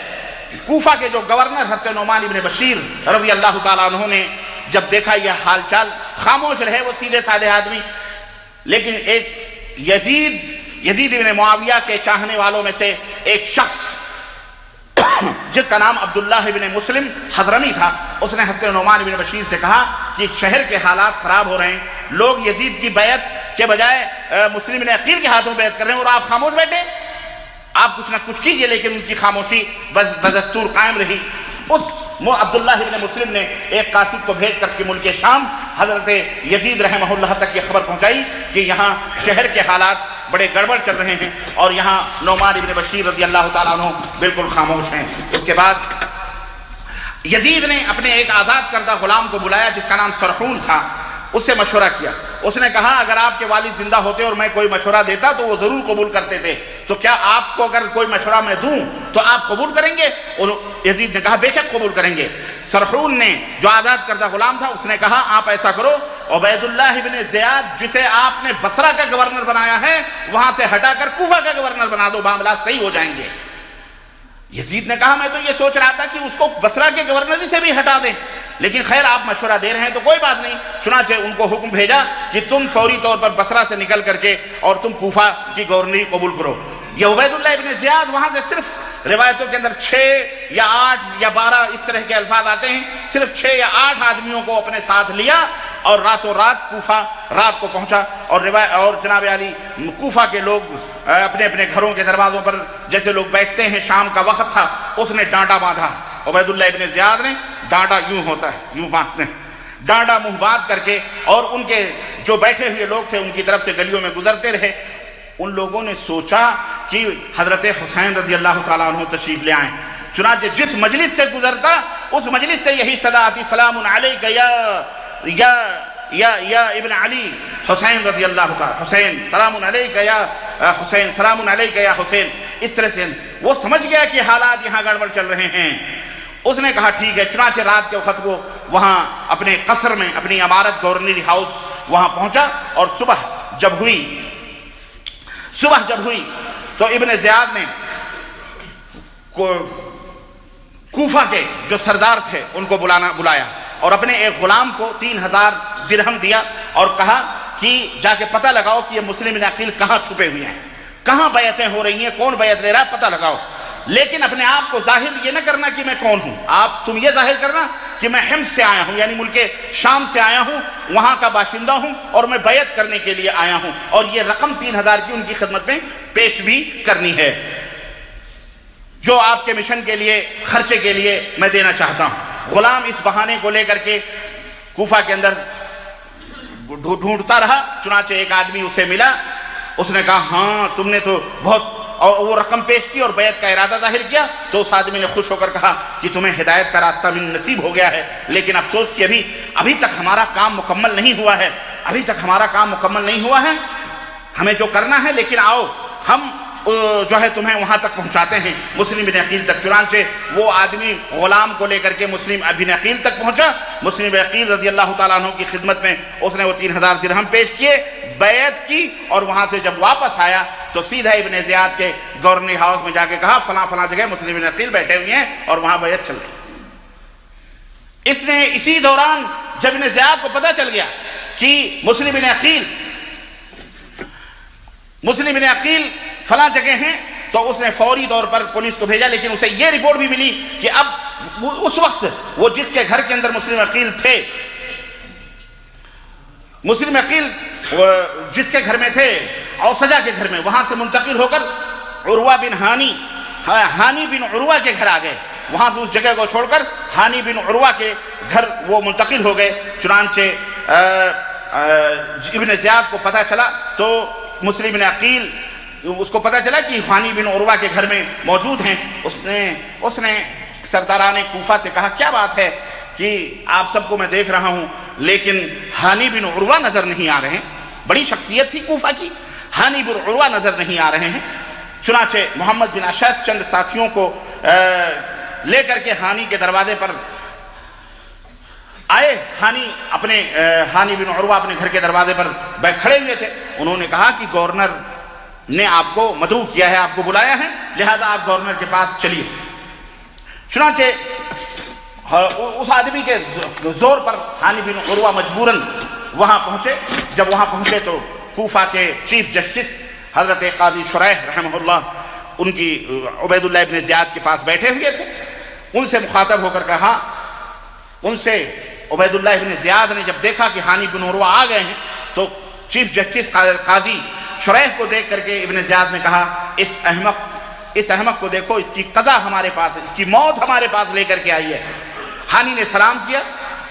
کوفہ کے جو گورنر حضرت نعمان ابن بشیر رضی اللہ تعالیٰ عنہ نے جب دیکھا یہ حال چال، خاموش رہے وہ سیدھے سادے آدمی. لیکن ایک یزید ابن معاویہ کے چاہنے والوں میں سے ایک شخص جس کا نام عبداللہ ابن مسلم حضرمی تھا، اس نے حضرت نعمان ابن بشیر سے کہا کہ شہر کے حالات خراب ہو رہے ہیں، لوگ یزید کی بیعت کے بجائے مسلم بن عقیل کے ہاتھوں بیعت کر رہے ہیں اور آپ خاموش بیٹھے، آپ کچھ نہ کچھ کیجئے. لیکن ان کی خاموشی بدستور قائم رہی. اس عبداللہ ابن مسلم نے ایک قاصد کو بھیج کر کے ملک شام حضرت یزید رحمہ اللہ تک یہ خبر پہنچائی کہ یہاں شہر کے حالات بڑے گڑبڑ چل رہے ہیں اور یہاں نعمان ابن بشیر رضی اللہ تعالیٰ عنہ بالکل خاموش ہیں۔ اس کے بعد یزید نے اپنے ایک آزاد کردہ غلام کو بلایا جس کا نام سرحون تھا، اس سے مشورہ کیا۔ اس نے کہا اگر آپ کے والد زندہ ہوتے اور میں کوئی مشورہ دیتا تو وہ ضرور قبول کرتے تھے، تو کیا آپ کو اگر کوئی مشورہ میں دوں تو آپ قبول کریں گے؟ اور یزید نے کہا بے شک قبول کریں گے۔ سرحون نے جو آزاد کردہ غلام تھا اس نے کہا آپ ایسا کرو، عبید اللہ ابن زیاد جسے آپ نے بصرہ کا گورنر بنایا ہے وہاں سے ہٹا کر کوفہ کا گورنر بنا دو، معاملات صحیح ہو جائیں گے۔ یزید نے کہا میں تو یہ سوچ رہا تھا کہ اس کو بصرہ کے گورنری سے بھی ہٹا دیں، لیکن خیر آپ مشورہ دے رہے ہیں تو کوئی بات نہیں۔ چنانچہ ان کو حکم بھیجا کہ تم فوری طور پر بصرہ سے نکل کر کے اور تم کوفہ کی گورنری قبول کرو۔ یہ عبید اللہ ابن زیاد وہاں سے صرف روایتوں کے اندر 6 یا 8 یا 12 اس طرح کے الفاظ آتے ہیں، صرف 6 یا 8 آدمیوں کو اپنے ساتھ لیا اور راتوں رات کوفہ رات کو پہنچا۔ اور جناب علی کوفہ کے لوگ اپنے اپنے گھروں کے دروازوں پر جیسے لوگ بیٹھتے ہیں، شام کا وقت تھا، اس نے ڈانٹا باندھا۔ عبید اللہ ابن زیاد نے ڈانٹا یوں ہوتا ہے، یوں باندھتے ہیں، ڈانٹا منہ باندھ کر کے، اور ان کے جو بیٹھے ہوئے لوگ تھے ان کی طرف سے گلیوں میں گزرتے رہے۔ ان لوگوں نے سوچا کہ حضرت حسین رضی اللہ تعالیٰ عنہ تشریف لے آئیں، چنانچہ جس مجلس سے گزرتا اس مجلس سے یہی صدا آتی سلام علیک یا ابن علی حسین رضی اللہ تعالیٰ، حسین سلام علیک یا حسین، سلام علیک یا حسین۔ اس طرح سے وہ سمجھ گیا کہ حالات یہاں گڑبڑ چل رہے ہیں۔ اس نے کہا ٹھیک ہے، چنانچہ رات کے وقت وہ وہاں اپنے قصر میں اپنی عمارت گورنری ہاؤس وہاں پہنچا، اور صبح جب ہوئی تو ابن زیاد نے کوفہ کے جو سردار تھے ان کو بلایا اور اپنے ایک غلام کو 3000 درہم دیا اور کہا کہ جا کے پتہ لگاؤ کہ یہ مسلم بن عقیل کہاں چھپے ہوئے ہیں، کہاں بیعتیں ہو رہی ہیں، کون بیعت لے رہا ہے، پتہ لگاؤ۔ لیکن اپنے آپ کو ظاہر یہ نہ کرنا کہ میں کون ہوں، تم یہ ظاہر کرنا کہ میں حمص سے آیا ہوں، یعنی ملک شام سے آیا ہوں، وہاں کا باشندہ ہوں اور میں بیعت کرنے کے لیے آیا ہوں، اور یہ رقم 3000 کی ان کی خدمت میں پیش بھی کرنی ہے جو آپ کے مشن کے لیے خرچے کے لیے میں دینا چاہتا ہوں۔ غلام اس بہانے کو لے کر کے کوفہ کے اندر ڈھونڈتا رہا، چنانچہ ایک آدمی اسے ملا، اس نے کہا ہاں تم نے تو بہت، اور وہ رقم پیش کی اور بیعت کا ارادہ ظاہر کیا، تو اس آدمی نے خوش ہو کر کہا کہ تمہیں ہدایت کا راستہ بھی نصیب ہو گیا ہے، لیکن افسوس کہ ابھی تک ہمارا کام مکمل نہیں ہوا ہے، ہمیں جو کرنا ہے، لیکن آؤ ہم جو ہے تمہیں وہاں تک پہنچاتے ہیں، مسلم بن عقیل تک۔ چنانچہ وہ آدمی غلام کو لے کر کے مسلم بن عقیل تک پہنچا، مسلم بن عقیل رضی اللہ تعالیٰ عنہ کی خدمت میں اس نے وہ 3000 درہم پیش کیے، بیعت کی، اور وہاں سے جب واپس آیا تو سیدھا ابن زیاد کے گورنری ہاؤس میں جا کے کہا فلاں فلاں جگہ مسلم بن عقیل بیٹھے ہوئے ہیں اور وہاں بیعت چل رہی۔ اس نے اسی دوران جب ابن زیاد کو پتہ چل گیا کہ مسلم بن عقیل فلاں جگہ ہیں، تو اس نے فوری طور پر پولیس کو بھیجا، لیکن اسے یہ رپورٹ بھی ملی کہ اب اس وقت وہ جس کے گھر کے اندر مسلم عقیل تھے، مسلم عقیل جس کے گھر میں تھے اوسجا کے گھر میں، وہاں سے منتقل ہو کر عروہ بن ہانی بن عروہ کے گھر آ گئے، وہاں سے اس جگہ کو چھوڑ کر ہانی بن عروہ کے گھر وہ منتقل ہو گئے۔ چنانچہ ابن زیاد کو پتہ چلا تو مسلم بن عقیل اس کو پتہ چلا کہ ہانی بن عروہ کے گھر میں موجود ہیں، اس نے سرداران کوفہ سے کہا کیا بات ہے کہ آپ سب کو میں دیکھ رہا ہوں لیکن ہانی بن عروہ نظر نہیں آ رہے ہیں، بڑی شخصیت تھی کوفہ کی، ہانی بن عروہ نظر نہیں آ رہے ہیں۔ چنانچہ محمد بن اشعث چند ساتھیوں کو لے کر کے ہانی کے دروازے پر آئے، ہانی بن عروہ اپنے گھر کے دروازے پر کھڑے ہوئے تھے، انہوں نے کہا کہ گورنر نے آپ کو مدعو کیا ہے، آپ کو بلایا ہے، لہذا آپ گورنر کے پاس چلیے۔ چنانچہ اس آدمی کے زور پر ہانی بن عروہ مجبوراً وہاں پہنچے۔ جب وہاں پہنچے تو کوفہ کے چیف جسٹس حضرت قاضی شریح رحمہ اللہ ان کی عبید اللہ ابن زیاد کے پاس بیٹھے ہوئے تھے، ان سے مخاطب ہو کر کہا، ان سے عبید اللہ ابن زیاد نے جب دیکھا کہ ہانی بن عروہ آ گئے ہیں تو چیف جسٹس قاضی شریح کو دیکھ کر کے ابن زیاد نے کہا اس احمق کو دیکھو، اس کی قضا ہمارے پاس ہے، اس کی موت ہمارے پاس لے کر کے آئی ہے، حانی نے سلام کیا.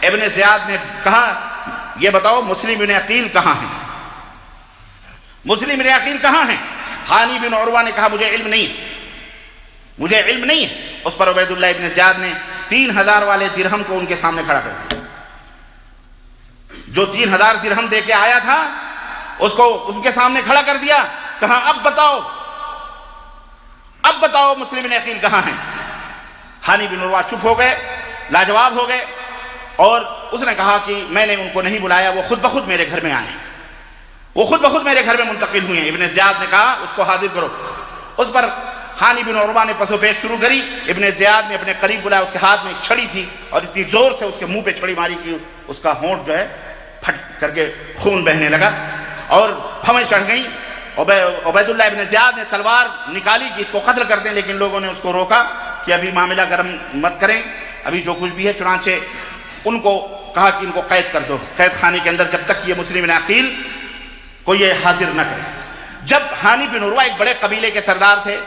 ابن زیاد نے کہا یہ بتاؤ مسلم بن عقیل کہاں ہیں؟ مسلم بن عقیل کہاں ہیں؟ حانی بن عروہ نے کہا مجھے علم نہیں ہے، مجھے علم نہیں ہے. اس پر عبید اللہ ابن زیاد نے 3000 والے درہم کو ان کے سامنے کھڑا کر دیا. جو 3000 درہم دے کے آیا تھا اس کو ان کے سامنے کھڑا کر دیا. کہا اب بتاؤ مسلم بن عقیل کہاں ہیں؟ حانی بن عروہ چپ ہو گئے، لاجواب ہو گئے، اور اس نے کہا کہ میں نے ان کو نہیں بلایا، وہ خود بخود میرے گھر میں آئے ہیں، وہ خود بخود میرے گھر میں منتقل ہوئے ہیں. ابن زیاد نے کہا اس کو حاضر کرو. اس پر حانی بن عروہ نے پس و پیش شروع کری. ابن زیاد نے اپنے قریب بلایا، اس کے ہاتھ میں ایک چھڑی تھی اور اتنی زور سے اس کے منہ پہ چھڑی ماری کہ اس کا ہونٹ جو ہے پھٹ کر کے خون بہنے لگا اور بھویں چڑھ گئیں. عبید اللہ ابن زیاد نے تلوار نکالی کہ اس کو قتل کر دیں، لیکن لوگوں نے اس کو روکا کہ ابھی معاملہ گرم مت کریں، ابھی جو کچھ بھی ہے. چنانچہ ان کو کہا کہ ان کو قید کر دو قید خانے کے اندر، جب تک یہ مسلم بن عقیل کو یہ حاضر نہ کرے. جب حانی بن عروہ ایک بڑے قبیلے کے سردار تھے،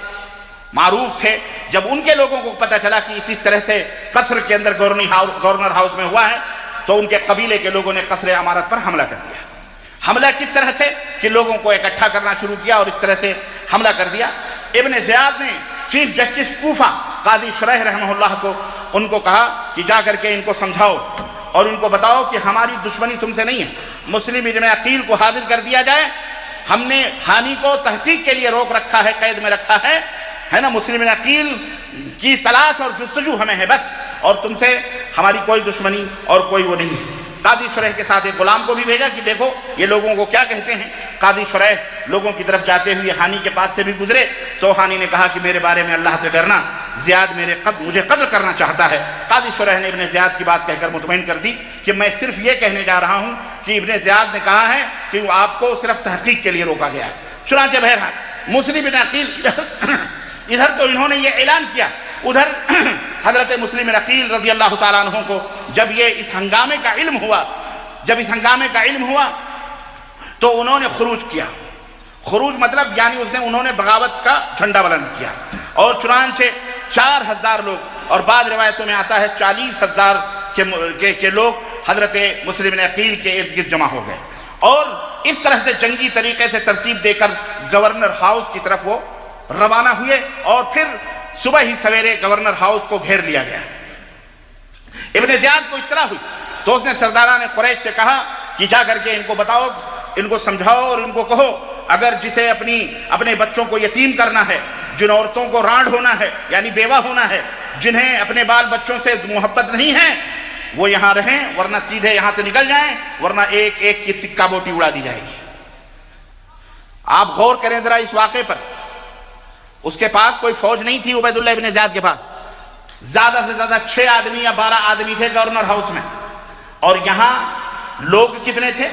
معروف تھے، جب ان کے لوگوں کو پتہ چلا کہ اس طرح سے قصر کے اندر گورنر ہاؤس میں ہوا ہے، تو ان کے قبیلے کے لوگوں نے قصر عمارت پر حملہ کر دیا. حملہ کس طرح سے کہ لوگوں کو اکٹھا کرنا شروع کیا اور اس طرح سے حملہ کر دیا. ابن زیاد نے چیف جسٹس کوفہ قاضی شریح رحمہ اللہ کو ان کو کہا کہ جا کر کے ان کو سمجھاؤ اور ان کو بتاؤ کہ ہماری دشمنی تم سے نہیں ہے، مسلم ابن عقیل کو حاضر کر دیا جائے. ہم نے حانی کو تحقیق کے لیے روک رکھا ہے، قید میں رکھا ہے نا. مسلم بن عقیل کی تلاش اور جستجو ہمیں ہے بس، اور تم سے ہماری کوئی دشمنی اور کوئی وہ نہیں ہے. قاضی شریح کے ساتھ ایک غلام کو بھی بھیجا کہ دیکھو یہ لوگوں کو کیا کہتے ہیں. قاضی شریح لوگوں کی طرف جاتے ہوئے حانی کے پاس سے بھی گزرے تو حانی نے کہا کہ میرے بارے میں اللہ سے ڈرنا، زیاد مجھے قتل کرنا چاہتا ہے. قاضی شریح نے ابن زیاد کی بات کہہ کر مطمئن کر دی کہ میں صرف یہ کہنے جا رہا ہوں کہ ابن زیاد نے کہا ہے کہ آپ کو صرف تحقیق کے لیے روکا گیا ہے. چنانچہ بہرحال مسلم بن عقیل ادھر تو انہوں نے یہ اعلان کیا، ادھر حضرت مسلم بن عقیل رضی اللہ تعالیٰ عنہ کو جب اس ہنگامے کا علم ہوا تو انہوں نے خروج کیا. خروج مطلب یعنی انہوں نے بغاوت کا جھنڈا بلند کیا، اور چنانچہ 4000 لوگ، اور بعض روایتوں میں آتا ہے 40,000 کے لوگ حضرت مسلم بن عقیل کے ارد گرد جمع ہو گئے، اور اس طرح سے جنگی طریقے سے ترتیب دے کر گورنر ہاؤس کی طرف وہ روانہ ہوئے، اور پھر صبح ہی سویرے گورنر ہاؤس کو گھیر لیا گیا. ابن زیاد کو اطلاع ہوئی تو اس نے سرداران قریش سے کہا کہ جا کر کے ان کو بتاؤ، ان کو سمجھاؤ اور ان کو کہو اگر جسے اپنے بچوں کو یتیم کرنا ہے، جن عورتوں کو رانڈ ہونا ہے یعنی بیوہ ہونا ہے، جنہیں اپنے بال بچوں سے محبت نہیں ہے، وہ یہاں رہیں، ورنہ سیدھے یہاں سے نکل جائیں، ورنہ ایک ایک کی تکہ بوٹی اڑا دی جائے گی. آپ غور کریں ذرا اس واقعے پر. اس کے پاس کوئی فوج نہیں تھی عبید اللہ ابن زیاد کے پاس، زیادہ سے زیادہ 6 آدمی یا 12 آدمی تھے گورنر ہاؤس میں، اور یہاں لوگ کتنے تھے؟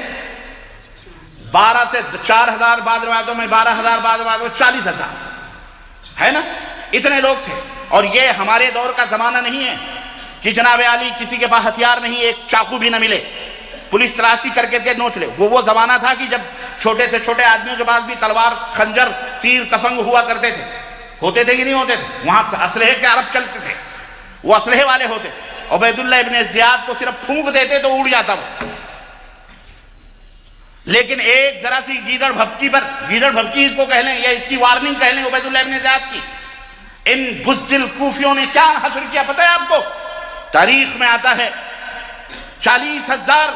12 سے 4000، بعض روایتوں میں 12,000، بعض روایتوں میں 40,000 ہے نا. اتنے لوگ تھے، اور یہ ہمارے دور کا زمانہ نہیں ہے کہ جناب عالی کسی کے پاس ہتھیار نہیں، ایک چاقو بھی نہ ملے، پولیس تلاشی کر کے نوچ لے. وہ زمانہ تھا کہ جب چھوٹے سے چھوٹے آدمیوں کے پاس بھی تلوار، خنجر، تیر، تفنگ ہوا کرتے تھے. ہوتے تھے کہ نہیں ہوتے تھے؟ وہاں اسلحے کے عرب چلتے تھے، وہ اسلحے والے ہوتے تھے. عبید اللہ ابن زیاد کو صرف پھونک دیتے تو اڑ جاتا وہ. لیکن ایک ذرا سی گیدڑ بھبکی اس کو کہہ لیں یا اس کی وارننگ کہہ لیں عبید اللہ ابن زیاد کی، ان بزدل کوفیوں نے کیا حشر کیا پتہ ہے آپ کو؟ تاریخ میں آتا ہے 40,000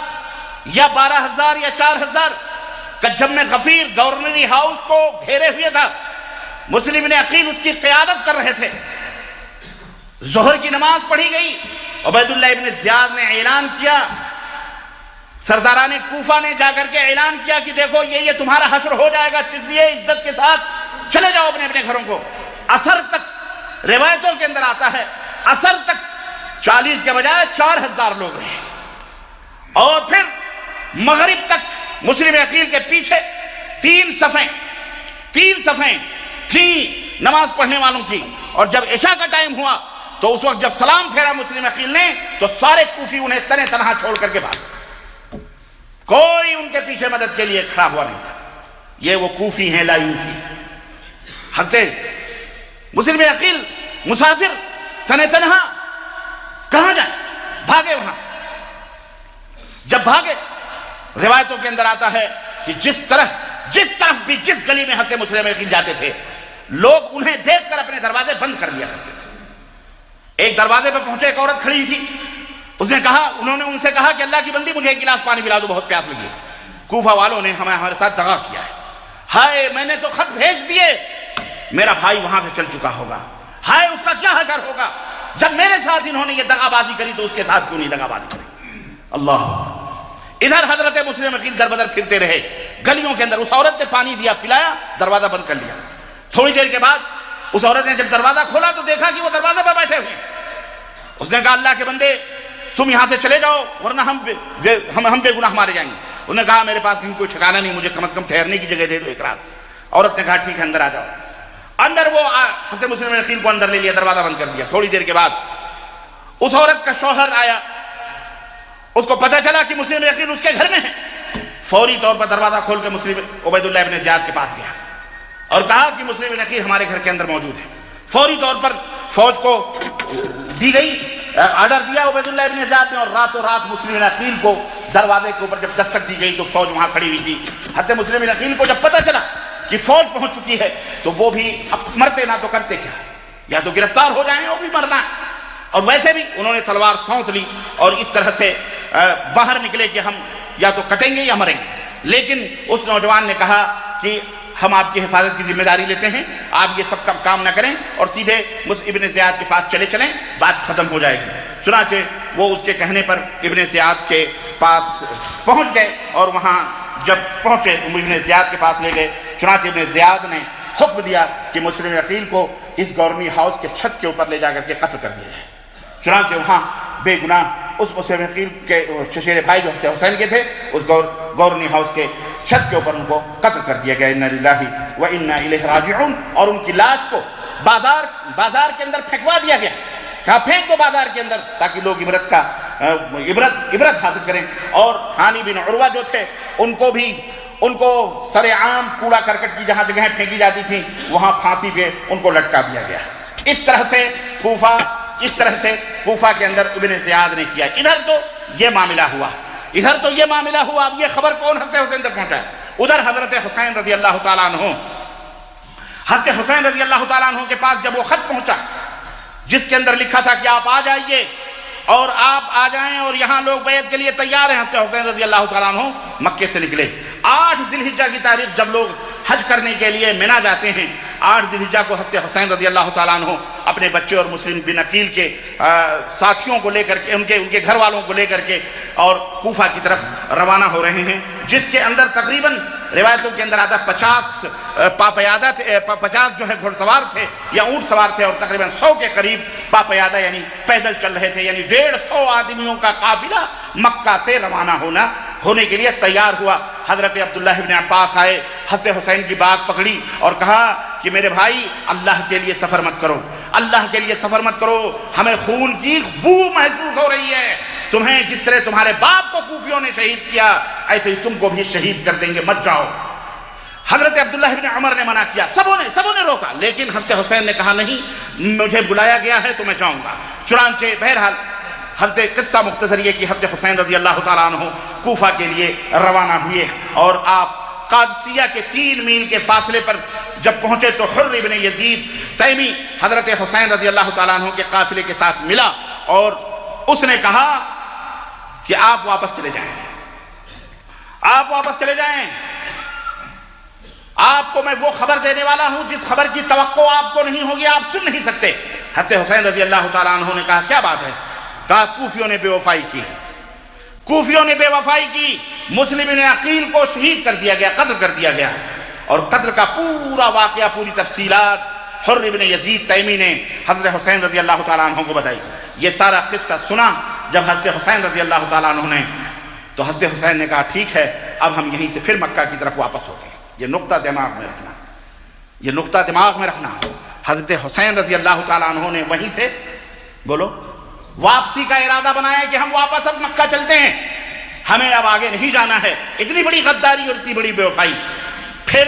یا 12,000 یا 4,000 کجھم میں غفیر گورنری ہاؤس کو گھیرے ہوئے تھا. مسلم بن عقیل اس کی قیادت کر رہے تھے. ظہر کی نماز پڑھی گئی، عبید اللہ ابن زیاد نے اعلان کیا، سرداران کوفہ نے جا کر کے اعلان کیا کہ دیکھو یہ تمہارا حشر ہو جائے گا، اس لیے عزت کے ساتھ چلے جاؤ اپنے گھروں کو. عصر تک روایتوں کے اندر آتا ہے عصر تک 40 کے بجائے 4,000 لوگ رہے، اور پھر مغرب تک مسلم عقیل کے پیچھے 3 صفیں تھیں نماز پڑھنے والوں کی. اور جب عشاء کا ٹائم ہوا تو اس وقت جب سلام پھیرا مسلم عقیل نے تو سارے کوفی انہیں تنہ تنہا چھوڑ کر کے بھاگ، کوئی ان کے پیچھے مدد کے لیے کھڑا ہوا نہیں تھا. یہ وہ کوفی ہیں لا یوفی. حضرت مسلم عقیل مسافر تنہ تنہا کہاں جائیں؟ جب بھاگے، روایتوں کے اندر آتا ہے کہ جس طرف بھی جس گلی میں حضرت مسلم یقین جاتے تھے، لوگ انہیں دیکھ کر اپنے دروازے بند کر لیا کرتے تھے۔ ایک دروازے پہ پہنچے، ایک عورت کھڑی تھی، انہوں نے ان سے کہا کہ اللہ کی بندی مجھے ایک گلاس پانی پلا دو، بہت پیاس لگی ہے، کوفہ والوں نے ہمارے ساتھ دغا کیا ہے، ہائے میں نے تو خط بھیج دیے، میرا بھائی وہاں سے چل چکا ہوگا، ہائے اس کا کیا حشر ہوگا، جب میرے ساتھ انہوں نے یہ دغا بازی کری تو اس کے ساتھ کیوں نہیں دغا بازی کری۔ اللہ، ادھر حضرت مسلم یقین در بدر پھرتے رہے گلیوں کے اندر، اس عورت نے پانی دیا، پلایا، دروازہ بند کر لیا۔ تھوڑی دیر کے بعد اس عورت نے جب دروازہ کھولا تو دیکھا کہ وہ دروازے پر بیٹھے ہوئے۔ اس نے کہا اللہ کے بندے تم یہاں سے چلے جاؤ ورنہ ہم بے گناہ مارے جائیں گے۔ انہوں نے کہا میرے پاس کہیں کوئی ٹھکانہ نہیں، مجھے کم از کم ٹھہرنے کی جگہ دے دو ایک رات۔ عورت نے کہا ٹھیک ہے اندر آ جاؤ۔ اندر وہ حضرت مسلم یقین کو اندر لے لیا، دروازہ بند کر دیا۔ تھوڑی دیر کے بعد اس عورت کا شوہر آیا، اس کو پتہ چلا کہ مسلم یقین اس کے گھر میں ہے، فوری طور پر دروازہ کھول کے مسلم عبید اللہ ابن زیاد کے پاس گیا اور کہا کہ مسلم یقین ہمارے گھر کے اندر موجود ہے۔ فوری طور پر فوج کو دی گئی، آرڈر دیا عبید اللہ ابن زیاد نے، اور راتوں رات مسلم یقین کو دروازے کے اوپر جب دستک دی گئی تو فوج وہاں کھڑی ہوئی تھی۔ حضرت مسلم یقین کو جب پتہ چلا کہ فوج پہنچ چکی ہے تو وہ بھی اب مرتے نہ تو کرتے کیا، یا تو گرفتار ہو جائیں، وہ بھی مرنا ہے، اور ویسے بھی انہوں نے تلوار سونت لی اور اس طرح سے باہر نکلے کہ ہم یا تو کٹیں گے یا مریں گے۔ لیکن اس نوجوان نے کہا کہ ہم آپ کی حفاظت کی ذمہ داری لیتے ہیں، آپ یہ سب کام نہ کریں اور سیدھے ابن زیاد کے پاس چلیں، بات ختم ہو جائے گی۔ چنانچہ وہ اس کے کہنے پر ابن زیاد کے پاس پہنچ گئے، اور وہاں جب پہنچے ابن زیاد کے پاس لے گئے۔ چنانچہ ابن زیاد نے حکم دیا کہ مسلم یقین کو اس گورنی ہاؤس کے چھت کے اوپر لے جا کر کے قتل کر دیا جائے۔ چنانچہ وہاں بے گناہ اس مسلم یقین کے چچیرے بھائی جو حسین کے تھے، اس گورنی ہاؤس کے چھت کے اوپر ان کو قتل کر دیا گیا۔ انا للہ و انا الیہ راجعون، اور ان کی لاش کو بازار کے اندر پھینکوا دیا گیا، کہا پھینک دو بازار کے اندر تاکہ لوگ عبرت حاصل کریں۔ اور ہانی بن عروہ جو تھے ان کو سر عام کوڑا کرکٹ کی جہاں جگہیں پھینکی جاتی تھیں وہاں پھانسی پہ ان کو لٹکا دیا گیا۔ اس طرح سے کوفہ کے اندر ابن زیاد نے کیا۔ ادھر تو یہ معاملہ ہوا، اب یہ خبر کون حضرت حسین تک پہنچا ہے؟ ادھر حضرت حسین رضی اللہ تعالیٰ عنہ کے پاس جب وہ خط پہنچا جس کے اندر لکھا تھا کہ آپ آ جائیے اور آپ آ جائیں اور یہاں لوگ بیعت کے لیے تیار ہیں، حضرت حسین رضی اللہ تعالیٰ عنہ مکے سے نکلے۔ 8 ذی الحجہ کی تاریخ جب لوگ حج کرنے کے لیے مینا جاتے ہیں، 8 ذی الحجہ کو حضرت حسین رضی اللہ تعالیٰ عنہ اپنے بچے اور مسلم بن عقیل کے ساتھیوں کو لے کر کے، ان کے گھر والوں کو لے کر کے اور کوفہ کی طرف روانہ ہو رہے ہیں، جس کے اندر تقریباً روایتوں کے اندر آتا 50 جو ہے گھڑ سوار تھے یا اونٹ سوار تھے، اور تقریباً 100 کے قریب پاپیادہ یعنی پیدل چل رہے تھے، یعنی 150 آدمیوں کا قافلہ مکہ سے روانہ ہونے کے لیے تیار ہوا۔ حضرت عبداللہ ابن عباس آئے، حضرت حسین کی بات پکڑی اور کہا کہ میرے بھائی اللہ کے لیے سفر مت کرو، ہمیں خون کی بو محسوس ہو رہی ہے، تمہیں جس طرح تمہارے باپ کو کوفیوں نے شہید کیا ایسے ہی تم کو بھی شہید کر دیں گے، مت جاؤ۔ حضرت عبداللہ ابن عمر نے منع کیا، سبوں نے روکا، لیکن حضرت حسین نے کہا نہیں، مجھے بلایا گیا ہے تو میں جاؤں گا۔ چنانچہ بہرحال حضرت قصہ مختصر یہ کہ حضرت حسین رضی اللہ تعالیٰ عنہ کوفہ کے لیے روانہ ہوئے، اور آپ قادسیہ کے 3 میل کے فاصلے پر جب پہنچے تو حر ابن یزید تیمی حضرت حسین رضی اللہ تعالیٰ عنہ کے قافلے کے ساتھ ملا، اور اس نے کہا کہ آپ واپس چلے جائیں، آپ کو میں وہ خبر دینے والا ہوں جس خبر کی توقع آپ کو نہیں ہوگی، آپ سن نہیں سکتے۔ حضرت حسین رضی اللہ تعالیٰ عنہ نے کہا کیا بات ہے؟ کہا کوفیوں نے بے وفائی کی، مسلم بن عقیل کو شہید کر دیا گیا، قتل کر دیا گیا، اور قتل کا پورا واقعہ، پوری تفصیلات حر ابن یزید تیمی نے حضرت حسین رضی اللہ تعالیٰ عنہ کو بتائی۔ یہ سارا قصہ سنا جب حضرت حسین رضی اللہ تعالیٰ عنہ نے، تو حضرت حسین نے کہا ٹھیک ہے اب ہم یہیں سے پھر مکہ کی طرف واپس ہوتے ہیں۔ یہ نقطہ دماغ میں رکھنا، حضرت حسین رضی اللہ تعالیٰ عنہ نے وہیں سے واپسی کا ارادہ بنایا کہ ہم واپس اب مکہ چلتے ہیں، ہمیں اب آگے نہیں جانا ہے۔ اتنی بڑی غداری اور اتنی بڑی بے وفائی۔ پھر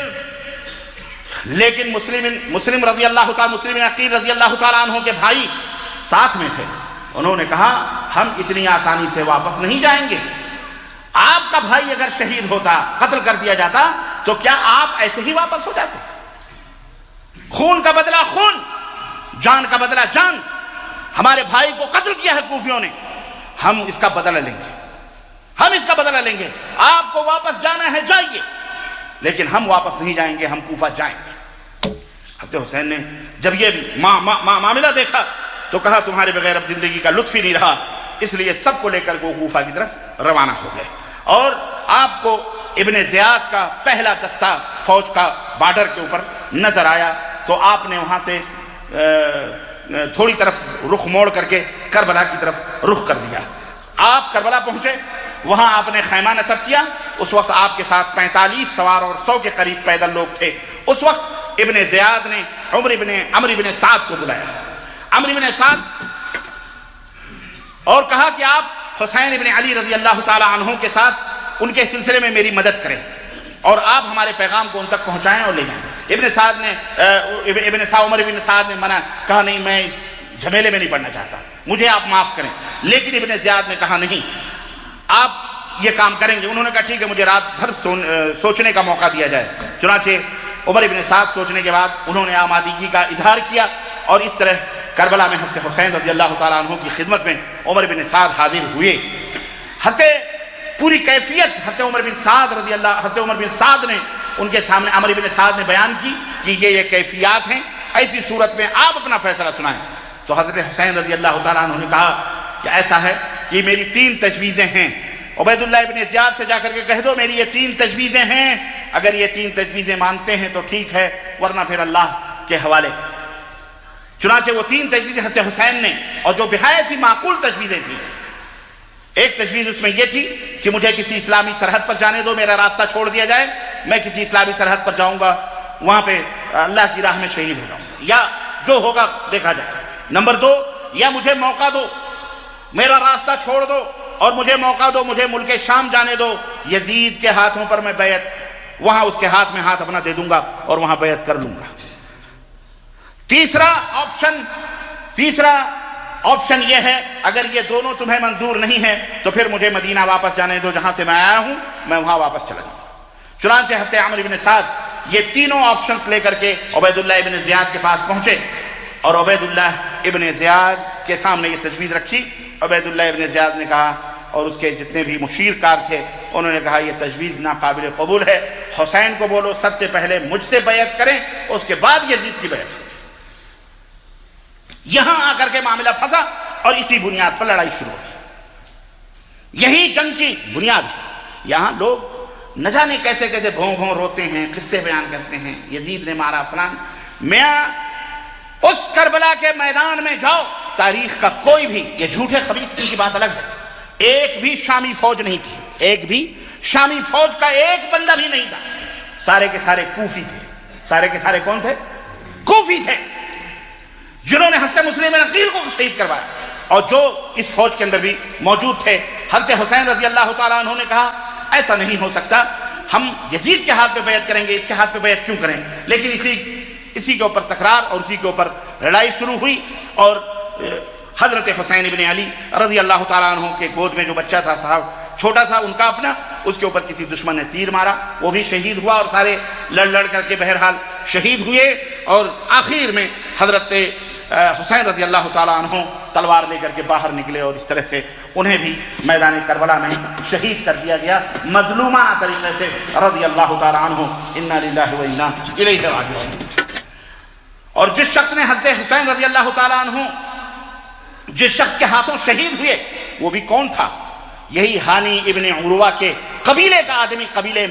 لیکن مسلم رضی اللہ تعالیٰ، مسلم عقیل رضی اللہ تعالیٰ عنہ کے بھائی ساتھ میں تھے، انہوں نے کہا ہم اتنی آسانی سے واپس نہیں جائیں گے، آپ کا بھائی اگر شہید ہوتا، قتل کر دیا جاتا، تو کیا آپ ایسے ہی واپس ہو جاتے؟ خون کا بدلہ خون، جان کا بدلہ جان۔ ہمارے بھائی کو قتل کیا ہے کوفیوں نے، ہم اس کا بدلہ لیں گے، ہم اس کا بدلہ لیں گے۔ آپ کو واپس جانا ہے جائیے، لیکن ہم واپس نہیں جائیں گے، ہم کوفہ جائیں گے۔ حضرت حسین نے جب یہ معاملہ دیکھا تو کہا تمہارے بغیر اب زندگی کا لطف ہی نہیں رہا، اس لیے سب کو لے کر وہ کوفہ کی طرف روانہ ہو گئے۔ اور آپ کو ابن زیاد کا پہلا دستہ فوج کا بارڈر کے اوپر نظر آیا، تو آپ نے وہاں سے تھوڑی طرف رخ موڑ کر کے کربلا کی طرف رخ کر دیا۔ آپ کربلا پہنچے، وہاں آپ نے خیمہ نصب کیا۔ اس وقت آپ کے ساتھ 45 سوار اور 100 کے قریب پیدل لوگ تھے۔ اس وقت ابن زیاد نے عمرو بن سعد کو بلایا، عمرو بن سعد، اور کہا کہ آپ حسین ابن علی رضی اللہ تعالی عنہ کے ساتھ ان کے سلسلے میں میری مدد کریں، اور آپ ہمارے پیغام کو ان تک پہنچائیں اور لے جائیں۔ عمر بن سعد نے منع، کہا نہیں، میں اس جھمیلے میں نہیں پڑنا چاہتا، مجھے آپ معاف کریں۔ لیکن ابن زیاد نے کہا نہیں، آپ یہ کام کریں گے۔ انہوں نے کہا ٹھیک ہے، مجھے رات بھر سوچنے کا موقع دیا جائے۔ چنانچہ عمر بن سعد سوچنے کے بعد انہوں نے آمادگی کا اظہار کیا، اور اس طرح کربلا میں حضرت حسین رضی اللہ تعالیٰ عنہ کی خدمت میں عمر بن سعد حاضر ہوئے۔ پوری کیفیت حضرت عمر بن سعد نے ان کے سامنے، عمرو بن سعد نے بیان کی کہ یہ کیفیات ہیں، ایسی صورت میں آپ اپنا فیصلہ سنائیں۔ تو حضرت حسین رضی اللہ تعالیٰ عنہ نے کہا کہ ایسا ہے کہ میری 3 تجویزیں ہیں، عبید اللہ ابن زیاد سے جا کر کے کہہ دو میری یہ 3 تجویزیں ہیں، اگر یہ 3 تجویزیں مانتے ہیں تو ٹھیک ہے، ورنہ پھر اللہ کے حوالے۔ چنانچہ وہ 3 تجویزیں حضرت حسین نے، اور جو بہایت ہی معقول تجویزیں تھیں۔ ایک تجویز اس میں یہ تھی کہ مجھے کسی اسلامی سرحد پر جانے دو، میرا راستہ چھوڑ دیا جائے، میں کسی اسلامی سرحد پر جاؤں گا، وہاں پہ اللہ کی راہ میں شہید ہو جاؤں گا، یا جو ہوگا دیکھا جائے۔ نمبر 2، یا مجھے موقع دو، میرا راستہ چھوڑ دو اور مجھے موقع دو، مجھے ملک شام جانے دو، یزید کے ہاتھوں پر میں بیعت، وہاں اس کے ہاتھ میں ہاتھ اپنا دے دوں گا اور وہاں بیعت کر لوں گا۔ تیسرا آپشن یہ ہے، اگر یہ دونوں تمہیں منظور نہیں ہے تو پھر مجھے مدینہ واپس جانے دو، جہاں سے میں آیا ہوں میں وہاں واپس چلا جاؤں۔ چنانچہ حضرت عمرو بن سعد یہ تینوں آپشنز لے کر کے عبید اللہ ابن زیاد کے پاس پہنچے، اور عبید اللہ ابن زیاد کے سامنے یہ تجویز رکھی۔ عبید اللہ ابن زیاد نے کہا، اور اس کے جتنے بھی مشیر کار تھے انہوں نے کہا یہ تجویز ناقابل قبول ہے، حسین کو بولو سب سے پہلے مجھ سے بیعت کریں، اس کے بعد یزید کی بیعت۔ یہاں آ کر کے معاملہ پھنسا اور اسی بنیاد پر لڑائی شروع ہوئی۔ یہی جنگ کی بنیاد ہے۔ یہاں لوگ نہ جانے کیسے کیسے بھون بھون روتے ہیں، قصے بیان کرتے ہیں، یزید نے مارا فلان۔ میاں اس کربلا کے میدان میں جاؤ، تاریخ کا کوئی بھی، یہ جھوٹے خبیث کی بات الگ ہے، ایک بھی شامی فوج نہیں تھی، ایک بھی شامی فوج کا ایک بندہ بھی نہیں تھا، سارے کے سارے کوفی تھے۔ سارے کے سارے کون تھے؟ کوفی تھے، جنہوں نے حضرت مسلم عقیل کو شہید کروایا، اور جو اس فوج کے اندر بھی موجود تھے۔ حضرت حسین رضی اللہ تعالیٰ عنہ نے کہا ایسا نہیں ہو سکتا، ہم یزید کے ہاتھ پہ بیعت کریں گے، اس کے ہاتھ پہ بیعت کیوں کریں؟ لیکن اسی کے اوپر تکرار اور اسی کے اوپر لڑائی شروع ہوئی، اور حضرت حسین ابن علی رضی اللہ تعالیٰ عنہ کے گود میں جو بچہ تھا صاحب چھوٹا سا ان کا اپنا، اس کے اوپر کسی دشمن نے تیر مارا، وہ بھی شہید ہوا، اور سارے لڑ کر کے بہرحال شہید ہوئے۔ اور آخر میں حضرت حسین رضی اللہ تعالیٰ عنہ تلوار لے کر کے باہر نکلے، اور اس طرح سے انہیں بھی میدان کربلا میں شہید کر دیا گیا مظلومانہ طریقے سے رضی اللہ تعالیٰ عنہ۔ انا للہ و انا الیہ راجعون۔ اور جس شخص نے حضرت حسین رضی اللہ تعالیٰ عنہ جس شخص کے ہاتھوں شہید ہوئے وہ بھی کون تھا؟ یہی ہانی ابن عروہ کے قبیلے کا آدمی، قبیلے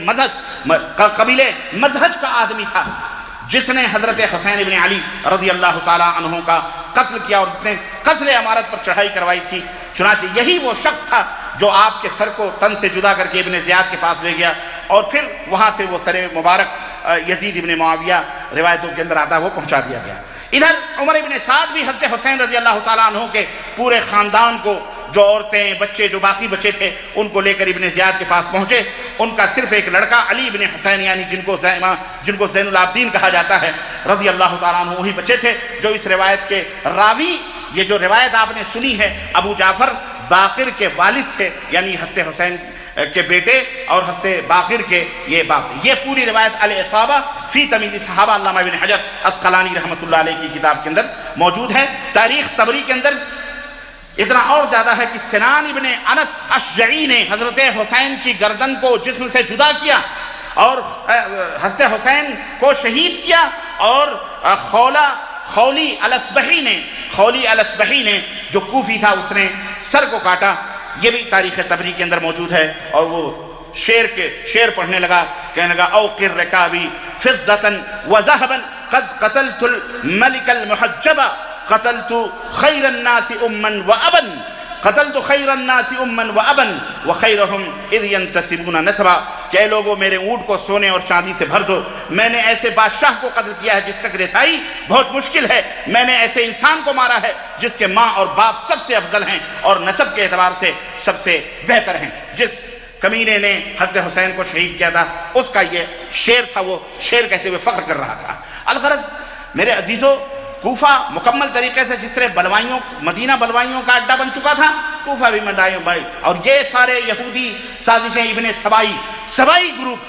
مزہج کا آدمی تھا، جس نے حضرت حسین ابن علی رضی اللہ تعالیٰ عنہ کا قتل کیا، اور جس نے قصر عمارت پر چڑھائی کروائی تھی۔ چنانچہ یہی وہ شخص تھا جو آپ کے سر کو تن سے جدا کر کے ابن زیاد کے پاس لے گیا، اور پھر وہاں سے وہ سر مبارک یزید ابن معاویہ روایتوں کے اندر آتا وہ پہنچا دیا گیا۔ ادھر عمر ابن سعد بھی حضرت حسین رضی اللہ تعالیٰ عنہ کے پورے خاندان کو، جو عورتیں بچے جو باقی بچے تھے ان کو لے کر ابن زیاد کے پاس پہنچے۔ ان کا صرف ایک لڑکا علی ابن حسین، یعنی جن کو زین العابدین کہا جاتا ہے، رضی اللہ تعالیٰ عنہ، وہی بچے تھے جو اس روایت کے راوی، یہ جو روایت آپ نے سنی ہے ابو جعفر باقر کے والد تھے، یعنی حضرت حسین کے بیٹے اور حضرت باقر کے یہ باپ تھے۔ یہ پوری روایت الاصابہ فی تمیز صحابہ علامہ ابن حجر عسقلانی رحمۃ اللہ علیہ کی کتاب کے اندر موجود ہے۔ تاریخ طبری کے اندر اتنا اور زیادہ ہے کہ سنان ابن انس اشجعی نے حضرت حسین کی گردن کو جسم سے جدا کیا اور حضرت حسین کو شہید کیا، اور خولی الاصبحی نے جو کوفی تھا اس نے سر کو کاٹا۔ یہ بھی تاریخ طبری کے اندر موجود ہے۔ اور وہ شعر پڑھنے لگا، کہنے لگا اوقر رکابی فضة وذهبا قد قتلت الملك المحجب قتلت خیر الناس اما وابا قتلت خیر الناس اما وابا وخیرهم اذ ينتسبون نسبا، کہ اے لوگوں میرے اونٹ کو سونے اور چاندی سے بھر دو، میں نے ایسے بادشاہ کو قتل کیا ہے جس تک رسائی بہت مشکل ہے، میں نے ایسے انسان کو مارا ہے جس کے ماں اور باپ سب سے افضل ہیں اور نسب کے اعتبار سے سب سے بہتر ہیں۔ جس کمینے نے حضرت حسین کو شہید کیا تھا اس کا یہ شعر تھا، وہ شعر کہتے ہوئے فخر کر رہا تھا۔ الغرض میرے عزیزو، کوفہ مکمل طریقے سے جس طرح مدینہ بلوائیوں کا اڈا بن چکا تھا، کوفہ بھی اور یہ سارے یہودی سازشیں ابن سبائی گروپ،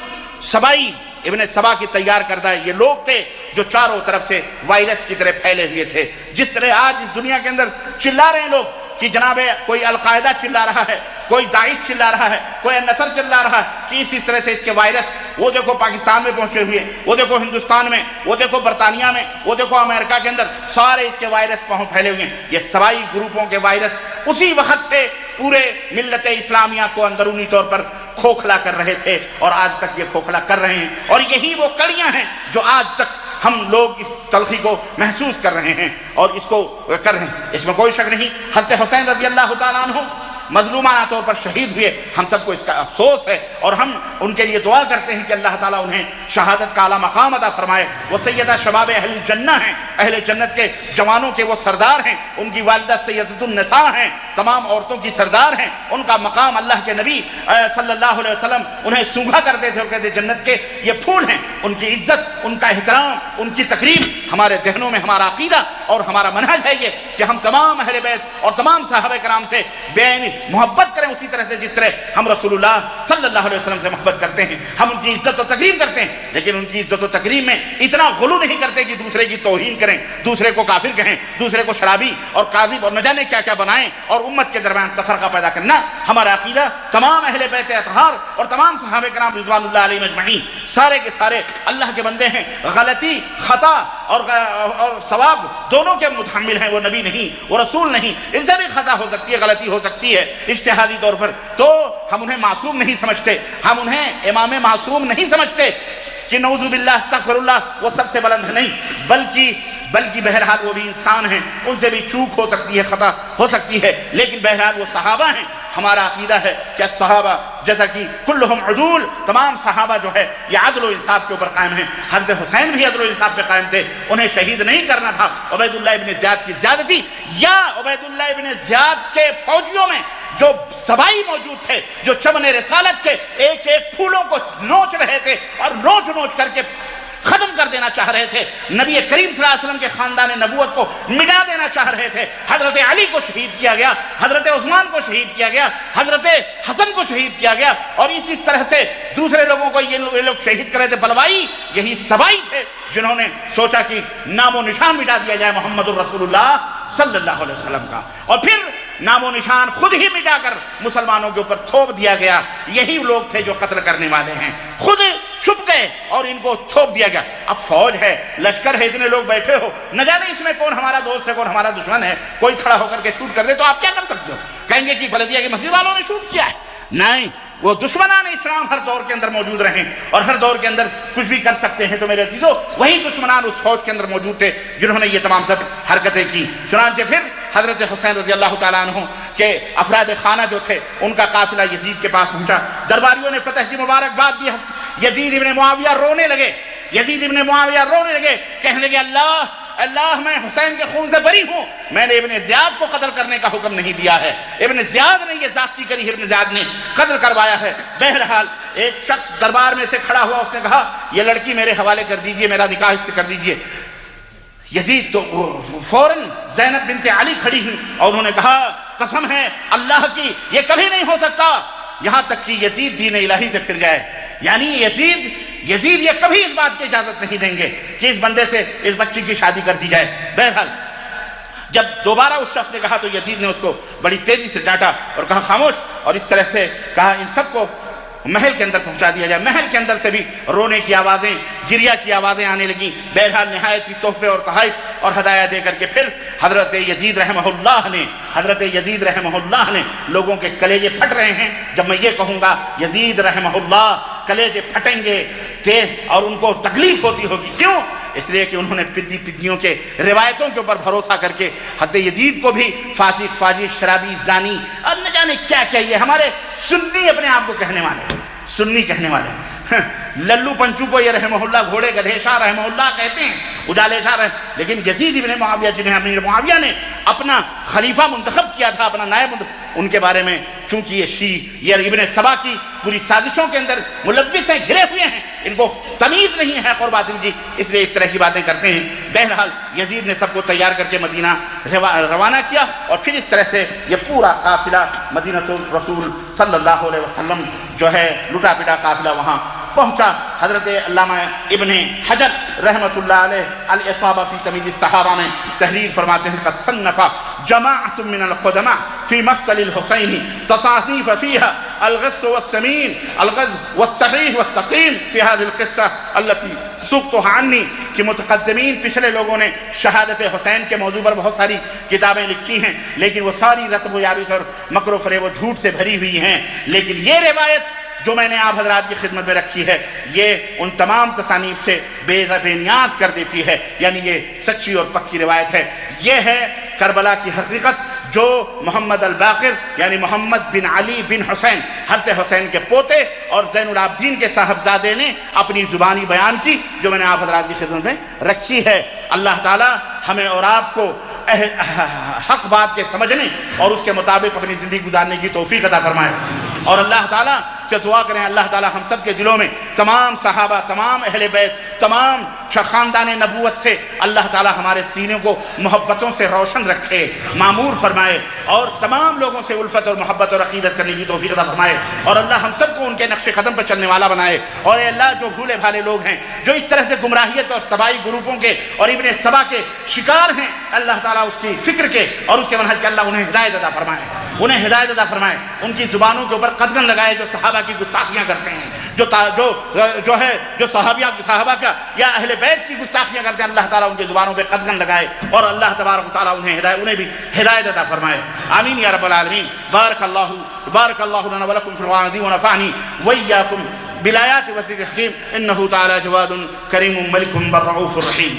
ابن سبا کی تیار کردہ یہ لوگ تھے جو چاروں طرف سے وائرس کی طرح پھیلے ہوئے تھے۔ جس طرح آج اس دنیا کے اندر چلا رہے ہیں لوگ کہ جناب کوئی القاعدہ چلا رہا ہے، کوئی داعش چلا رہا ہے، کوئی النصر چلا رہا ہے، کہ اس طرح سے اس کے وائرس وہ دیکھو پاکستان میں پہنچے ہوئے، وہ دیکھو ہندوستان میں، وہ دیکھو برطانیہ میں، وہ دیکھو امریکہ کے اندر، سارے اس کے وائرس پھیلے ہوئے ہیں۔ یہ سبائی گروپوں کے وائرس اسی وقت سے پورے ملت اسلامیہ کو اندرونی طور پر کھوکھلا کر رہے تھے اور آج تک یہ کھوکھلا کر رہے ہیں، اور یہی وہ کڑیاں ہیں جو آج تک ہم لوگ اس تلخی کو محسوس کر رہے ہیں اور اس کو کر رہے ہیں۔ اس میں کوئی شک نہیں، حضرت حسین رضی اللہ تعالیٰ عنہ مظلومانہ طور پر شہید ہوئے، ہم سب کو اس کا افسوس ہے اور ہم ان کے لیے دعا کرتے ہیں کہ اللہ تعالیٰ انہیں شہادت کا اعلیٰ مقام عطا فرمائے۔ وہ سیدہ شباب اہل الجنہ ہیں، اہل جنت کے جوانوں کے وہ سردار ہیں، ان کی والدہ سیدۃ النساء ہیں، تمام عورتوں کی سردار ہیں، ان کا مقام اللہ کے نبی صلی اللہ علیہ وسلم انہیں سونگھا کرتے تھے اور کہتے جنت کے یہ پھول ہیں۔ ان کی عزت، ان کا احترام، ان کی تقریب ہمارے ذہنوں میں ہمارا عقیدہ اور ہمارا منہج ہے یہ کہ ہم تمام اہل بیت اور تمام صحابہ کرام سے بے عینی محبت کریں، اسی طرح سے جس طرح ہم رسول اللہ صلی اللہ علیہ وسلم سے محبت کرتے ہیں۔ ہم ان کی عزت و تکریم کرتے ہیں، لیکن ان کی عزت و تکریم میں اتنا غلو نہیں کرتے کہ دوسرے کی توہین کریں، دوسرے کو کافر کہیں، دوسرے کو شرابی اور کاذب اور نہ جانے کیا کیا بنائیں اور امت کے درمیان تفرقہ پیدا کرنا۔ ہمارا عقیدہ تمام اہل بیت اطہار اور تمام صحابہ کرام رضوان اللہ علیہم اجمعین سارے کے سارے اللہ کے بندے ہیں، غلطی، خطا اور ثواب دونوں کے متحمل ہیں۔ وہ نبی نہیں، وہ رسول نہیں، ان سے بھی خطا ہو سکتی ہے، غلطی ہو سکتی ہے اجتہادی طور پر، تو ہم انہیں معصوم نہیں سمجھتے، ہم انہیں امام معصوم نہیں سمجھتے کہ نعوذ باللہ استغفر اللہ وہ سب سے بلند نہیں، بلکہ بہرحال وہ بھی انسان ہیں، ان سے بھی چوک ہو سکتی ہے، خطا ہو سکتی ہے، لیکن بہرحال وہ صحابہ ہیں۔ ہمارا عقیدہ ہے کہ صحابہ جیسا کہ کلہم عدول، تمام صحابہ جو ہے یہ عدل و انصاف کے اوپر قائم ہیں۔ حضرت حسین بھی عدل و انصاف پہ قائم تھے، انہیں شہید نہیں کرنا تھا عبید اللہ ابن زیاد کی زیادتی یا عبید اللہ ابن زیاد کے فوجیوں میں جو سبائی موجود تھے، جو چمن رسالت کے ایک ایک پھولوں کو نوچ رہے تھے اور نوچ کر کے ختم کر دینا چاہ رہے تھے، نبی کریم صلی اللہ علیہ وسلم کے خاندان نبوت کو مٹا دینا چاہ رہے تھے۔ حضرت علی کو شہید کیا گیا، حضرت عثمان کو شہید کیا گیا، حضرت حسن کو شہید کیا گیا، اور اسی طرح سے دوسرے لوگوں کو یہ لوگ شہید کر رہے تھے۔ بلوائی یہی سبائی تھے جنہوں نے سوچا کہ نام و نشان مٹا دیا جائے محمد الرسول اللہ صلی اللہ علیہ وسلم کا، اور پھر نام و نشان خود ہی مٹا کر مسلمانوں کے اوپر تھوپ دیا گیا۔ یہی لوگ تھے جو قتل کرنے والے ہیں، خود چھپ گئے اور ان کو تھوپ دیا گیا۔ اب فوج ہے، لشکر ہے، اتنے لوگ بیٹھے ہو، نہ جانے اس میں کون ہمارا دوست ہے کون ہمارا دشمن ہے، کوئی کھڑا ہو کر کے شوٹ کر دے تو آپ کیا کر سکتے ہو؟ کہیں گے کہ بلدیہ کی مسجد والوں نے شوٹ کیا ہے؟ نہیں، وہ دشمنان اسلام ہر دور کے اندر موجود رہے اور ہر دور کے اندر کچھ بھی کر سکتے ہیں، تو میرے عزیزو وہی دشمنان اس فوج کے اندر موجود تھے جنہوں نے یہ تمام سب حرکتیں کی۔ چنانچہ پھر حضرت حسین رضی اللہ تعالیٰ عنہ کے افراد خانہ جو تھے ان کا قافلہ یزید کے پاس پہنچا، درباریوں نے فتح کی مبارکباد دی، یزید ابن معاویہ رونے لگے، کہنے لگے اللہ میں حسین کے خون سے بری ہوں، میں نے ابن زیاد کو قتل کرنے کا حکم نہیں دیا ہے، ابن زیاد نے یہ زیادتی کری ہے، ابن زیاد نے قتل کروایا ہے۔ بہرحال ایک شخص دربار میں سے کھڑا ہوا، اس نے کہا یہ لڑکی میرے حوالے کر دیجئے، میرا نکاح اس سے کر دیجئے۔ یزید تو فوراً زینب بنت علی کھڑی ہوئی اور انہوں نے کہا قسم ہے اللہ کی یہ کبھی نہیں ہو سکتا، یہاں تک کہ یزید دین الہی سے پھر جائے. یعنی یزید یہ کبھی اس بات کی اجازت نہیں دیں گے کہ اس بندے سے اس بچی کی شادی کر دی جائے. بہرحال جب دوبارہ اس شخص نے کہا تو یزید نے اس کو بڑی تیزی سے ڈانٹا اور کہا خاموش، اور اس طرح سے کہا ان سب کو محل کے اندر پہنچا دیا جائے. محل کے اندر سے بھی رونے کی آوازیں، گریا کی آوازیں آنے لگیں. بہرحال نہایت ہی تحفے اور تحائف اور ہدایہ دے کر کے پھر حضرت یزید رحمہ اللہ نے لوگوں کے کلیجے پھٹ رہے ہیں. جب میں یہ کہوں گا یزید رحمہ اللہ کلیجے پھٹیں گے اور ان کو تکلیف ہوتی ہوگی. کیوں؟ اس لیے کہ انہوں نے پدیوں کے روایتوں کے اوپر بھروسہ کر کے حضرت یزید کو بھی فاسق، فاجر، شرابی، زانی اور نہ جانے کیا چاہیے. ہمارے سنی اپنے آپ کو کہنے والے للو پنچو کو یہ رحمہ اللہ گھوڑے گدھے شاہ رحمہ اللہ کہتے ہیں، اجالے شاہ لیکن یزید ابن معاویہ جنہیں امیر معاویہ نے اپنا خلیفہ منتخب کیا تھا، اپنا نائب ان کے بارے میں چونکہ یہ ابن سبا کی پوری سازشوں کے اندر ملوث ہیں، گھرے ہوئے ہیں، ان کو تمیز نہیں ہے قرب باطل کی، اس لیے اس طرح کی باتیں کرتے ہیں. بہرحال یزید نے سب کو تیار کر کے مدینہ روانہ کیا اور پھر اس طرح سے یہ پورا قافلہ مدینہ الرسول صلی اللہ علیہ وسلم جو ہے لٹا پٹا قافلہ وہاں پہنچا. حضرت علامہ ابن حجر رحمۃ اللہ علیہ الاصابہ فی تمیز الصحابہ میں تحریر فرماتے ہیں قد صنف جماعۃ من القدماء فی مقتل الحسین تصانیف فیہا الغث والسمین الغز والصحیح والسقیم فی هذه القصہ التي سقطها عنی کہ متقدمین پچھلے لوگوں نے شہادت حسین کے موضوع پر بہت ساری کتابیں لکھی ہیں، لیکن وہ ساری رتب و یابس اور مکر و فریب و جھوٹ سے بھری ہوئی ہیں. لیکن یہ روایت جو میں نے آپ حضرات کی خدمت میں رکھی ہے یہ ان تمام تصانیف سے بے نیاز کر دیتی ہے. یعنی یہ سچی اور پکی روایت ہے. یہ ہے کربلا کی حقیقت جو محمد الباقر یعنی محمد بن علی بن حسین حضرت حسین کے پوتے اور زین العابدین کے صاحبزادے نے اپنی زبانی بیان کی، جو میں نے آپ حضرات کی خدمت میں رکھی ہے. اللہ تعالی ہمیں اور آپ کو حق بات کے سمجھنے اور اس کے مطابق اپنی زندگی گزارنے کی توفیق عطا فرمائے. اور اللہ تعالیٰ سے دعا کریں اللہ تعالیٰ ہم سب کے دلوں میں تمام صحابہ، تمام اہل بیت، تمام خاندان نبوت سے اللہ تعالیٰ ہمارے سینوں کو محبتوں سے روشن رکھے، معمور فرمائے اور تمام لوگوں سے الفت اور محبت اور عقیدت کرنے کی توفیق عطا فرمائے. اور اللہ ہم سب کو ان کے نقش قدم پر چلنے والا بنائے. اور اے اللہ جو بھولے بھالے لوگ ہیں جو اس طرح سے گمراہیت اور سبائی گروپوں کے اور ابن سبا کے شکار ہیں، اللہ تعالیٰ اس کی فکر کے اور اس کے منہج کے اللہ انہیں ہدایت عطا فرمائے، انہیں ہدایت عطا فرمائے. ان کی زبانوں کے اوپر قدغن لگائے جو صحابہ کی گستاخیاں کرتے ہیں، جو صحابہ کا یا اہل بیت کی گستاخیاں کرتے ہیں، اللہ تعالیٰ ان کی زبانوں پہ قدغن لگائے اور اللہ تبارک و تعالیٰ انہیں بھی ہدایت عطا فرمائے. آمین یا رب العالمین. بارک اللہ لنا ولکم فی القرآن العظیم ونفعنی وإیاکم بالآیات والذکر الحکیم انہ تعالی جواد کریم ملک بر رؤوف رحیم.